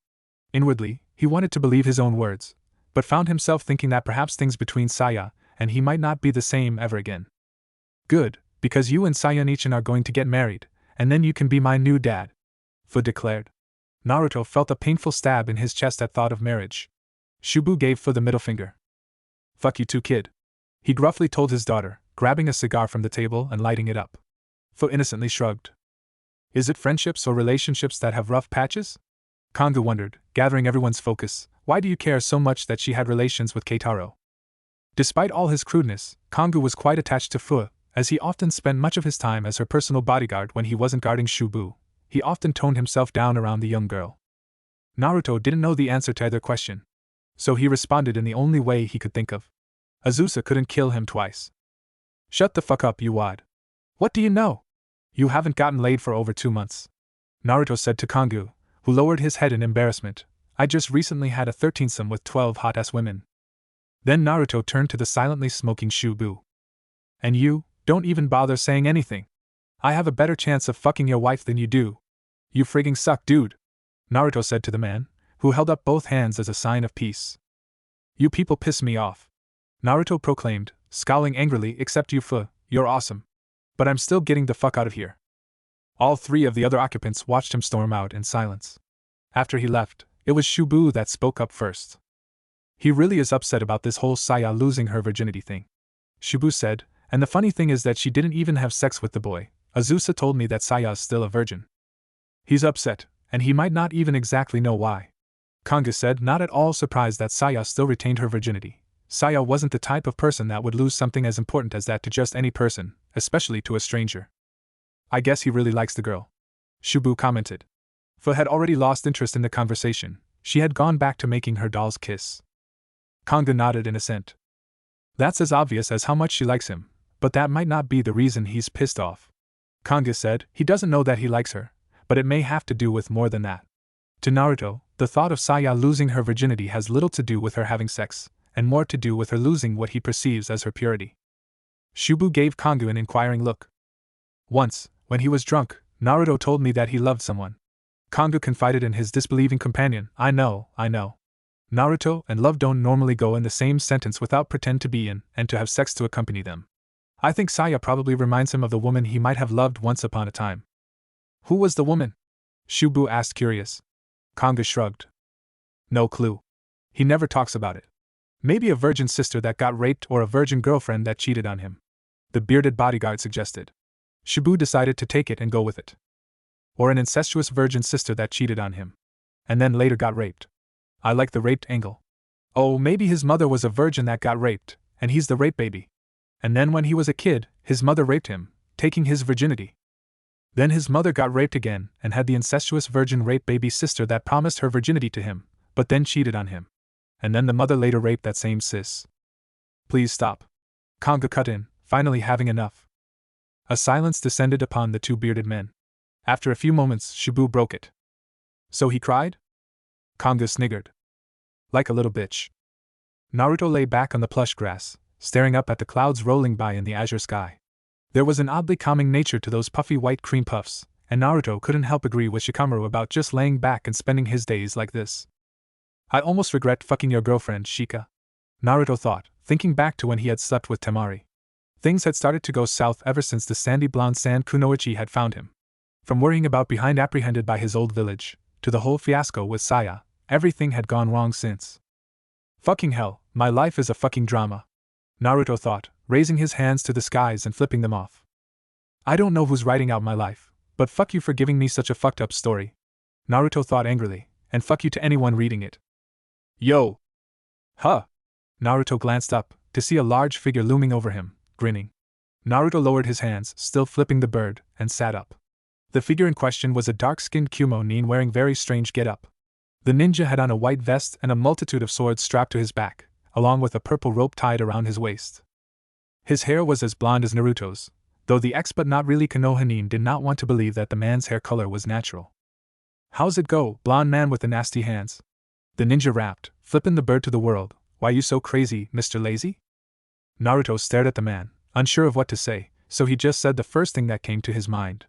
Inwardly, he wanted to believe his own words, but found himself thinking that perhaps things between Saya and he might not be the same ever again. Good, because you and Saya Nichin are going to get married, and then you can be my new dad, Fu declared. Naruto felt a painful stab in his chest at thought of marriage. Shubu gave Fu the middle finger. Fuck you too, kid. He gruffly told his daughter, grabbing a cigar from the table and lighting it up. Fu innocently shrugged. Is it friendships or relationships that have rough patches? Kongu wondered, gathering everyone's focus. Why do you care so much that she had relations with Keitaro? Despite all his crudeness, Kongu was quite attached to Fu, as he often spent much of his time as her personal bodyguard when he wasn't guarding Shubu. He often toned himself down around the young girl. Naruto didn't know the answer to either question, so he responded in the only way he could think of. Azusa couldn't kill him twice. Shut the fuck up, you wad. What do you know? You haven't gotten laid for over 2 months. Naruto said to Kongu, who lowered his head in embarrassment. I just recently had a 13-some with 12 hot-ass women. Then Naruto turned to the silently smoking Shubu. And you, don't even bother saying anything. I have a better chance of fucking your wife than you do. You frigging suck, dude, Naruto said to the man, who held up both hands as a sign of peace. You people piss me off, Naruto proclaimed, scowling angrily. Except you, Fu, you're awesome. But I'm still getting the fuck out of here. All 3 of the other occupants watched him storm out in silence. After he left, it was Shubu that spoke up first. He really is upset about this whole Saya losing her virginity thing, Shubu said, and the funny thing is that she didn't even have sex with the boy. Azusa told me that Saya is still a virgin. He's upset, and he might not even exactly know why. Kongu said, not at all surprised that Saya still retained her virginity. Saya wasn't the type of person that would lose something as important as that to just any person, especially to a stranger. I guess he really likes the girl, Shubu commented. Fu had already lost interest in the conversation. She had gone back to making her dolls kiss. Kongu nodded in assent. That's as obvious as how much she likes him, but that might not be the reason he's pissed off. Kongu said, he doesn't know that he likes her, but it may have to do with more than that. To Naruto, the thought of Saya losing her virginity has little to do with her having sex, and more to do with her losing what he perceives as her purity. Shubu gave Kongu an inquiring look. Once, when he was drunk, Naruto told me that he loved someone. Kongu confided in his disbelieving companion. I know. Naruto and love don't normally go in the same sentence without pretend to be in, and to have sex to accompany them. I think Saya probably reminds him of the woman he might have loved once upon a time. Who was the woman? Shubu asked curious. Kongu shrugged. No clue. He never talks about it. Maybe a virgin sister that got raped or a virgin girlfriend that cheated on him. The bearded bodyguard suggested. Shubu decided to take it and go with it. Or an incestuous virgin sister that cheated on him. And then later got raped. I like the raped angle. Oh, maybe his mother was a virgin that got raped, and he's the rape baby. And then when he was a kid, his mother raped him, taking his virginity. Then his mother got raped again, and had the incestuous virgin rape baby sister that promised her virginity to him, but then cheated on him. And then the mother later raped that same sis. Please stop. Kongu cut in, finally having enough. A silence descended upon the two bearded men. After a few moments, Shubu broke it. So he cried? Kongu sniggered. Like a little bitch. Naruto lay back on the plush grass, staring up at the clouds rolling by in the azure sky. There was an oddly calming nature to those puffy white cream puffs, and Naruto couldn't help agree with Shikamaru about just laying back and spending his days like this. I almost regret fucking your girlfriend, Shika. Naruto thought, thinking back to when he had slept with Temari. Things had started to go south ever since the sandy blonde San Kunoichi had found him. From worrying about being apprehended by his old village, to the whole fiasco with Saya, everything had gone wrong since. Fucking hell, my life is a fucking drama. Naruto thought, raising his hands to the skies and flipping them off. I don't know who's writing out my life, but fuck you for giving me such a fucked up story. Naruto thought angrily, and fuck you to anyone reading it. Yo! Huh! Naruto glanced up, to see a large figure looming over him, grinning. Naruto lowered his hands, still flipping the bird, and sat up. The figure in question was a dark-skinned Kumo nin wearing very strange get-up. The ninja had on a white vest and a multitude of swords strapped to his back, along with a purple rope tied around his waist. His hair was as blonde as Naruto's, though the ex but not really Konoha nin did not want to believe that the man's hair color was natural. How's it go, blonde man with the nasty hands? The ninja rapped, flippin' the bird to the world. Why you so crazy, Mr. Lazy? Naruto stared at the man, unsure of what to say, so he just said the first thing that came to his mind.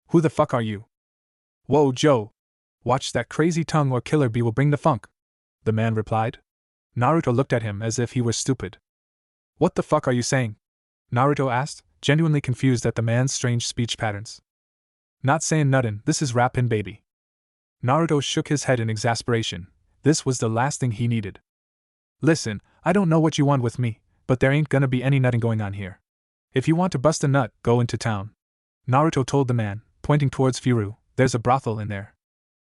Who the fuck are you? Whoa, Joe! Watch that crazy tongue or Killer Bee will bring the funk, the man replied. Naruto looked at him as if he were stupid. What the fuck are you saying? Naruto asked, genuinely confused at the man's strange speech patterns. Not saying nuttin', this is rappin' baby. Naruto shook his head in exasperation. This was the last thing he needed. Listen, I don't know what you want with me, but there ain't gonna be any nutting going on here. If you want to bust a nut, go into town. Naruto told the man, pointing towards Furu, there's a brothel in there.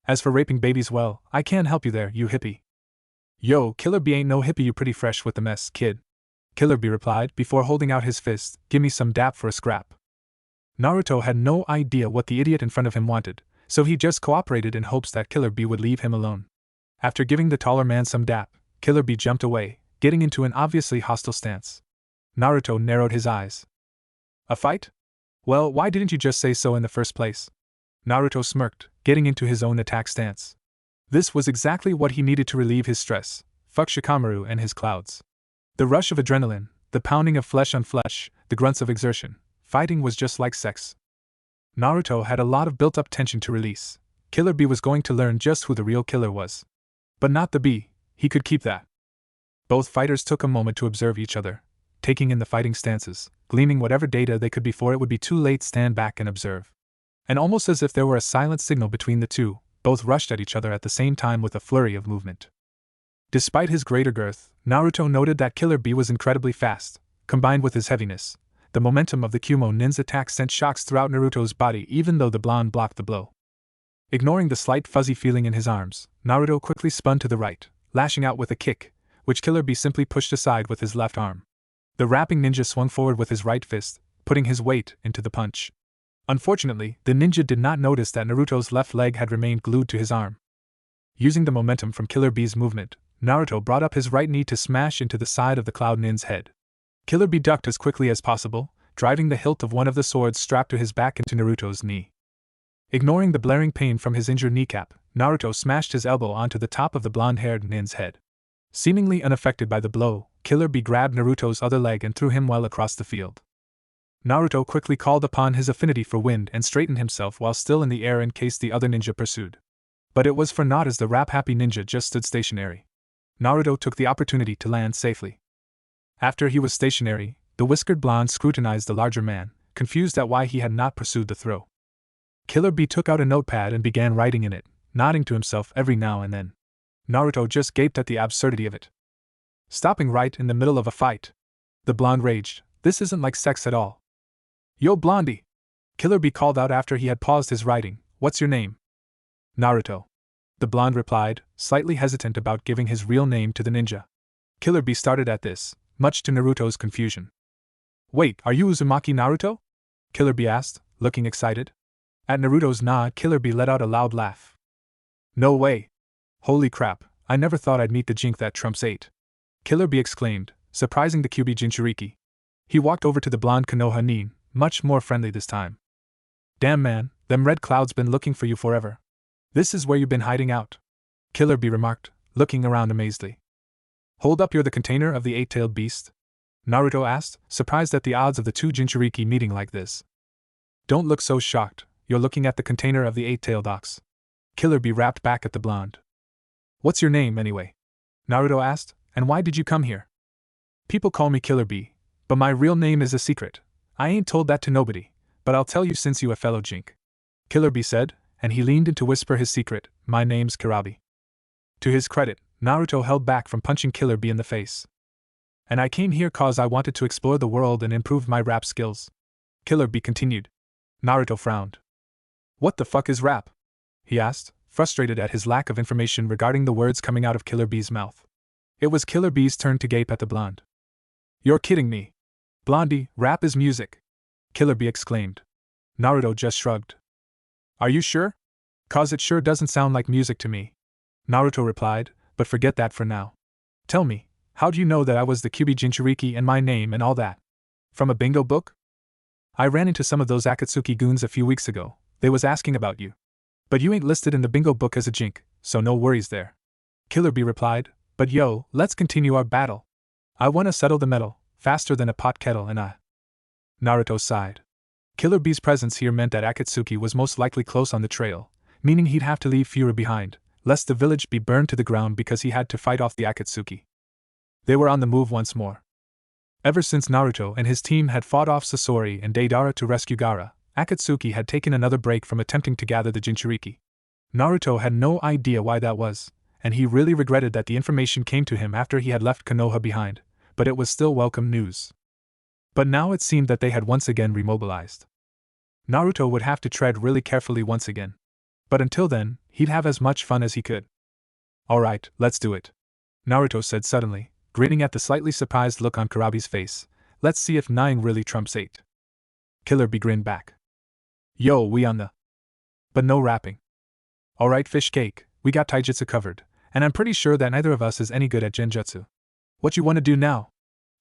As for raping babies, well, I can't help you there, you hippie. Yo, Killer Bee ain't no hippie, you pretty fresh with the mess, kid. Killer Bee replied, before holding out his fist, gimme some dap for a scrap. Naruto had no idea what the idiot in front of him wanted, so he just cooperated in hopes that Killer Bee would leave him alone. After giving the taller man some dap, Killer Bee jumped away, getting into an obviously hostile stance. Naruto narrowed his eyes. A fight? Well, why didn't you just say so in the first place? Naruto smirked, getting into his own attack stance. This was exactly what he needed to relieve his stress. Fuck Shikamaru and his clouds. The rush of adrenaline, the pounding of flesh on flesh, the grunts of exertion. Fighting was just like sex. Naruto had a lot of built-up tension to release. Killer Bee was going to learn just who the real killer was. But not the bee, he could keep that. Both fighters took a moment to observe each other, taking in the fighting stances, gleaning whatever data they could before it would be too late stand back and observe. And almost as if there were a silent signal between the two, both rushed at each other at the same time with a flurry of movement. Despite his greater girth, Naruto noted that Killer Bee was incredibly fast. Combined with his heaviness, the momentum of the Kumo nin's attack sent shocks throughout Naruto's body even though the blonde blocked the blow. Ignoring the slight fuzzy feeling in his arms, Naruto quickly spun to the right, lashing out with a kick, which Killer Bee simply pushed aside with his left arm. The rapping ninja swung forward with his right fist, putting his weight into the punch. Unfortunately, the ninja did not notice that Naruto's left leg had remained glued to his arm. Using the momentum from Killer Bee's movement, Naruto brought up his right knee to smash into the side of the Cloud Nin's head. Killer Bee ducked as quickly as possible, driving the hilt of one of the swords strapped to his back into Naruto's knee. Ignoring the blaring pain from his injured kneecap, Naruto smashed his elbow onto the top of the blonde-haired nin's head. Seemingly unaffected by the blow, Killer Bee grabbed Naruto's other leg and threw him well across the field. Naruto quickly called upon his affinity for wind and straightened himself while still in the air in case the other ninja pursued. But it was for naught as the rap-happy ninja just stood stationary. Naruto took the opportunity to land safely. After he was stationary, the whiskered blonde scrutinized the larger man, confused at why he had not pursued the throw. Killer Bee took out a notepad and began writing in it, nodding to himself every now and then. Naruto just gaped at the absurdity of it. Stopping right in the middle of a fight. The blonde raged, "This isn't like sex at all." "Yo, Blondie!" Killer Bee called out after he had paused his writing, "What's your name?" "Naruto." The blonde replied, slightly hesitant about giving his real name to the ninja. Killer Bee started at this, much to Naruto's confusion. "Wait, are you Uzumaki Naruto?" Killer Bee asked, looking excited. At Naruto's nod, Killer Bee let out a loud laugh. "No way! Holy crap, I never thought I'd meet the jink that trumps 8. Killer Bee exclaimed, surprising the Kyuubi Jinchuriki. He walked over to the blonde Konoha Nin, much more friendly this time. "Damn man, them red clouds been looking for you forever. This is where you been hiding out," Killer Bee remarked, looking around amazedly. "Hold up, you're the container of the 8-tailed beast?" Naruto asked, surprised at the odds of the two Jinchuriki meeting like this. "Don't look so shocked, you're looking at the container of the 8-tailed ox." Killer Bee rapped back at the blonde. "What's your name, anyway?" Naruto asked, "and why did you come here?" "People call me Killer Bee, but my real name is a secret. I ain't told that to nobody, but I'll tell you since you a fellow jink," Killer Bee said, and he leaned in to whisper his secret, "My name's Kurabi." To his credit, Naruto held back from punching Killer Bee in the face. "And I came here cause I wanted to explore the world and improve my rap skills," Killer Bee continued. Naruto frowned. "What the fuck is rap?" he asked, frustrated at his lack of information regarding the words coming out of Killer Bee's mouth. It was Killer Bee's turn to gape at the blonde. "You're kidding me. Blondie, rap is music," Killer Bee exclaimed. Naruto just shrugged. "Are you sure? Cause it sure doesn't sound like music to me," Naruto replied, "but forget that for now. Tell me, how do you know that I was the Kyuubi Jinchuriki and my name and all that? From a bingo book? I ran into some of those Akatsuki goons a few weeks ago, they was asking about you. But you ain't listed in the bingo book as a jink, so no worries there," Killer Bee replied, "but yo, let's continue our battle. I wanna settle the metal, faster than a pot kettle and I." Naruto sighed. Killer Bee's presence here meant that Akatsuki was most likely close on the trail, meaning he'd have to leave Fura behind, lest the village be burned to the ground because he had to fight off the Akatsuki. They were on the move once more. Ever since Naruto and his team had fought off Sasori and Deidara to rescue Gaara, Akatsuki had taken another break from attempting to gather the Jinchuriki. Naruto had no idea why that was, and he really regretted that the information came to him after he had left Konoha behind, but it was still welcome news. But now it seemed that they had once again remobilized. Naruto would have to tread really carefully once again. But until then, he'd have as much fun as he could. "Alright, let's do it," Naruto said suddenly, grinning at the slightly surprised look on Kurabi's face. "Let's see if 9 really trumps 8. Killer Bee grinned back. "Yo, we on the..." "But no rapping." "Alright, fish cake, we got taijutsu covered, and I'm pretty sure that neither of us is any good at genjutsu. What you wanna do now?"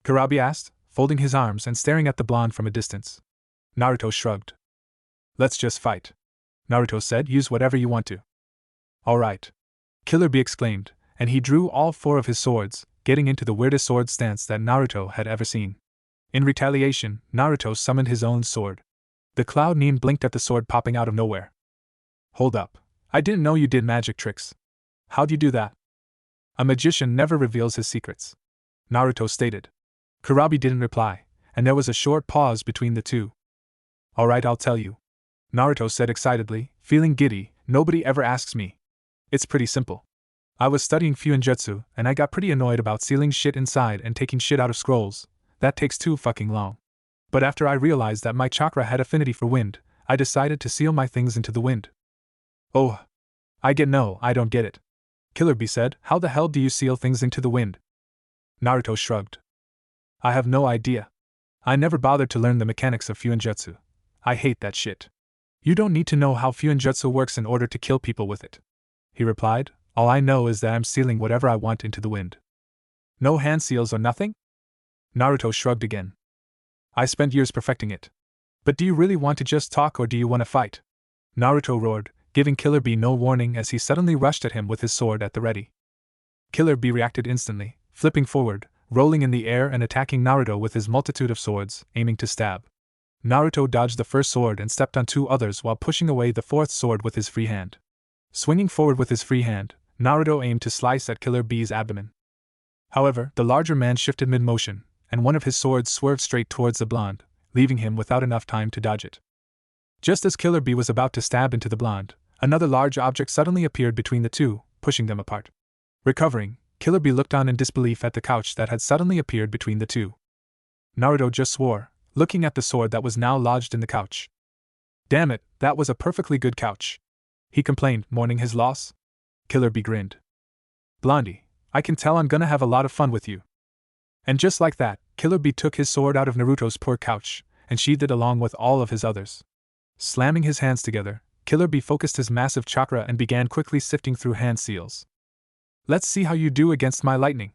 Kurabi asked, folding his arms and staring at the blonde from a distance. Naruto shrugged. "Let's just fight," Naruto said. "Use whatever you want to." "Alright," Killer Bee exclaimed, and he drew all 4 of his swords, getting into the weirdest sword stance that Naruto had ever seen. In retaliation, Naruto summoned his own sword. The Cloud Nin blinked at the sword popping out of nowhere. "Hold up, I didn't know you did magic tricks. How'd you do that?" "A magician never reveals his secrets," Naruto stated. Kurabi didn't reply, and there was a short pause between the two. "Alright, I'll tell you," Naruto said excitedly, feeling giddy. "Nobody ever asks me. It's pretty simple. I was studying Fuinjutsu, and I got pretty annoyed about sealing shit inside and taking shit out of scrolls. That takes too fucking long. But after I realized that my chakra had affinity for wind, I decided to seal my things into the wind." "Oh. I don't get it," Killer Bee said. "How the hell do you seal things into the wind?" Naruto shrugged. "I have no idea. I never bothered to learn the mechanics of Fuinjutsu. I hate that shit. You don't need to know how Fuinjutsu works in order to kill people with it," he replied. "All I know is that I'm sealing whatever I want into the wind." "No hand seals or nothing?" Naruto shrugged again. "I spent years perfecting it. But do you really want to just talk or do you want to fight?" Naruto roared, giving Killer Bee no warning as he suddenly rushed at him with his sword at the ready. Killer Bee reacted instantly, flipping forward, rolling in the air and attacking Naruto with his multitude of swords, aiming to stab. Naruto dodged the first sword and stepped on two others while pushing away the fourth sword with his free hand. Swinging forward with his free hand, Naruto aimed to slice at Killer Bee's abdomen. However, the larger man shifted mid-motion, and one of his swords swerved straight towards the blonde, leaving him without enough time to dodge it. Just as Killer Bee was about to stab into the blonde, another large object suddenly appeared between the two, pushing them apart. Recovering, Killer Bee looked on in disbelief at the couch that had suddenly appeared between the two. Naruto just swore, looking at the sword that was now lodged in the couch. "Damn it, that was a perfectly good couch," he complained, mourning his loss. Killer Bee grinned. "Blondie, I can tell I'm gonna have a lot of fun with you." And just like that, Killer Bee took his sword out of Naruto's poor couch, and sheathed it along with all of his others. Slamming his hands together, Killer Bee focused his massive chakra and began quickly sifting through hand seals. "Let's see how you do against my lightning,"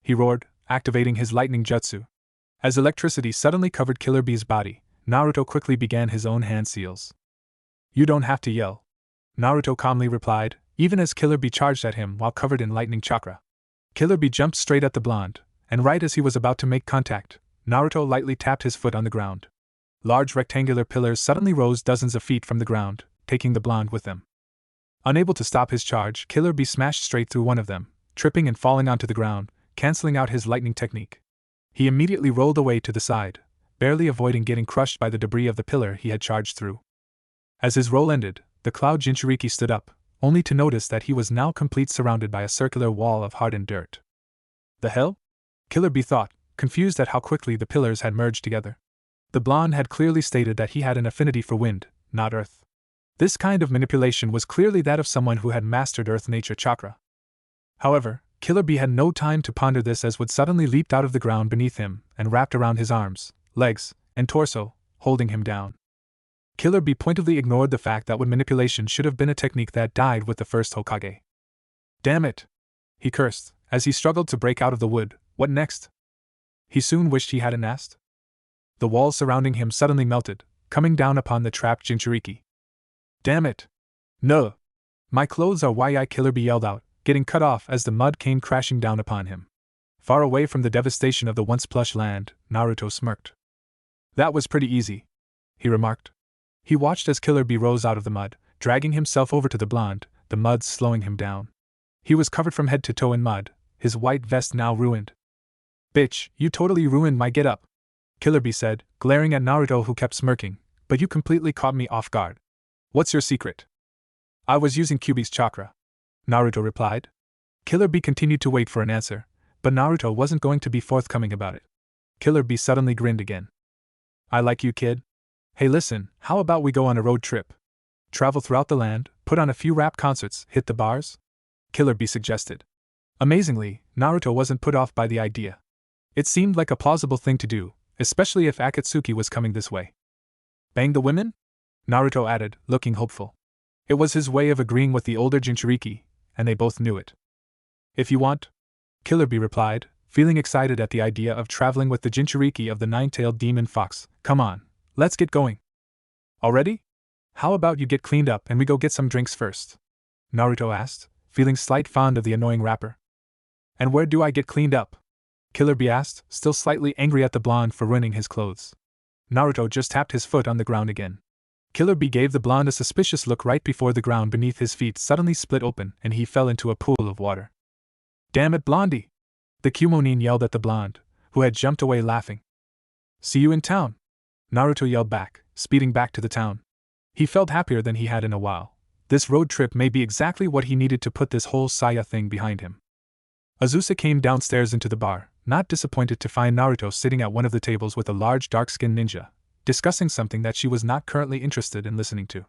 he roared, activating his lightning jutsu. As electricity suddenly covered Killer Bee's body, Naruto quickly began his own hand seals. "You don't have to yell," Naruto calmly replied, even as Killer Bee charged at him while covered in lightning chakra. Killer Bee jumped straight at the blonde, and right as he was about to make contact, Naruto lightly tapped his foot on the ground. Large rectangular pillars suddenly rose dozens of feet from the ground, taking the blonde with them. Unable to stop his charge, Killer Bee smashed straight through one of them, tripping and falling onto the ground, canceling out his lightning technique. He immediately rolled away to the side, barely avoiding getting crushed by the debris of the pillar he had charged through. As his roll ended, the Cloud Jinchuriki stood up, only to notice that he was now completely surrounded by a circular wall of hardened dirt. "The hell?" Killer Bee thought, confused at how quickly the pillars had merged together. The blonde had clearly stated that he had an affinity for wind, not earth. This kind of manipulation was clearly that of someone who had mastered Earth Nature Chakra. However, Killer Bee had no time to ponder this as Wood suddenly leaped out of the ground beneath him and wrapped around his arms, legs, and torso, holding him down. Killer Bee pointedly ignored the fact that Wood manipulation should have been a technique that died with the first Hokage. "Damn it!" he cursed, as he struggled to break out of the wood. What next? He soon wished he hadn't asked. The walls surrounding him suddenly melted, coming down upon the trapped Jinchuriki. "Damn it! No! My clothes are why," Killer Bee yelled out, getting cut off as the mud came crashing down upon him. Far away from the devastation of the once plush land, Naruto smirked. "That was pretty easy," he remarked. He watched as Killer Bee rose out of the mud, dragging himself over to the blonde, the mud slowing him down. He was covered from head to toe in mud, his white vest now ruined. "Bitch, you totally ruined my get-up," Killer Bee said, glaring at Naruto who kept smirking, "but you completely caught me off guard. What's your secret?" "I was using Kyuubi's chakra," Naruto replied. Killer Bee continued to wait for an answer, but Naruto wasn't going to be forthcoming about it. Killer Bee suddenly grinned again. "I like you, kid. Hey listen, how about we go on a road trip? Travel throughout the land, put on a few rap concerts, hit the bars?" Killer Bee suggested. Amazingly, Naruto wasn't put off by the idea. It seemed like a plausible thing to do, especially if Akatsuki was coming this way. "Bang the women?" Naruto added, looking hopeful. It was his way of agreeing with the older Jinchuriki, and they both knew it. "If you want," Killer Bee replied, feeling excited at the idea of traveling with the Jinchuriki of the nine-tailed demon fox. "Come on, let's get going." "Already? How about you get cleaned up and we go get some drinks first?" Naruto asked, feeling slight fond of the annoying rapper. "And where do I get cleaned up?" Killer Bee asked, still slightly angry at the blonde for ruining his clothes. Naruto just tapped his foot on the ground again. Killer Bee gave the blonde a suspicious look right before the ground beneath his feet suddenly split open and he fell into a pool of water. "Damn it, Blondie!" the Kyumonin yelled at the blonde, who had jumped away laughing. "See you in town!" Naruto yelled back, speeding back to the town. He felt happier than he had in a while. This road trip may be exactly what he needed to put this whole Saya thing behind him. Azusa came downstairs into the bar, not disappointed to find Naruto sitting at one of the tables with a large dark-skinned ninja, discussing something that she was not currently interested in listening to.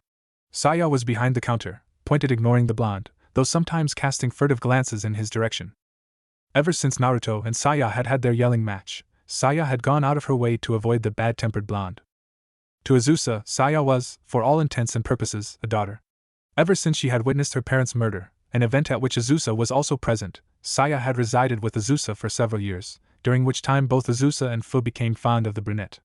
Saya was behind the counter, pointed ignoring the blonde, though sometimes casting furtive glances in his direction. Ever since Naruto and Saya had had their yelling match, Saya had gone out of her way to avoid the bad-tempered blonde. To Azusa, Saya was, for all intents and purposes, a daughter. Ever since she had witnessed her parents' murder, an event at which Azusa was also present, Saya had resided with Azusa for several years, during which time both Azusa and Fu became fond of the brunette.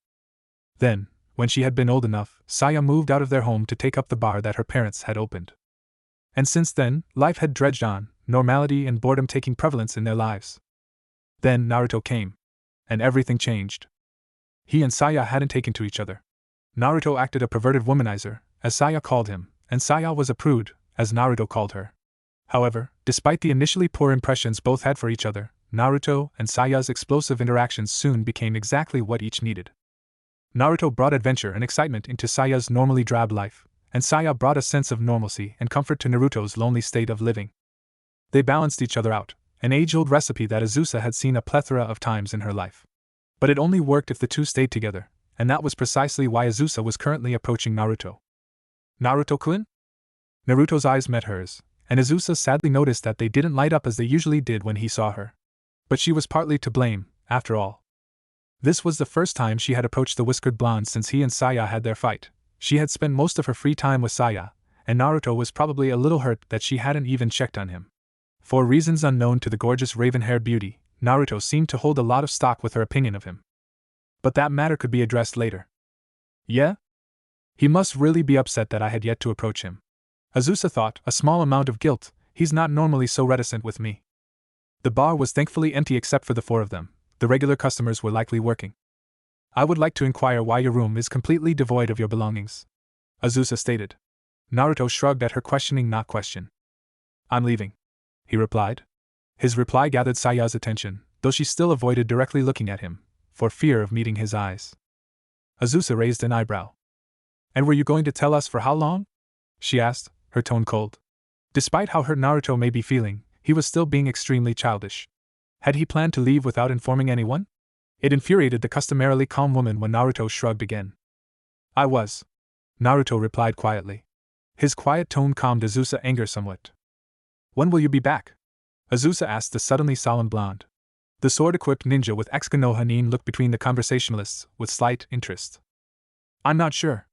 Then, when she had been old enough, Saya moved out of their home to take up the bar that her parents had opened. And since then, life had dredged on, normality and boredom taking prevalence in their lives. Then Naruto came. And everything changed. He and Saya hadn't taken to each other. Naruto acted a perverted womanizer, as Saya called him, and Saya was a prude, as Naruto called her. However, despite the initially poor impressions both had for each other, Naruto and Saya's explosive interactions soon became exactly what each needed. Naruto brought adventure and excitement into Saya's normally drab life, and Saya brought a sense of normalcy and comfort to Naruto's lonely state of living. They balanced each other out, an age-old recipe that Azusa had seen a plethora of times in her life. But it only worked if the two stayed together, and that was precisely why Azusa was currently approaching Naruto. Naruto-kun? Naruto's eyes met hers, and Azusa sadly noticed that they didn't light up as they usually did when he saw her. But she was partly to blame, after all. This was the first time she had approached the whiskered blonde since he and Saya had their fight. She had spent most of her free time with Saya, and Naruto was probably a little hurt that she hadn't even checked on him. For reasons unknown to the gorgeous raven-haired beauty, Naruto seemed to hold a lot of stock with her opinion of him. But that matter could be addressed later. Yeah? He must really be upset that I had yet to approach him. Azusa thought, a small amount of guilt. He's not normally so reticent with me. The bar was thankfully empty except for the four of them. The regular customers were likely working. I would like to inquire why your room is completely devoid of your belongings, Azusa stated. Naruto shrugged at her questioning not question. I'm leaving, he replied. His reply gathered Saya's attention, though she still avoided directly looking at him, for fear of meeting his eyes. Azusa raised an eyebrow. And were you going to tell us for how long? She asked, her tone cold. Despite how hurt Naruto may be feeling, he was still being extremely childish. Had he planned to leave without informing anyone? It infuriated the customarily calm woman when Naruto shrugged again. I was. Naruto replied quietly. His quiet tone calmed Azusa's anger somewhat. When will you be back? Azusa asked the suddenly solemn blonde. The sword-equipped ninja with ex-Konoha nin looked between the conversationalists with slight interest. I'm not sure.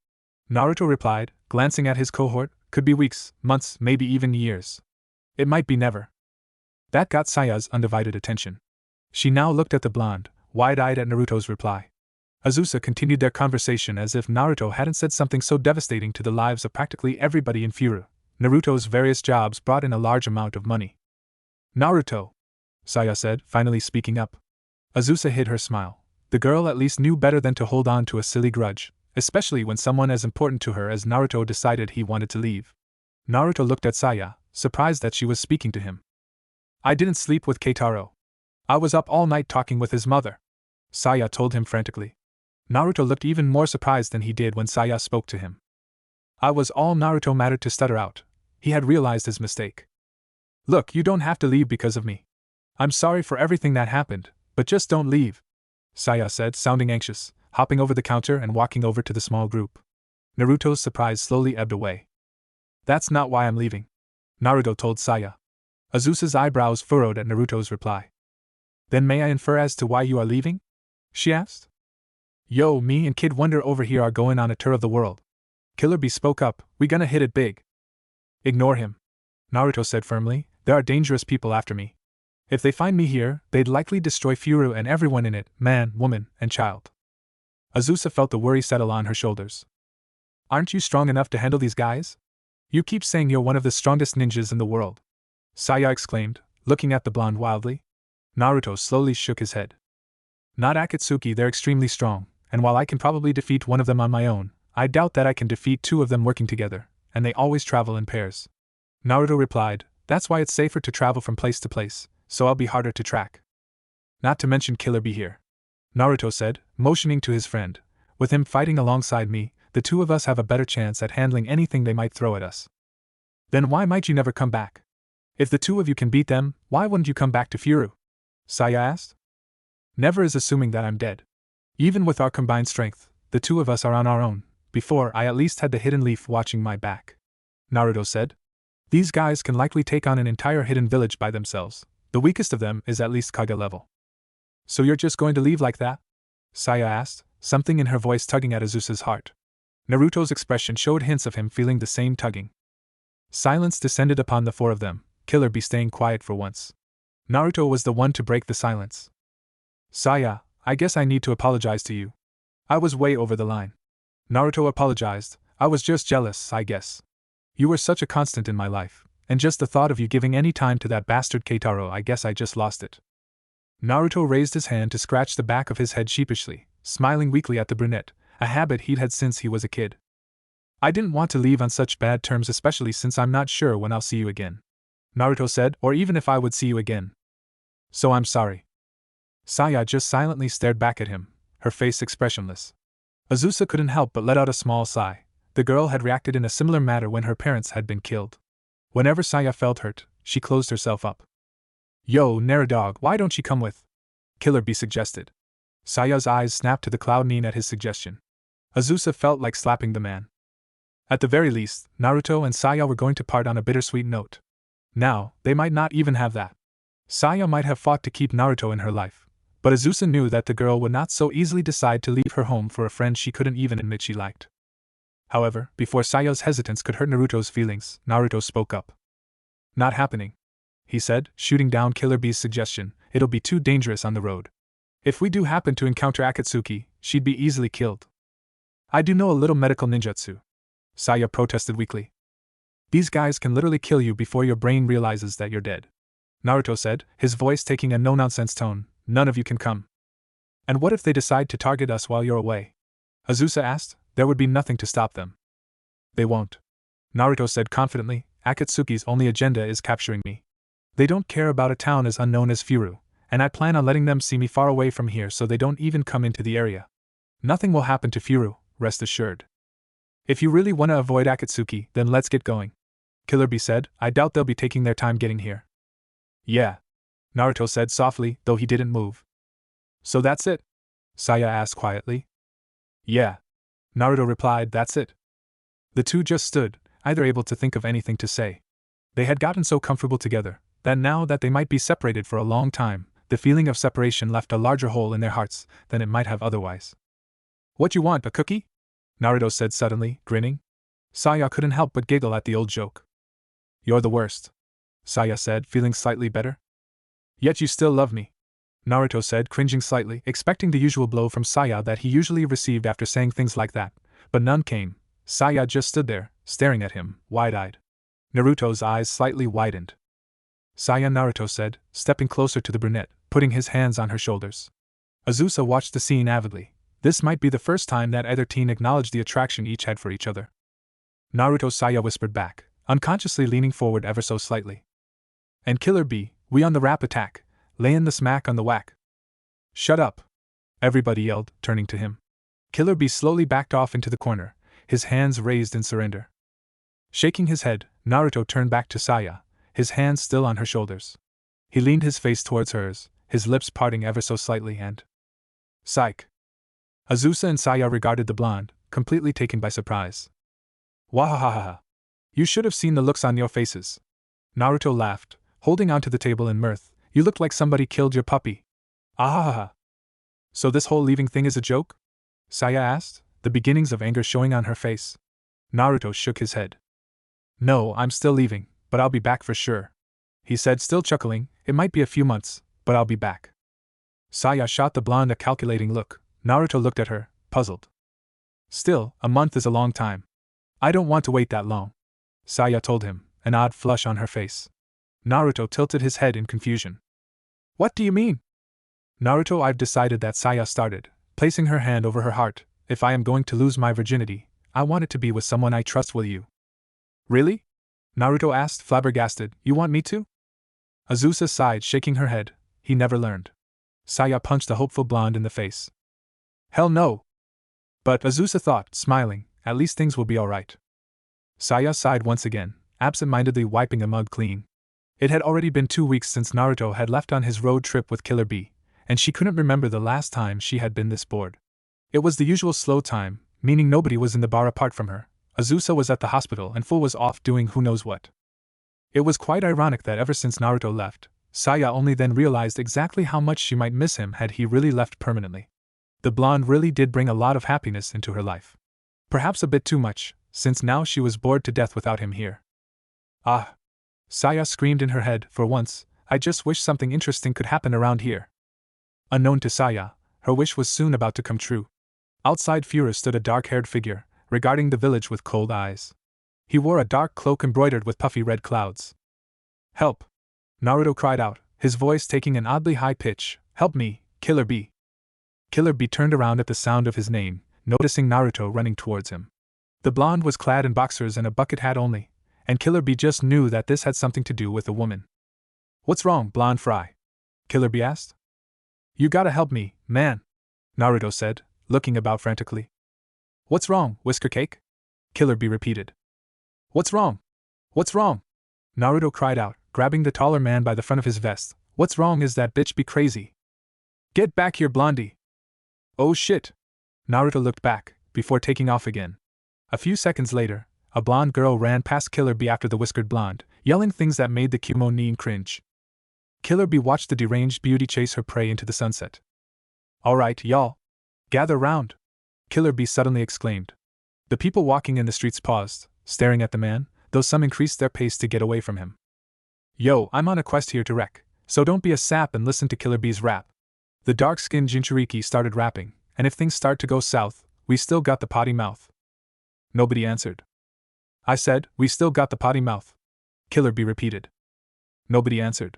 Naruto replied, glancing at his cohort. Could be weeks, months, maybe even years. It might be never. That got Saya's undivided attention. She now looked at the blonde, wide-eyed at Naruto's reply. Azusa continued their conversation as if Naruto hadn't said something so devastating to the lives of practically everybody in Furu. Naruto's various jobs brought in a large amount of money. Naruto, Saya said, finally speaking up. Azusa hid her smile. The girl at least knew better than to hold on to a silly grudge, especially when someone as important to her as Naruto decided he wanted to leave. Naruto looked at Saya, surprised that she was speaking to him. I didn't sleep with Keitaro. I was up all night talking with his mother, Saya told him frantically. Naruto looked even more surprised than he did when Saya spoke to him. I was all Naruto mattered to stutter out. He had realized his mistake. Look, you don't have to leave because of me. I'm sorry for everything that happened, but just don't leave, Saya said, sounding anxious, hopping over the counter and walking over to the small group. Naruto's surprise slowly ebbed away. That's not why I'm leaving, Naruto told Saya. Azusa's eyebrows furrowed at Naruto's reply. Then may I infer as to why you are leaving? She asked. Yo, me and Kid Wonder over here are going on a tour of the world. Killer Bee spoke up, we gonna hit it big. Ignore him, Naruto said firmly, there are dangerous people after me. If they find me here, they'd likely destroy Furu and everyone in it, man, woman, and child. Azusa felt the worry settle on her shoulders. Aren't you strong enough to handle these guys? You keep saying you're one of the strongest ninjas in the world, Saya exclaimed, looking at the blonde wildly. Naruto slowly shook his head. Not Akatsuki, they're extremely strong, and while I can probably defeat one of them on my own, I doubt that I can defeat two of them working together, and they always travel in pairs. Naruto replied, that's why it's safer to travel from place to place, so I'll be harder to track. Not to mention Killer Bee here, Naruto said, motioning to his friend. With him fighting alongside me, the two of us have a better chance at handling anything they might throw at us. Then why might you never come back? If the two of you can beat them, why wouldn't you come back to Furu? Saya asked. Never is assuming that I'm dead. Even with our combined strength, the two of us are on our own. Before, I at least had the Hidden Leaf watching my back, Naruto said. These guys can likely take on an entire hidden village by themselves. The weakest of them is at least Kage level. So you're just going to leave like that? Saya asked, something in her voice tugging at Azusa's heart. Naruto's expression showed hints of him feeling the same tugging. Silence descended upon the four of them, Killer Bee staying quiet for once. Naruto was the one to break the silence. Saya, I guess I need to apologize to you. I was way over the line. Naruto apologized, I was just jealous, I guess. You were such a constant in my life, And just the thought of you giving any time to that bastard Keitaro, I guess I just lost it. Naruto raised his hand to scratch the back of his head sheepishly, smiling weakly at the brunette, a habit he'd had since he was a kid. I didn't want to leave on such bad terms, especially since I'm not sure when I'll see you again, Naruto said, or even if I would see you again. So I'm sorry. Saya just silently stared back at him, her face expressionless. Azusa couldn't help but let out a small sigh. The girl had reacted in a similar manner when her parents had been killed. Whenever Saya felt hurt, she closed herself up. Yo, Naradog, why don't you come with? Killer Bee suggested. Saya's eyes snapped to the cloud Nin at his suggestion. Azusa felt like slapping the man. At the very least, Naruto and Saya were going to part on a bittersweet note. Now, they might not even have that. Saya might have fought to keep Naruto in her life, but Azusa knew that the girl would not so easily decide to leave her home for a friend she couldn't even admit she liked. However, before Saya's hesitance could hurt Naruto's feelings, Naruto spoke up. Not happening, he said, shooting down Killer Bee's suggestion. It'll be too dangerous on the road. If we do happen to encounter Akatsuki, she'd be easily killed. I do know a little medical ninjutsu, Saya protested weakly. These guys can literally kill you before your brain realizes that you're dead, Naruto said, his voice taking a no-nonsense tone. None of you can come. And what if they decide to target us while you're away? Azusa asked. There would be nothing to stop them. They won't, Naruto said confidently. Akatsuki's only agenda is capturing me. They don't care about a town as unknown as Furu, and I plan on letting them see me far away from here so they don't even come into the area. Nothing will happen to Furu, rest assured. If you really want to avoid Akatsuki, then let's get going, Killer Bee said. I doubt they'll be taking their time getting here. Yeah, Naruto said softly, though he didn't move. So that's it? Saya asked quietly. Yeah, Naruto replied, that's it. The two just stood, either able to think of anything to say. They had gotten so comfortable together, that now that they might be separated for a long time, the feeling of separation left a larger hole in their hearts than it might have otherwise. What you want, a cookie? Naruto said suddenly, grinning. Saya couldn't help but giggle at the old joke. You're the worst, Saya said, feeling slightly better. Yet you still love me, Naruto said, cringing slightly, expecting the usual blow from Saya that he usually received after saying things like that, but none came. Saya just stood there, staring at him, wide-eyed. Naruto's eyes slightly widened. Saya, Naruto said, stepping closer to the brunette, putting his hands on her shoulders. Azusa watched the scene avidly. This might be the first time that either teen acknowledged the attraction each had for each other. Naruto, Saya whispered back, unconsciously leaning forward ever so slightly. And Killer Bee, we on the rap attack, layin' the smack on the whack. Shut up, everybody yelled, turning to him. Killer Bee slowly backed off into the corner, his hands raised in surrender. Shaking his head, Naruto turned back to Saya, his hands still on her shoulders. He leaned his face towards hers, his lips parting ever so slightly and... Psych. Azusa and Saya regarded the blonde, completely taken by surprise. Wahahaha. You should have seen the looks on your faces. Naruto laughed, holding onto the table in mirth. You looked like somebody killed your puppy. Ahahaha. So this whole leaving thing is a joke? Saya asked, the beginnings of anger showing on her face. Naruto shook his head. No, I'm still leaving, but I'll be back for sure, he said, still chuckling. It might be a few months, but I'll be back. Saya shot the blonde a calculating look. Naruto looked at her, puzzled. Still, a month is a long time. I don't want to wait that long, Saya told him, an odd flush on her face. Naruto tilted his head in confusion. What do you mean? Naruto, I've decided that, Saya started, placing her hand over her heart. If I am going to lose my virginity, I want it to be with someone I trust. Will you? Really? Naruto asked, flabbergasted. You want me to? Azusa sighed, shaking her head. He never learned. Saya punched the hopeful blonde in the face. Hell no. But, Azusa thought, smiling, at least things will be alright. Saya sighed once again, absent-mindedly wiping a mug clean. It had already been 2 weeks since Naruto had left on his road trip with Killer Bee, and she couldn't remember the last time she had been this bored. It was the usual slow time, meaning nobody was in the bar apart from her. Azusa was at the hospital and Fu was off doing who knows what. It was quite ironic that ever since Naruto left, Saya only then realized exactly how much she might miss him had he really left permanently. The blonde really did bring a lot of happiness into her life. Perhaps a bit too much, since now she was bored to death without him here. Ah! Saya screamed in her head. For once, I just wish something interesting could happen around here. Unknown to Saya, her wish was soon about to come true. Outside Fura stood a dark-haired figure, regarding the village with cold eyes. He wore a dark cloak embroidered with puffy red clouds. Help! Naruto cried out, his voice taking an oddly high pitch. Help me, Killer Bee! Killer Bee turned around at the sound of his name, noticing Naruto running towards him. The blonde was clad in boxers and a bucket hat only, and Killer Bee just knew that this had something to do with a woman. What's wrong, Blonde Fry? Killer Bee asked. You gotta help me, man, Naruto said, looking about frantically. What's wrong, Whisker Cake? Killer Bee repeated. What's wrong? What's wrong? Naruto cried out, grabbing the taller man by the front of his vest. What's wrong? Is that bitch be crazy? Get back here, Blondie! Oh shit! Naruto looked back, before taking off again. A few seconds later, a blonde girl ran past Killer Bee after the whiskered blonde, yelling things that made the Chunin cringe. Killer Bee watched the deranged beauty chase her prey into the sunset. Alright, y'all. Gather round! Killer Bee suddenly exclaimed. The people walking in the streets paused, staring at the man, though some increased their pace to get away from him. Yo, I'm on a quest here to wreck, so don't be a sap and listen to Killer Bee's rap. The dark-skinned Jinchuriki started rapping, and if things start to go south, we still got the potty mouth. Nobody answered. I said, we still got the potty mouth. Killer Bee repeated. Nobody answered.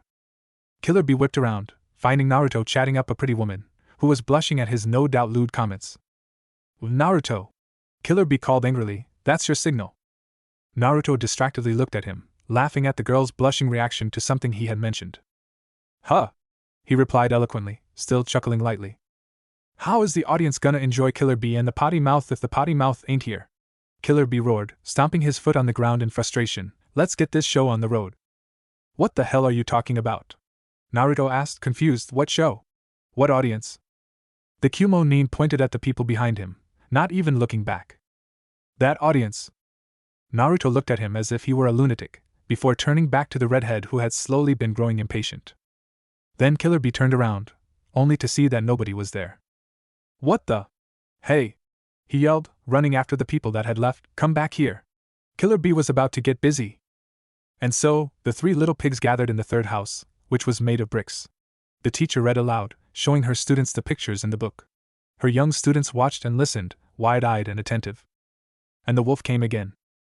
Killer Bee whipped around, finding Naruto chatting up a pretty woman, who was blushing at his no doubt lewd comments. Naruto! Killer Bee called angrily, that's your signal. Naruto distractedly looked at him, laughing at the girl's blushing reaction to something he had mentioned. Huh! He replied eloquently, still chuckling lightly. How is the audience gonna enjoy Killer Bee and the potty mouth if the potty mouth ain't here? Killer Bee roared, stomping his foot on the ground in frustration. Let's get this show on the road. What the hell are you talking about? Naruto asked, confused. What show? What audience? The Chunin pointed at the people behind him, not even looking back. That audience. Naruto looked at him as if he were a lunatic, before turning back to the redhead who had slowly been growing impatient. Then Killer Bee turned around, only to see that nobody was there. What the? Hey! He yelled, running after the people that had left. Come back here. Killer Bee was about to get busy. And so, the three little pigs gathered in the third house, which was made of bricks. The teacher read aloud, showing her students the pictures in the book. Her young students watched and listened, wide-eyed and attentive. And the wolf came again.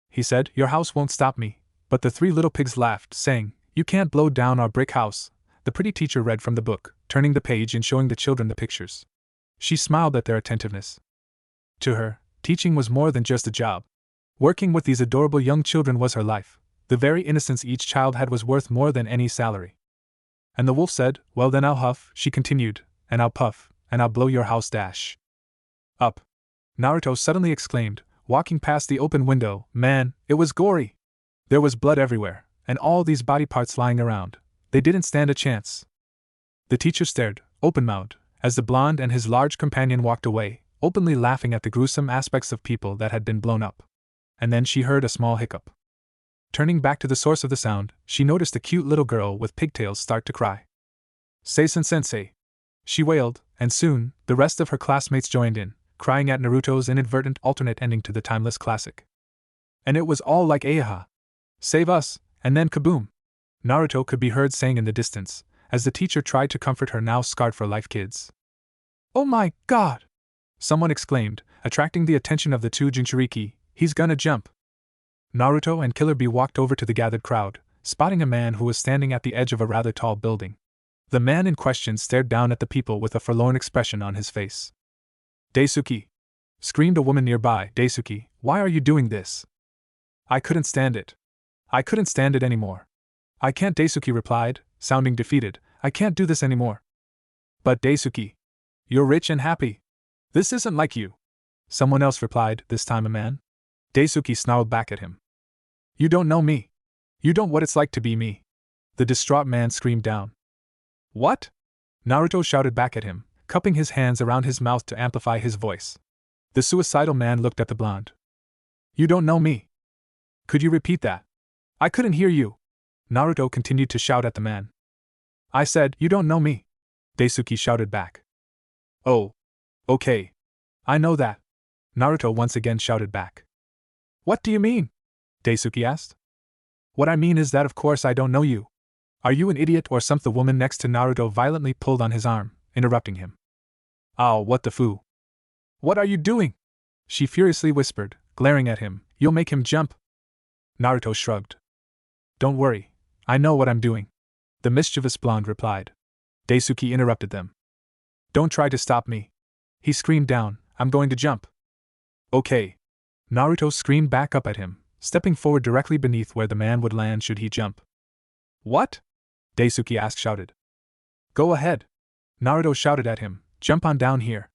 He said, Your house won't stop me. But the three little pigs laughed, saying, You can't blow down our brick house. The pretty teacher read from the book, turning the page and showing the children the pictures. She smiled at their attentiveness. To her, teaching was more than just a job. Working with these adorable young children was her life. The very innocence each child had was worth more than any salary. And the wolf said, Well then I'll huff, she continued, and I'll puff, and I'll blow your house dash up. Naruto suddenly exclaimed, walking past the open window, Man, it was gory! There was blood everywhere, and all these body parts lying around. They didn't stand a chance. The teacher stared, open-mouthed, as the blonde and his large companion walked away, openly laughing at the gruesome aspects of people that had been blown up. And then she heard a small hiccup. Turning back to the source of the sound, she noticed a cute little girl with pigtails start to cry. Seisen-sensei! She wailed, and soon, the rest of her classmates joined in, crying at Naruto's inadvertent alternate ending to the timeless classic. And it was all like Ayaha. Save us, and then kaboom! Naruto could be heard saying in the distance, as the teacher tried to comfort her now scarred for life kids. Oh my god! Someone exclaimed, attracting the attention of the two Jinchuriki, He's gonna jump! Naruto and Killer Bee walked over to the gathered crowd, spotting a man who was standing at the edge of a rather tall building. The man in question stared down at the people with a forlorn expression on his face. Daisuke! Screamed a woman nearby. Daisuke, why are you doing this? I couldn't stand it. I couldn't stand it anymore. I can't, Daisuke replied, sounding defeated. I can't do this anymore. But Daisuke, you're rich and happy. This isn't like you. Someone else replied, this time a man. Daisuke snarled back at him. You don't know me. You don't what it's like to be me. The distraught man screamed down. What? Naruto shouted back at him, cupping his hands around his mouth to amplify his voice. The suicidal man looked at the blonde. You don't know me. Could you repeat that? I couldn't hear you. Naruto continued to shout at the man. I said, you don't know me. Daisuke shouted back. Oh. Okay. I know that. Naruto once again shouted back. What do you mean? Daisuke asked. What I mean is that of course I don't know you. Are you an idiot or something? The woman next to Naruto violently pulled on his arm, interrupting him. Ow, what the foo? What are you doing? She furiously whispered, glaring at him. You'll make him jump. Naruto shrugged. Don't worry, I know what I'm doing. The mischievous blonde replied. Daisuke interrupted them. Don't try to stop me. He screamed down, I'm going to jump. Okay. Naruto screamed back up at him, stepping forward directly beneath where the man would land should he jump. What? Daisuke shouted. Go ahead. Naruto shouted at him, jump on down here.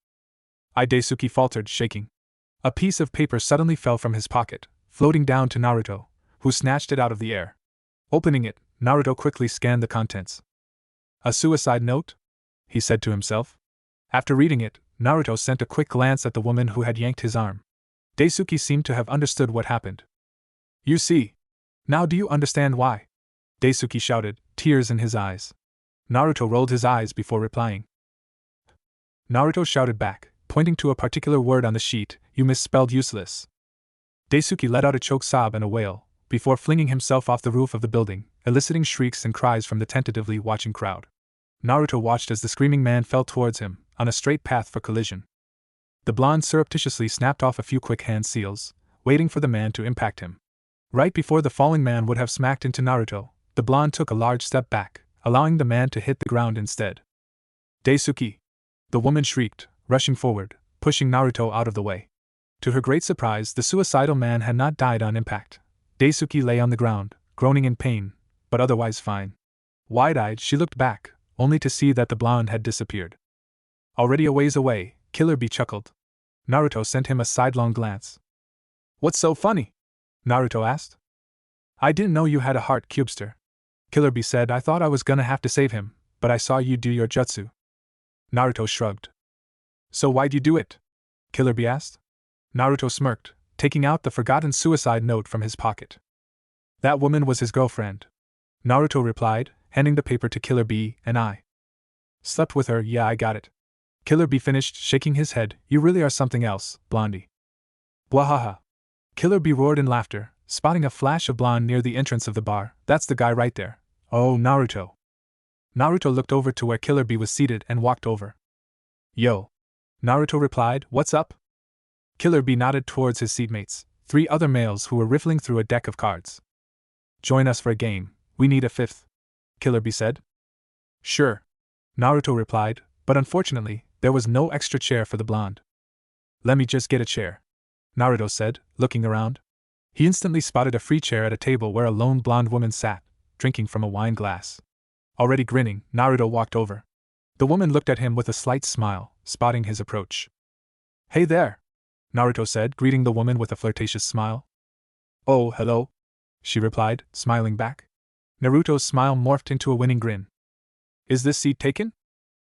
Daisuke faltered, shaking. A piece of paper suddenly fell from his pocket, floating down to Naruto, who snatched it out of the air. Opening it, Naruto quickly scanned the contents. A suicide note? He said to himself. After reading it, Naruto sent a quick glance at the woman who had yanked his arm. Daisuke seemed to have understood what happened. You see. Now do you understand why? Daisuke shouted, tears in his eyes. Naruto rolled his eyes before replying. Naruto shouted back, pointing to a particular word on the sheet, you misspelled useless. Daisuke let out a choked sob and a wail, before flinging himself off the roof of the building, eliciting shrieks and cries from the tentatively watching crowd. Naruto watched as the screaming man fell towards him, on a straight path for collision. The blonde surreptitiously snapped off a few quick hand seals, waiting for the man to impact him. Right before the falling man would have smacked into Naruto, the blonde took a large step back, allowing the man to hit the ground instead. Daisuke! The woman shrieked, rushing forward, pushing Naruto out of the way. To her great surprise, the suicidal man had not died on impact. Daisuke lay on the ground, groaning in pain, but otherwise fine. Wide-eyed, she looked back, only to see that the blonde had disappeared. Already a ways away, Killer Bee chuckled. Naruto sent him a sidelong glance. What's so funny? Naruto asked. I didn't know you had a heart, Cubester. Killer Bee said. I thought I was gonna have to save him, but I saw you do your jutsu. Naruto shrugged. So why'd you do it? Killer Bee asked. Naruto smirked, taking out the forgotten suicide note from his pocket. That woman was his girlfriend. Naruto replied, handing the paper to Killer Bee, and I slept with her, yeah, I got it. Killer Bee finished, shaking his head. You really are something else, Blondie. Bwahaha. Killer Bee roared in laughter, spotting a flash of blonde near the entrance of the bar. That's the guy right there. Oh, Naruto. Naruto looked over to where Killer Bee was seated and walked over. Yo. Naruto replied, what's up? Killer Bee nodded towards his seatmates, 3 other males who were riffling through a deck of cards. Join us for a game, we need a 5th. Killer Bee said. Sure. Naruto replied, but unfortunately, there was no extra chair for the blonde. Let me just get a chair, Naruto said, looking around. He instantly spotted a free chair at a table where a lone blonde woman sat, drinking from a wine glass. Already grinning, Naruto walked over. The woman looked at him with a slight smile, spotting his approach. Hey there, Naruto said, greeting the woman with a flirtatious smile. Oh, hello, she replied, smiling back. Naruto's smile morphed into a winning grin. Is this seat taken?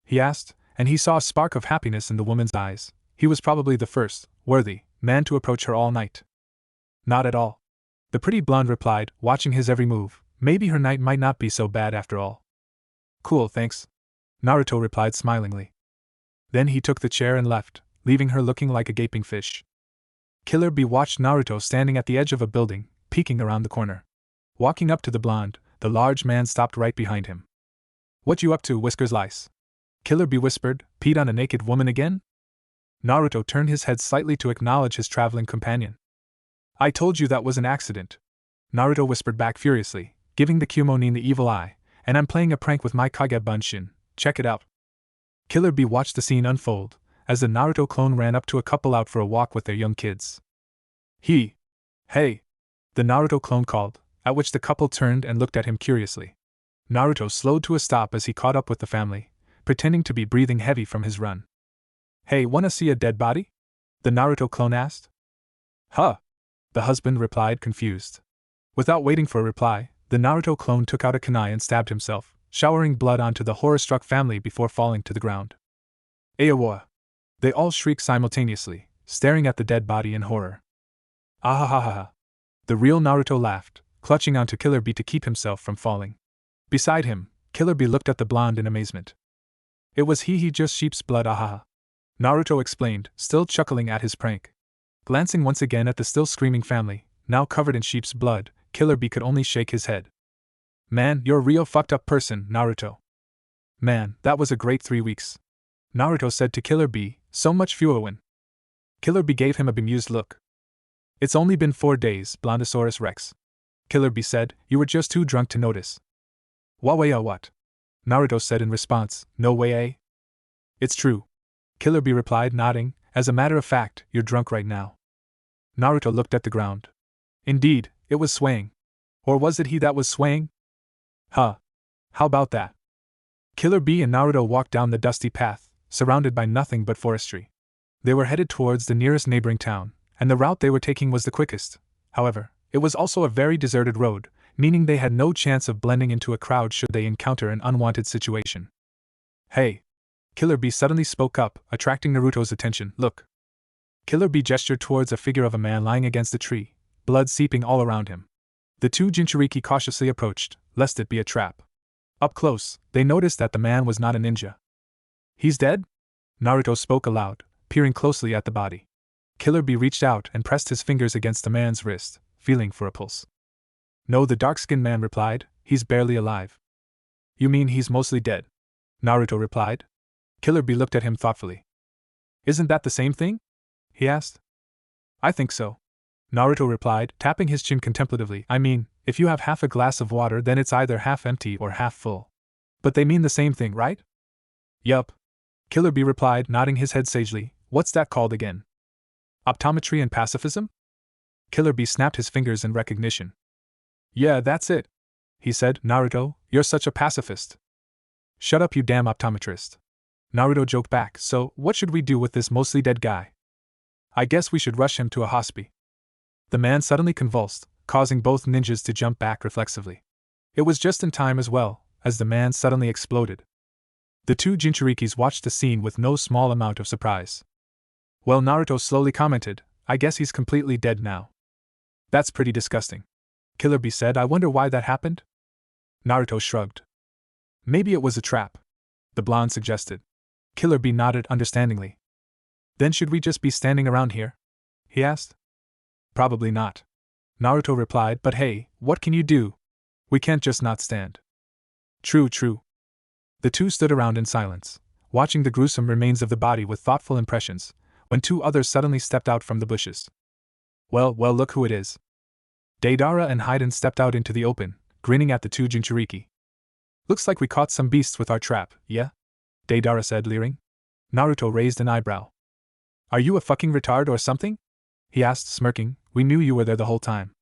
He asked, and he saw a spark of happiness in the woman's eyes. He was probably the first, worthy, man to approach her all night. Not at all. The pretty blonde replied, watching his every move. Maybe her night might not be so bad after all. Cool, thanks, Naruto replied smilingly. Then he took the chair and left, leaving her looking like a gaping fish. Killer Bee watched Naruto standing at the edge of a building, peeking around the corner. Walking up to the blonde, the large man stopped right behind him. What you up to, Whiskers Lice? Killer Bee whispered, peed on a naked woman again? Naruto turned his head slightly to acknowledge his traveling companion. I told you that was an accident, Naruto whispered back furiously, giving the Kumonin the evil eye, and I'm playing a prank with my Kage Bunshin, check it out. Killer Bee watched the scene unfold, as the Naruto clone ran up to a couple out for a walk with their young kids. Hey, the Naruto clone called, at which the couple turned and looked at him curiously. Naruto slowed to a stop as he caught up with the family, pretending to be breathing heavy from his run. Hey, wanna see a dead body? The Naruto clone asked. Huh? The husband replied, confused. Without waiting for a reply, the Naruto clone took out a kunai and stabbed himself, showering blood onto the horror-struck family before falling to the ground. Aowa! They all shrieked simultaneously, staring at the dead body in horror. Ahahaha! The real Naruto laughed, clutching onto Killer Bee to keep himself from falling. Beside him, Killer Bee looked at the blonde in amazement. It was he just sheep's blood, ahaha. Naruto explained, still chuckling at his prank. Glancing once again at the still screaming family, now covered in sheep's blood, Killer Bee could only shake his head. Man, you're a real fucked up person, Naruto. Man, that was a great 3 weeks. Naruto said to Killer Bee, so much fuowin. Killer Bee gave him a bemused look. It's only been 4 days, Blondosaurus Rex. Killer Bee said, you were just too drunk to notice. Wawaya what? Naruto said in response, no way eh? It's true. Killer Bee replied, nodding, as a matter of fact, you're drunk right now. Naruto looked at the ground. Indeed, it was swaying. Or was it he that was swaying? Huh. How about that? Killer Bee and Naruto walked down the dusty path, surrounded by nothing but forestry. They were headed towards the nearest neighboring town, and the route they were taking was the quickest. However, it was also a very deserted road, meaning they had no chance of blending into a crowd should they encounter an unwanted situation. Hey! Killer Bee suddenly spoke up, attracting Naruto's attention. Look! Killer Bee gestured towards a figure of a man lying against a tree, blood seeping all around him. The two Jinchuriki cautiously approached, lest it be a trap. Up close, they noticed that the man was not a ninja. He's dead? Naruto spoke aloud, peering closely at the body. Killer Bee reached out and pressed his fingers against the man's wrist, feeling for a pulse. No, the dark-skinned man replied, he's barely alive. You mean he's mostly dead? Naruto replied. Killer Bee looked at him thoughtfully. Isn't that the same thing? He asked. I think so. Naruto replied, tapping his chin contemplatively. I mean, if you have half a glass of water, then it's either half empty or half full. But they mean the same thing, right? Yup. Killer Bee replied, nodding his head sagely. What's that called again? Optometry and pacifism? Killer Bee snapped his fingers in recognition. Yeah, that's it. He said, Naruto, you're such a pacifist. Shut up, you damn optometrist. Naruto joked back, so, what should we do with this mostly dead guy? I guess we should rush him to a hospital. The man suddenly convulsed, causing both ninjas to jump back reflexively. It was just in time as well, as the man suddenly exploded. The two Jinchurikis watched the scene with no small amount of surprise. Well, Naruto slowly commented, I guess he's completely dead now. That's pretty disgusting. Killer Bee said, I wonder why that happened? Naruto shrugged. Maybe it was a trap, the blonde suggested. Killer Bee nodded understandingly. Then should we just be standing around here? He asked. Probably not. Naruto replied, but hey, what can you do? We can't just not stand. True. The two stood around in silence, watching the gruesome remains of the body with thoughtful impressions, when two others suddenly stepped out from the bushes. Well, look who it is. Deidara and Haiden stepped out into the open, grinning at the two Jinchuriki. Looks like we caught some beasts with our trap, yeah? Deidara said, leering. Naruto raised an eyebrow. Are you a fucking retard or something? He asked, smirking. We knew you were there the whole time.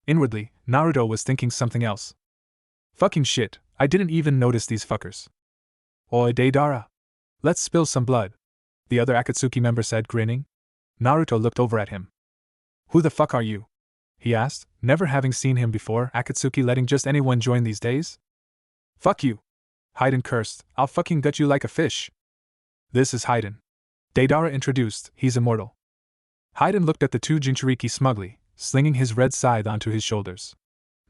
Inwardly, Naruto was thinking something else. Fucking shit, I didn't even notice these fuckers. Oi, Deidara. Let's spill some blood, the other Akatsuki member said, grinning. Naruto looked over at him. Who the fuck are you? He asked, never having seen him before. Akatsuki letting just anyone join these days? Fuck you. Haiden cursed, I'll fucking gut you like a fish. This is Haiden. Deidara introduced, he's immortal. Haiden looked at the two Jinchuriki smugly, slinging his red scythe onto his shoulders.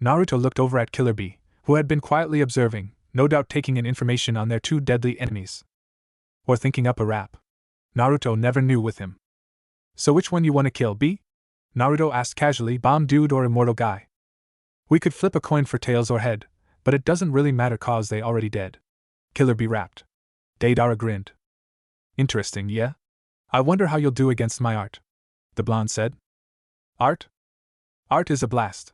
Naruto looked over at Killer Bee, who had been quietly observing, no doubt taking in information on their two deadly enemies. Or thinking up a rap. Naruto never knew with him. So which one you wanna kill, Bee? Naruto asked casually, bomb dude or immortal guy? We could flip a coin for tails or head, but it doesn't really matter cause they already dead. Killer Bee rapped. Deidara grinned. Interesting, yeah? I wonder how you'll do against my art, the blonde said. Art? Art is a blast.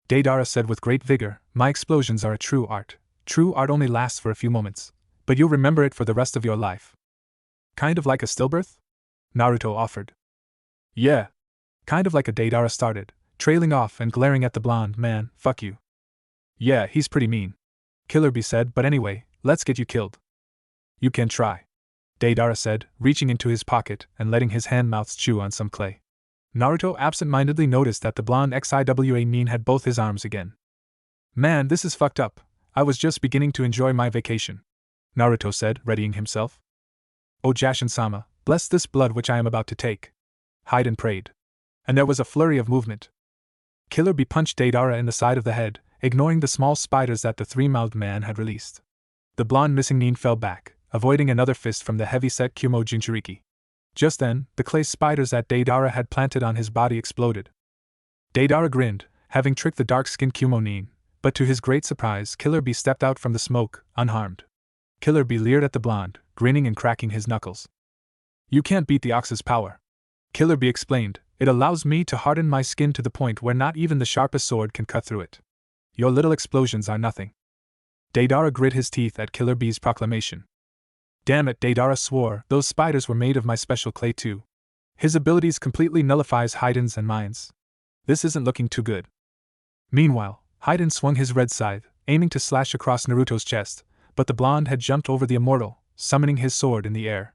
Deidara said with great vigor, my explosions are a true art. True art only lasts for a few moments, but you'll remember it for the rest of your life. Kind of like a stillbirth? Naruto offered. Yeah. Kind of like a Deidara started, trailing off and glaring at the blonde man, fuck you. Yeah, he's pretty mean. Killer Bee said, but anyway, let's get you killed. You can try. Deidara said, reaching into his pocket and letting his hand-mouths chew on some clay. Naruto absent-mindedly noticed that the blonde Xiwa mean had both his arms again. Man, this is fucked up. I was just beginning to enjoy my vacation. Naruto said, readying himself. O Jashin-sama, bless this blood which I am about to take. Haiden prayed. And there was a flurry of movement. Killer Bee punched Deidara in the side of the head, ignoring the small spiders that the three-mouthed man had released. The blonde missing nin fell back, avoiding another fist from the heavy-set Kumo Jinchuriki. Just then, the clay spiders that Deidara had planted on his body exploded. Deidara grinned, having tricked the dark-skinned Kumo nin, but to his great surprise, Killer Bee stepped out from the smoke, unharmed. Killer Bee leered at the blonde, grinning and cracking his knuckles. You can't beat the ox's power. Killer Bee explained, it allows me to harden my skin to the point where not even the sharpest sword can cut through it. Your little explosions are nothing. Deidara grit his teeth at Killer Bee's proclamation. Damn it, Deidara swore, those spiders were made of my special clay too. His abilities completely nullifies Haiden's and mine's. This isn't looking too good. Meanwhile, Haiden swung his red scythe, aiming to slash across Naruto's chest, but the blonde had jumped over the immortal, summoning his sword in the air.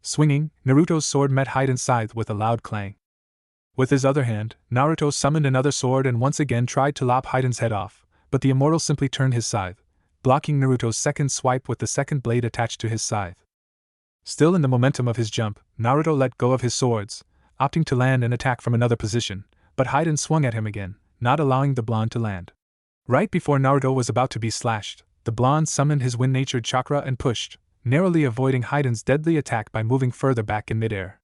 Swinging, Naruto's sword met Haiden's scythe with a loud clang. With his other hand, Naruto summoned another sword and once again tried to lop Haiden's head off, but the immortal simply turned his scythe, blocking Naruto's second swipe with the second blade attached to his scythe. Still in the momentum of his jump, Naruto let go of his swords, opting to land an attack from another position, but Haiden swung at him again, not allowing the blonde to land. Right before Naruto was about to be slashed, the blonde summoned his wind-natured chakra and pushed, narrowly avoiding Haiden's deadly attack by moving further back in midair.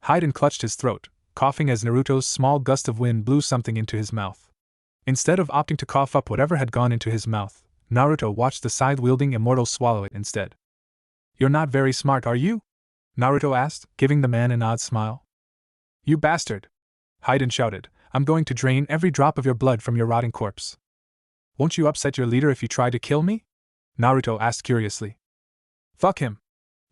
Haiden clutched his throat, coughing as Naruto's small gust of wind blew something into his mouth. Instead of opting to cough up whatever had gone into his mouth, Naruto watched the scythe-wielding immortal swallow it instead. "You're not very smart, are you?" Naruto asked, giving the man an odd smile. "You bastard!" Haiden shouted, "I'm going to drain every drop of your blood from your rotting corpse." "Won't you upset your leader if you try to kill me?" Naruto asked curiously. "Fuck him!"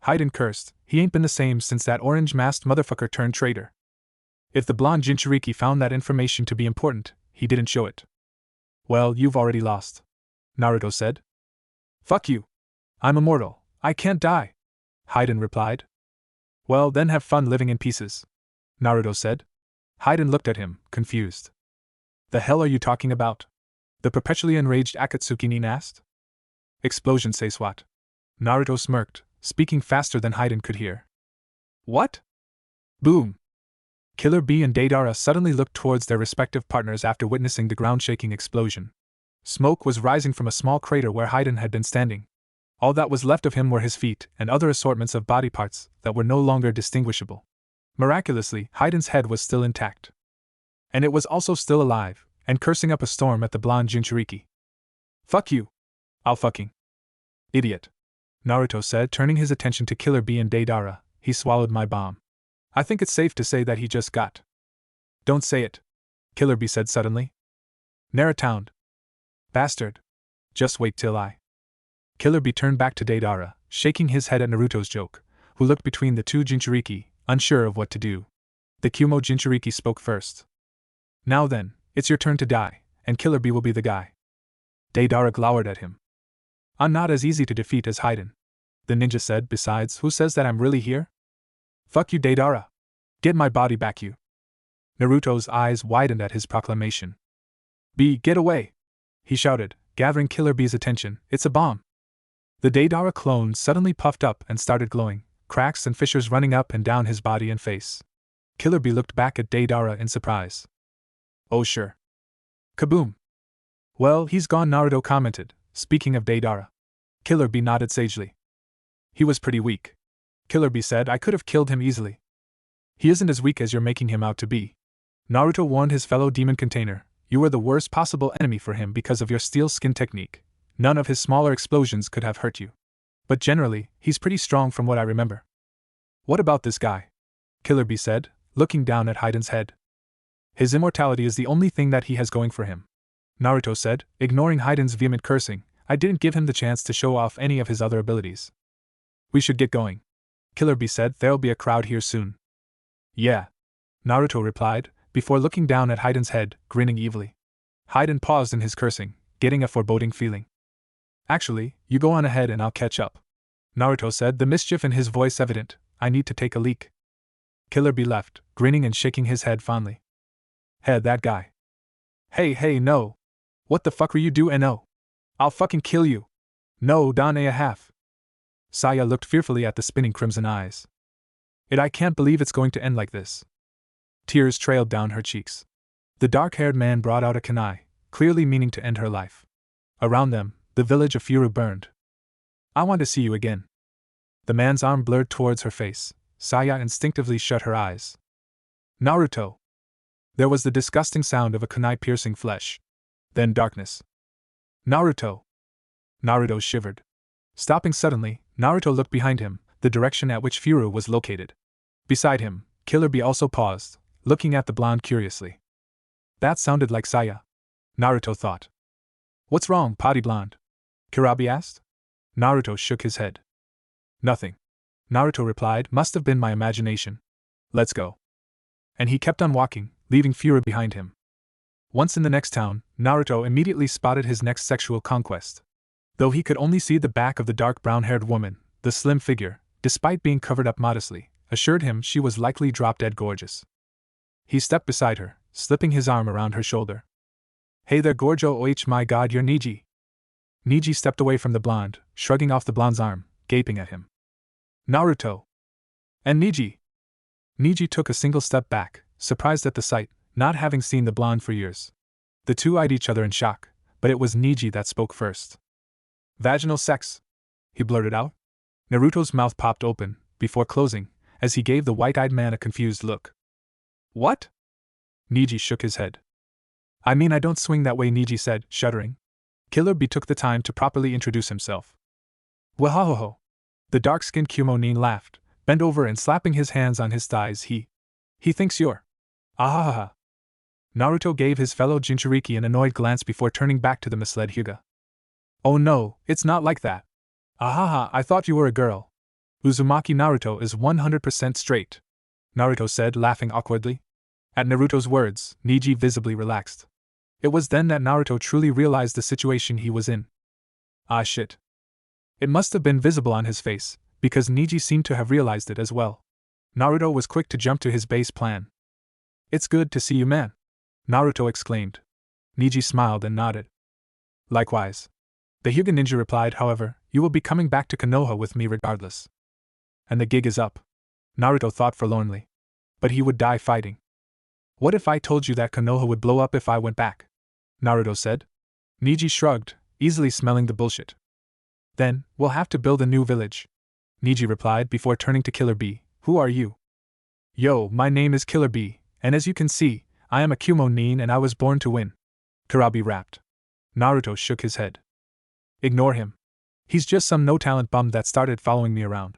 Haiden cursed, he ain't been the same since that orange-masked motherfucker turned traitor. If the blonde Jinchuriki found that information to be important, he didn't show it. "Well, you've already lost," Naruto said. "Fuck you! I'm immortal, I can't die," Haiden replied. "Well, then have fun living in pieces," Naruto said. Haiden looked at him, confused. "The hell are you talking about?" the perpetually enraged Akatsuki asked. "Explosion say swat." Naruto smirked, speaking faster than Haiden could hear. "What?" Boom! Killer Bee and Deidara suddenly looked towards their respective partners after witnessing the ground-shaking explosion. Smoke was rising from a small crater where Haiden had been standing. All that was left of him were his feet and other assortments of body parts that were no longer distinguishable. Miraculously, Haiden's head was still intact. And it was also still alive, and cursing up a storm at the blonde Jinchuriki. "Fuck you! I'll fucking idiot," Naruto said, turning his attention to Killer Bee and Deidara. "He swallowed my bomb. I think it's safe to say that he just got." "Don't say it," Killer Bee said suddenly. "Naratown. Bastard. Just wait till I." Killer Bee turned back to Deidara, shaking his head at Naruto's joke, who looked between the two Jinchuriki, unsure of what to do. The Kumo Jinchuriki spoke first. "Now then, it's your turn to die, and Killer Bee will be the guy." Deidara glowered at him. "I'm not as easy to defeat as Haiden," the ninja said. "Besides, who says that I'm really here?" "Fuck you, Deidara. Get my body back, you." Naruto's eyes widened at his proclamation. "Bee, get away!" he shouted, gathering Killer Bee's attention. "It's a bomb." The Deidara clone suddenly puffed up and started glowing, cracks and fissures running up and down his body and face. Killer Bee looked back at Deidara in surprise. "Oh sure." Kaboom! "Well, he's gone," Naruto commented, speaking of Deidara. Killer Bee nodded sagely. "He was pretty weak," Killer Bee said. "I could have killed him easily." "He isn't as weak as you're making him out to be," Naruto warned his fellow demon container. "You were the worst possible enemy for him because of your steel skin technique. None of his smaller explosions could have hurt you. But generally, he's pretty strong from what I remember." "What about this guy?" Killer Bee said, looking down at Haiden's head. "His immortality is the only thing that he has going for him," Naruto said, ignoring Haiden's vehement cursing. "I didn't give him the chance to show off any of his other abilities." "We should get going," Killer Bee said. "There'll be a crowd here soon." "Yeah," Naruto replied, before looking down at Haiden's head, grinning evilly. Haiden paused in his cursing, getting a foreboding feeling. "Actually, you go on ahead and I'll catch up," Naruto said, the mischief in his voice evident. "I need to take a leak." Killer Bee left, grinning and shaking his head fondly. "Hey, that guy. Hey, no. What the fuck are you doing? No. I'll fucking kill you. No, Don a half." Saya looked fearfully at the spinning crimson eyes. I can't believe it's going to end like this." Tears trailed down her cheeks. The dark-haired man brought out a kunai, clearly meaning to end her life. Around them, the village of Furu burned. "I want to see you again." The man's arm blurred towards her face. Saya instinctively shut her eyes. "Naruto!" There was the disgusting sound of a kunai piercing flesh. Then darkness. "Naruto!" Naruto shivered. Stopping suddenly, Naruto looked behind him, the direction at which Furu was located. Beside him, Killer Bee also paused, looking at the blonde curiously. That sounded like Saya, Naruto thought. "What's wrong, potty blonde?" Kurabi asked. Naruto shook his head. Nothing. Naruto replied, must have been my imagination. Let's go. And he kept on walking, leaving Fury behind him. Once in the next town, Naruto immediately spotted his next sexual conquest. Though he could only see the back of the dark brown-haired woman, the slim figure, despite being covered up modestly, assured him she was likely drop-dead gorgeous. He stepped beside her, slipping his arm around her shoulder. Hey there Gorjo, oh my god, you're Niji. Niji stepped away from the blonde, shrugging off the blonde's arm, gaping at him. Naruto! And Niji! Niji took a single step back, surprised at the sight, not having seen the blonde for years. The two eyed each other in shock, but it was Niji that spoke first. Vaginal sex? He blurted out. Naruto's mouth popped open, before closing, as he gave the white-eyed man a confused look. What? Niji shook his head. I mean, I don't swing that way, Niji said, shuddering. Killer Bee took the time to properly introduce himself. Wahahoho! The dark-skinned Chunin laughed, bent over and slapping his hands on his thighs. He thinks you're. Ahahaha. Naruto gave his fellow Jinchuriki an annoyed glance before turning back to the misled Hyuga. Oh no, it's not like that. Ahaha, I thought you were a girl. Uzumaki Naruto is 100% straight. Naruto said, laughing awkwardly. At Naruto's words, Niji visibly relaxed. It was then that Naruto truly realized the situation he was in. Ah shit. It must have been visible on his face, because Niji seemed to have realized it as well. Naruto was quick to jump to his base plan. It's good to see you, man. Naruto exclaimed. Niji smiled and nodded. Likewise. The Hyuga ninja replied, however, you will be coming back to Konoha with me regardless. And the gig is up. Naruto thought forlornly. But he would die fighting. What if I told you that Konoha would blow up if I went back? Naruto said. Niji shrugged, easily smelling the bullshit. Then, we'll have to build a new village. Niji replied before turning to Killer Bee. Who are you? Yo, my name is Killer Bee, and as you can see, I am a Chunin and I was born to win. Kurabi rapped. Naruto shook his head. Ignore him. He's just some no-talent bum that started following me around.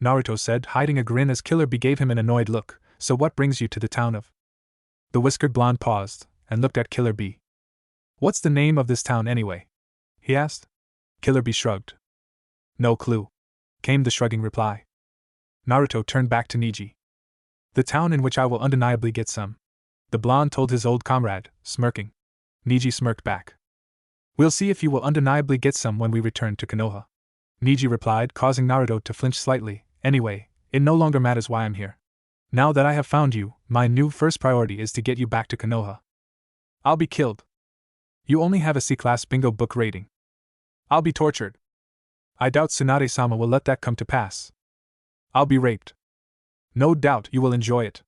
Naruto said, hiding a grin as Killer Bee gave him an annoyed look. So what brings you to the town of? The whiskered blonde paused, and looked at Killer Bee. What's the name of this town anyway? He asked. Killer Bee shrugged. No clue, came the shrugging reply. Naruto turned back to Niji. The town in which I will undeniably get some. The blonde told his old comrade, smirking. Niji smirked back. We'll see if you will undeniably get some when we return to Konoha. Niji replied, causing Naruto to flinch slightly. Anyway, it no longer matters why I'm here. Now that I have found you, my new first priority is to get you back to Konoha. I'll be killed. You only have a C-class bingo book rating. I'll be tortured. I doubt Tsunade-sama will let that come to pass. I'll be raped. No doubt you will enjoy it.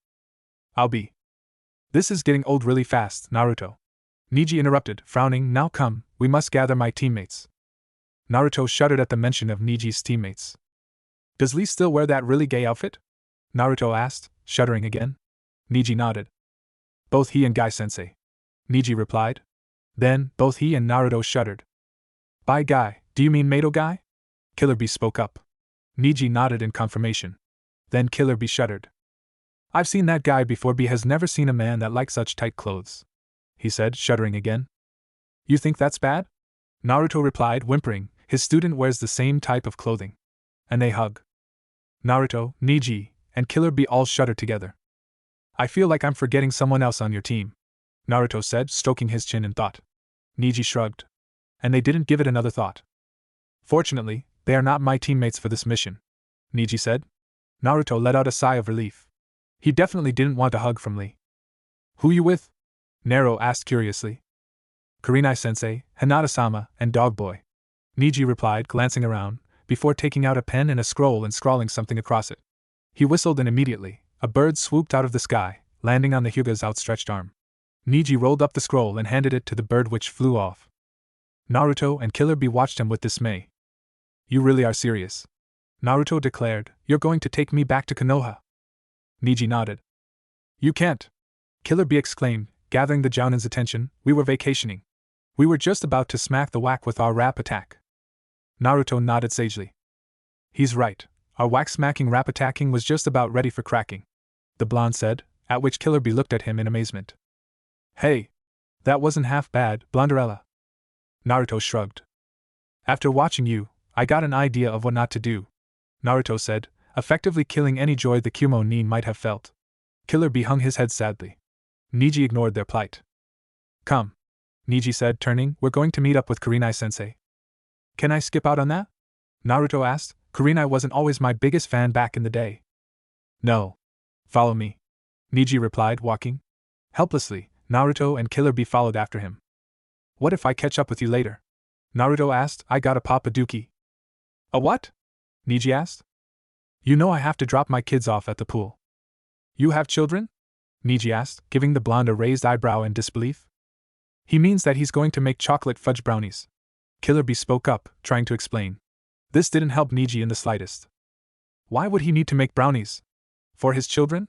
I'll be. This is getting old really fast, Naruto. Niji interrupted, frowning. Now come, we must gather my teammates. Naruto shuddered at the mention of Niji's teammates. Does Lee still wear that really gay outfit? Naruto asked, shuddering again. Niji nodded. Both he and Guy-sensei. Niji replied. Then, both he and Naruto shuddered. By Guy, do you mean Mato Guy? Killer Bee spoke up. Niji nodded in confirmation. Then Killer Bee shuddered. I've seen that guy before. Bee has never seen a man that likes such tight clothes. He said, shuddering again. You think that's bad? Naruto replied, whimpering. His student wears the same type of clothing. And they hug. Naruto, Niji, and Killer Bee all shuddered together. I feel like I'm forgetting someone else on your team, Naruto said, stroking his chin in thought. Niji shrugged. And they didn't give it another thought. Fortunately, they are not my teammates for this mission, Niji said. Naruto let out a sigh of relief. He definitely didn't want a hug from Lee. Who you with? Nero asked curiously. Kurenai-sensei, Hinata-sama, and Dog Boy. Niji replied, glancing around, before taking out a pen and a scroll and scrawling something across it. He whistled and immediately, a bird swooped out of the sky, landing on the Hyuga's outstretched arm. Niji rolled up the scroll and handed it to the bird, which flew off. Naruto and Killer Bee watched him with dismay. You really are serious? Naruto declared. You're going to take me back to Konoha? Niji nodded. You can't, Killer Bee exclaimed, gathering the Jounin's attention. We were vacationing. We were just about to smack the whack with our rap attack. Naruto nodded sagely. He's right, our whack-smacking rap attacking was just about ready for cracking, the blonde said, at which Killer Bee looked at him in amazement. Hey, that wasn't half bad, Blonderella. Naruto shrugged. After watching you, I got an idea of what not to do, Naruto said, effectively killing any joy the Kumo Nin might have felt. Killer Bee hung his head sadly. Niji ignored their plight. Come, Niji said, turning, we're going to meet up with Kurenai-sensei. Can I skip out on that? Naruto asked. Kurenai wasn't always my biggest fan back in the day. No. Follow me, Niji replied, walking. Helplessly, Naruto and Killer Bee followed after him. What if I catch up with you later? Naruto asked. I gotta pop a dookie. A what? Niji asked. You know I have to drop my kids off at the pool. You have children? Niji asked, giving the blonde a raised eyebrow in disbelief. He means that he's going to make chocolate fudge brownies. Killer Bee spoke up, trying to explain. This didn't help Niji in the slightest. Why would he need to make brownies? For his children?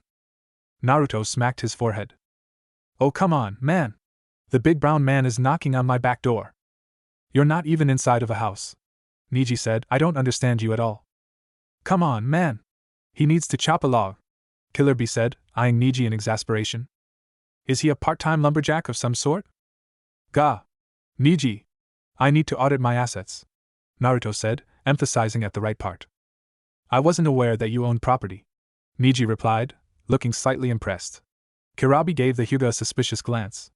Naruto smacked his forehead. Oh come on, man. The big brown man is knocking on my back door. You're not even inside of a house. Niji said, I don't understand you at all. Come on, man. He needs to chop a log. Killer Bee said, eyeing Niji in exasperation. Is he a part-time lumberjack of some sort? Gah. Niji. I need to audit my assets, Naruto said, emphasizing at the right part. I wasn't aware that you owned property, Niji replied, looking slightly impressed. Kirabi gave the Hyuga a suspicious glance.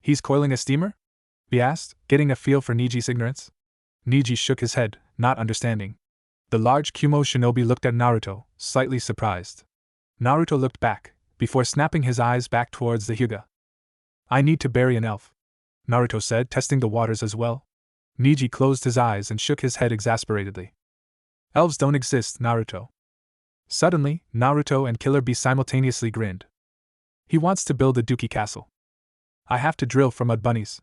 He's coiling a steamer? He asked, getting a feel for Niji's ignorance. Niji shook his head, not understanding. The large Kumo shinobi looked at Naruto, slightly surprised. Naruto looked back, before snapping his eyes back towards the Hyuga. I need to bury an elf, Naruto said, testing the waters as well. Niji closed his eyes and shook his head exasperatedly. Elves don't exist, Naruto. Suddenly, Naruto and Killer Bee simultaneously grinned. He wants to build a dookie castle. I have to drill for mud bunnies.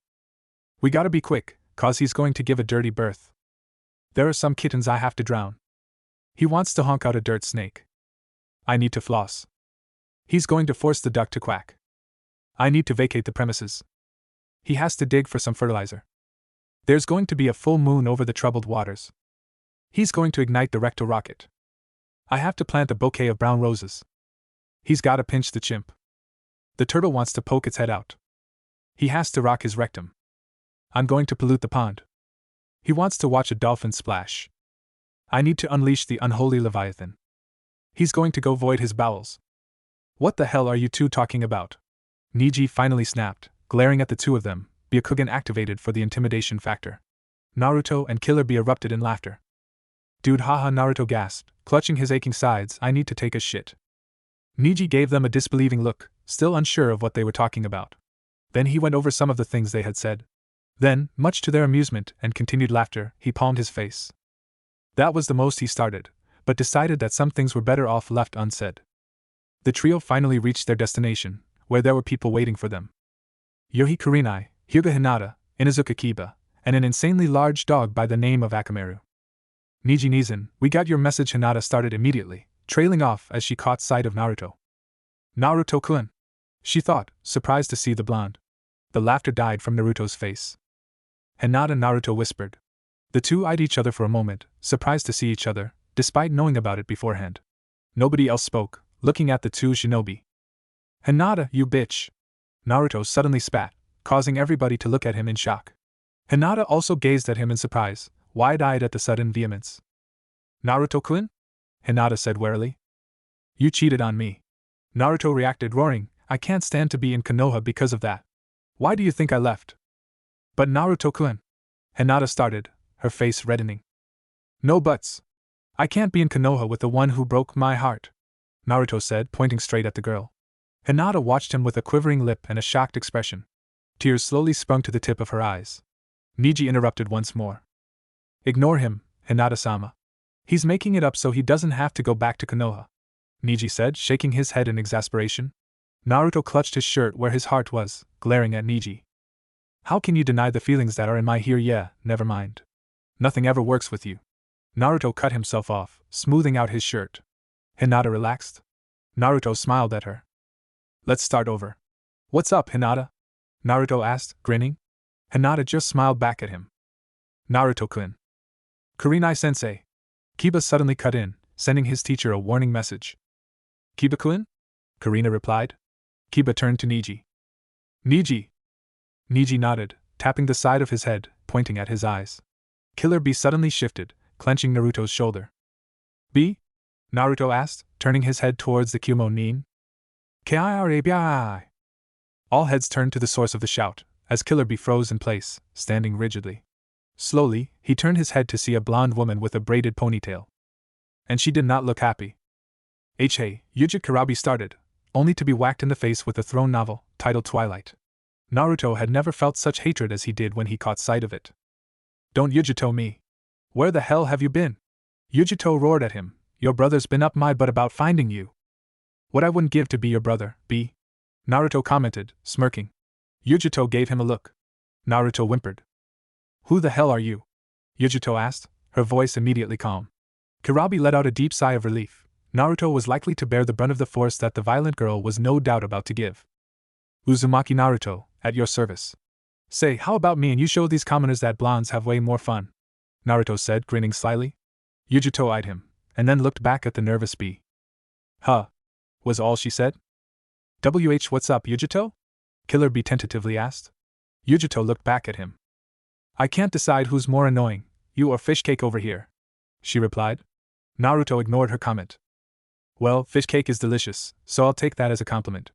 We gotta be quick, cause he's going to give a dirty birth. There are some kittens I have to drown. He wants to honk out a dirt snake. I need to floss. He's going to force the duck to quack. I need to vacate the premises. He has to dig for some fertilizer. There's going to be a full moon over the troubled waters. He's going to ignite the rectal rocket. I have to plant a bouquet of brown roses. He's gotta pinch the chimp. The turtle wants to poke its head out. He has to rock his rectum. I'm going to pollute the pond. He wants to watch a dolphin splash. I need to unleash the unholy Leviathan. He's going to go void his bowels. What the hell are you two talking about? Niji finally snapped, glaring at the two of them. Byakugan activated for the intimidation factor. Naruto and Killer Bee erupted in laughter. Dude, haha, Naruto gasped, clutching his aching sides. I need to take a shit. Niji gave them a disbelieving look, still unsure of what they were talking about. Then he went over some of the things they had said. Then, much to their amusement and continued laughter, he palmed his face. That was the most he started, but decided that some things were better off left unsaid. The trio finally reached their destination, where there were people waiting for them. Yohei Kurenai, Hyuga Hinata, Inuzuka Kiba, and an insanely large dog by the name of Akamaru. Niji Nizan, we got your message. Hinata started immediately, trailing off as she caught sight of Naruto. Naruto-kun, she thought, surprised to see the blonde. The laughter died from Naruto's face. Hinata and Naruto whispered. The two eyed each other for a moment, surprised to see each other, despite knowing about it beforehand. Nobody else spoke, looking at the two shinobi. Hinata, you bitch! Naruto suddenly spat, causing everybody to look at him in shock. Hinata also gazed at him in surprise, wide-eyed at the sudden vehemence. Naruto-kun? Hinata said warily. You cheated on me. Naruto reacted, roaring, I can't stand to be in Konoha because of that. Why do you think I left? But Naruto-kun, Hinata started, her face reddening. No buts. I can't be in Konoha with the one who broke my heart, Naruto said, pointing straight at the girl. Hinata watched him with a quivering lip and a shocked expression. Tears slowly sprung to the tip of her eyes. Niji interrupted once more. Ignore him, Hinata-sama. He's making it up so he doesn't have to go back to Konoha, Niji said, shaking his head in exasperation. Naruto clutched his shirt where his heart was, glaring at Niji. How can you deny the feelings that are in my here? Yeah, never mind. Nothing ever works with you. Naruto cut himself off, smoothing out his shirt. Hinata relaxed. Naruto smiled at her. Let's start over. What's up, Hinata? Naruto asked, grinning. Hinata just smiled back at him. Naruto-kun. Kurenai-sensei. Kiba suddenly cut in, sending his teacher a warning message. Kiba-kun? Kurina replied. Kiba turned to Niji. Niji! Niji nodded, tapping the side of his head, pointing at his eyes. Killer Bee suddenly shifted, clenching Naruto's shoulder. B? Naruto asked, turning his head towards the Chunin. K-I-R-A-B-I. All heads turned to the source of the shout, as Killer Bee froze in place, standing rigidly. Slowly, he turned his head to see a blonde woman with a braided ponytail. And she did not look happy. Hey, Yuji Karabi started, only to be whacked in the face with a thrown novel, titled Twilight. Naruto had never felt such hatred as he did when he caught sight of it. Don't Yujito me! Where the hell have you been? Yujito roared at him, your brother's been up my butt about finding you. What I wouldn't give to be your brother, B. Naruto commented, smirking. Yujito gave him a look. Naruto whimpered. Who the hell are you? Yujito asked, her voice immediately calm. Karabi let out a deep sigh of relief. Naruto was likely to bear the brunt of the force that the violent girl was no doubt about to give. Uzumaki Naruto, at your service. Say, how about me and you show these commoners that blondes have way more fun? Naruto said, grinning slyly. Yujito eyed him, and then looked back at the nervous bee. Huh, was all she said. What's up, Yujito? Killer Bee tentatively asked. Yujito looked back at him. I can't decide who's more annoying, you or Fishcake over here, she replied. Naruto ignored her comment. Well, Fishcake is delicious, so I'll take that as a compliment,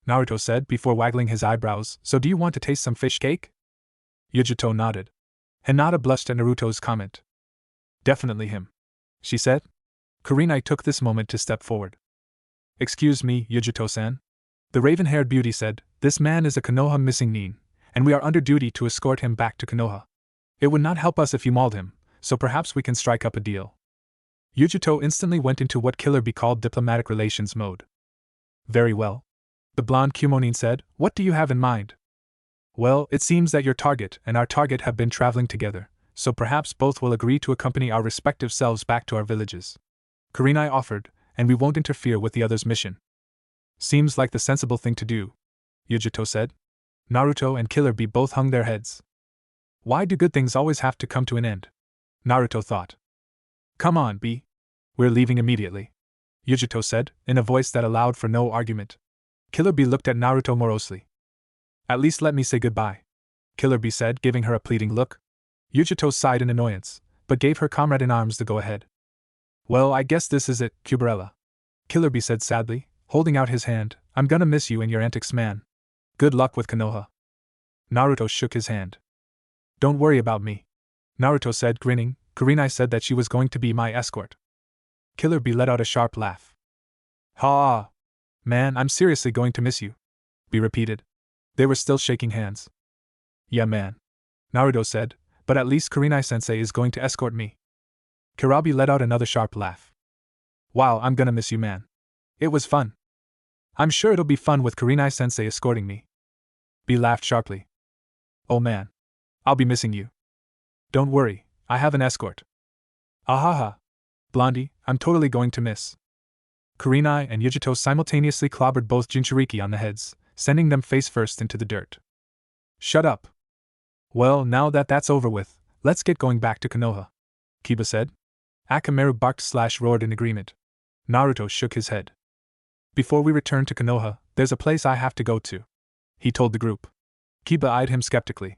Naruto said before waggling his eyebrows. So do you want to taste some fish cake? Yujito nodded. Hinata blushed at Naruto's comment. Definitely him, she said. Kurenai took this moment to step forward. Excuse me, Yujito-san. The raven-haired beauty said, this man is a Konoha missing nin, and we are under duty to escort him back to Konoha. It would not help us if you mauled him, so perhaps we can strike up a deal. Yujito instantly went into what Killer Bee called diplomatic relations mode. Very well. The blonde Kumonin said, what do you have in mind? Well, it seems that your target and our target have been traveling together, so perhaps both will agree to accompany our respective selves back to our villages. Kurenai offered, and we won't interfere with the other's mission. Seems like the sensible thing to do, Yujito said. Naruto and Killer Bee both hung their heads. Why do good things always have to come to an end? Naruto thought. Come on, B. We're leaving immediately, Yujito said, in a voice that allowed for no argument. Killer Bee looked at Naruto morosely. At least let me say goodbye, Killer Bee said, giving her a pleading look. Yujito sighed in annoyance, but gave her comrade-in-arms the go-ahead. Well, I guess this is it, Cubarella, Killer Bee said sadly, holding out his hand. I'm gonna miss you and your antics, man. Good luck with Konoha. Naruto shook his hand. Don't worry about me, Naruto said, grinning. Kurenai said that she was going to be my escort. Killer Bee let out a sharp laugh. Ha! Man, I'm seriously going to miss you, Bee repeated. They were still shaking hands. Yeah, man, Naruto said, but at least Kurenai-sensei is going to escort me. Karabi let out another sharp laugh. Wow, I'm gonna miss you, man. It was fun. I'm sure it'll be fun with Kurenai-sensei escorting me. Bee laughed sharply. Oh man, I'll be missing you. Don't worry, I have an escort. Ahaha. Blondie, I'm totally going to miss. Kurenai and Yujito simultaneously clobbered both Jinchuriki on the heads, sending them face first into the dirt. Shut up. Well, now that that's over with, let's get going back to Konoha, Kiba said. Akamaru barked/roared in agreement. Naruto shook his head. Before we return to Konoha, there's a place I have to go to, he told the group. Kiba eyed him skeptically.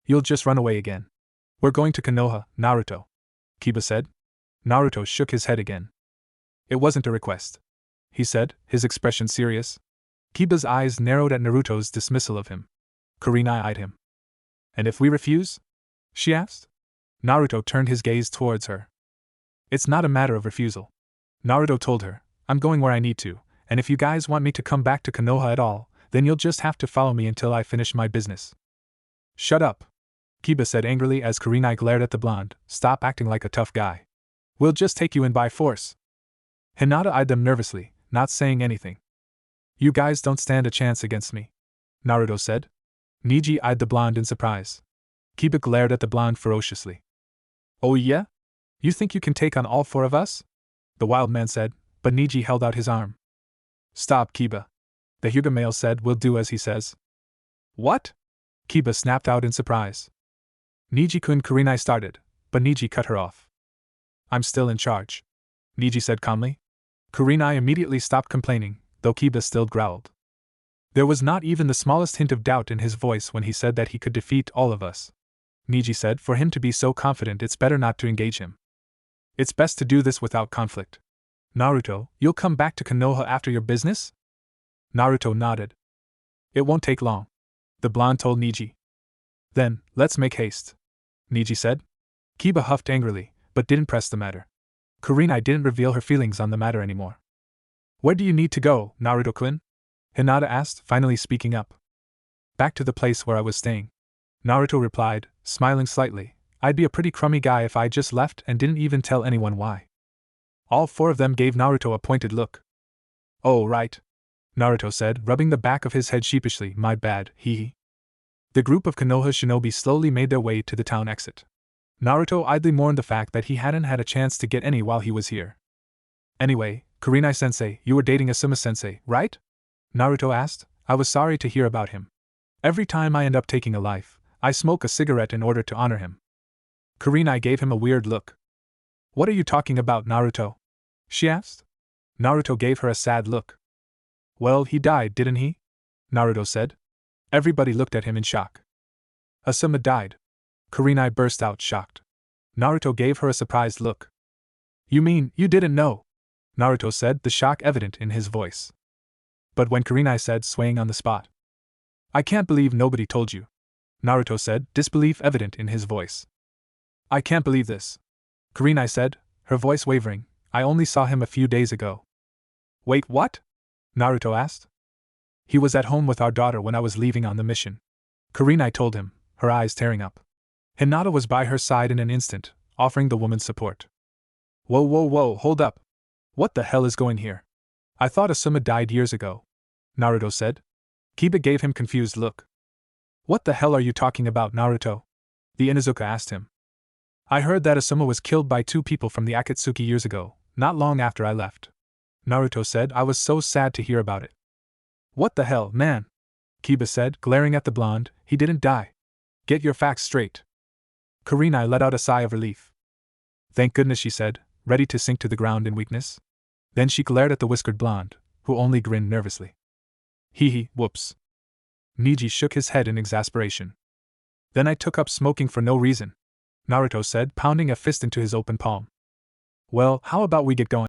You'll just run away again. We're going to Konoha, Naruto, Kiba said. Naruto shook his head again. It wasn't a request, he said, his expression serious. Kiba's eyes narrowed at Naruto's dismissal of him. Kurenai eyed him. And if we refuse? She asked. Naruto turned his gaze towards her. It's not a matter of refusal, Naruto told her. I'm going where I need to, and if you guys want me to come back to Konoha at all, then you'll just have to follow me until I finish my business. Shut up, Kiba said angrily as Kurenai glared at the blonde. Stop acting like a tough guy. We'll just take you in by force. Hinata eyed them nervously, not saying anything. You guys don't stand a chance against me, Naruto said. Niji eyed the blonde in surprise. Kiba glared at the blonde ferociously. Oh yeah? You think you can take on all four of us? The wild man said, but Niji held out his arm. Stop, Kiba. The Hyuga male said, we'll do as he says. What? Kiba snapped out in surprise. Niji-kun. Kurenai started, but Niji cut her off. I'm still in charge, Niji said calmly. Kurenai immediately stopped complaining, though Kiba still growled. There was not even the smallest hint of doubt in his voice when he said that he could defeat all of us. Niji said. For him to be so confident, it's better not to engage him. It's best to do this without conflict. Naruto, you'll come back to Konoha after your business? Naruto nodded. It won't take long, the blonde told Niji. Then, let's make haste, Niji said. Kiba huffed angrily, but didn't press the matter. Kurenai didn't reveal her feelings on the matter anymore. Where do you need to go, Naruto-kun? Hinata asked, finally speaking up. Back to the place where I was staying, Naruto replied, smiling slightly. I'd be a pretty crummy guy if I just left and didn't even tell anyone why. All four of them gave Naruto a pointed look. Oh, right, Naruto said, rubbing the back of his head sheepishly. My bad, hee. The group of Konoha shinobi slowly made their way to the town exit. Naruto idly mourned the fact that he hadn't had a chance to get any while he was here. Anyway, Kurenai-sensei, you were dating Asuma-sensei, right? Naruto asked. I was sorry to hear about him. Every time I end up taking a life, I smoke a cigarette in order to honor him. Kurenai gave him a weird look. What are you talking about, Naruto? She asked. Naruto gave her a sad look. Well, he died, didn't he? Naruto said. Everybody looked at him in shock. Asuma died. Kurenai burst out, shocked. Naruto gave her a surprised look. You mean, you didn't know? Naruto said, the shock evident in his voice. But when Kurenai said, swaying on the spot. I can't believe nobody told you, Naruto said, disbelief evident in his voice. I can't believe this, Kurenai said, her voice wavering. I only saw him a few days ago. Wait, what? Naruto asked. He was at home with our daughter when I was leaving on the mission, Kurenai told him, her eyes tearing up. Hinata was by her side in an instant, offering the woman support. Whoa, hold up. What the hell is going here? I thought Asuma died years ago, Naruto said. Kiba gave him confused look. What the hell are you talking about, Naruto? The Inuzuka asked him. I heard that Asuma was killed by 2 people from the Akatsuki years ago, not long after I left, Naruto said. I was so sad to hear about it. What the hell, man? Kiba said, glaring at the blonde. He didn't die. Get your facts straight. Kurenai let out a sigh of relief. Thank goodness, she said, ready to sink to the ground in weakness. Then she glared at the whiskered blonde, who only grinned nervously. Hee, whoops. Niji shook his head in exasperation. Then I took up smoking for no reason, Naruto said, pounding a fist into his open palm. Well, how about we get going?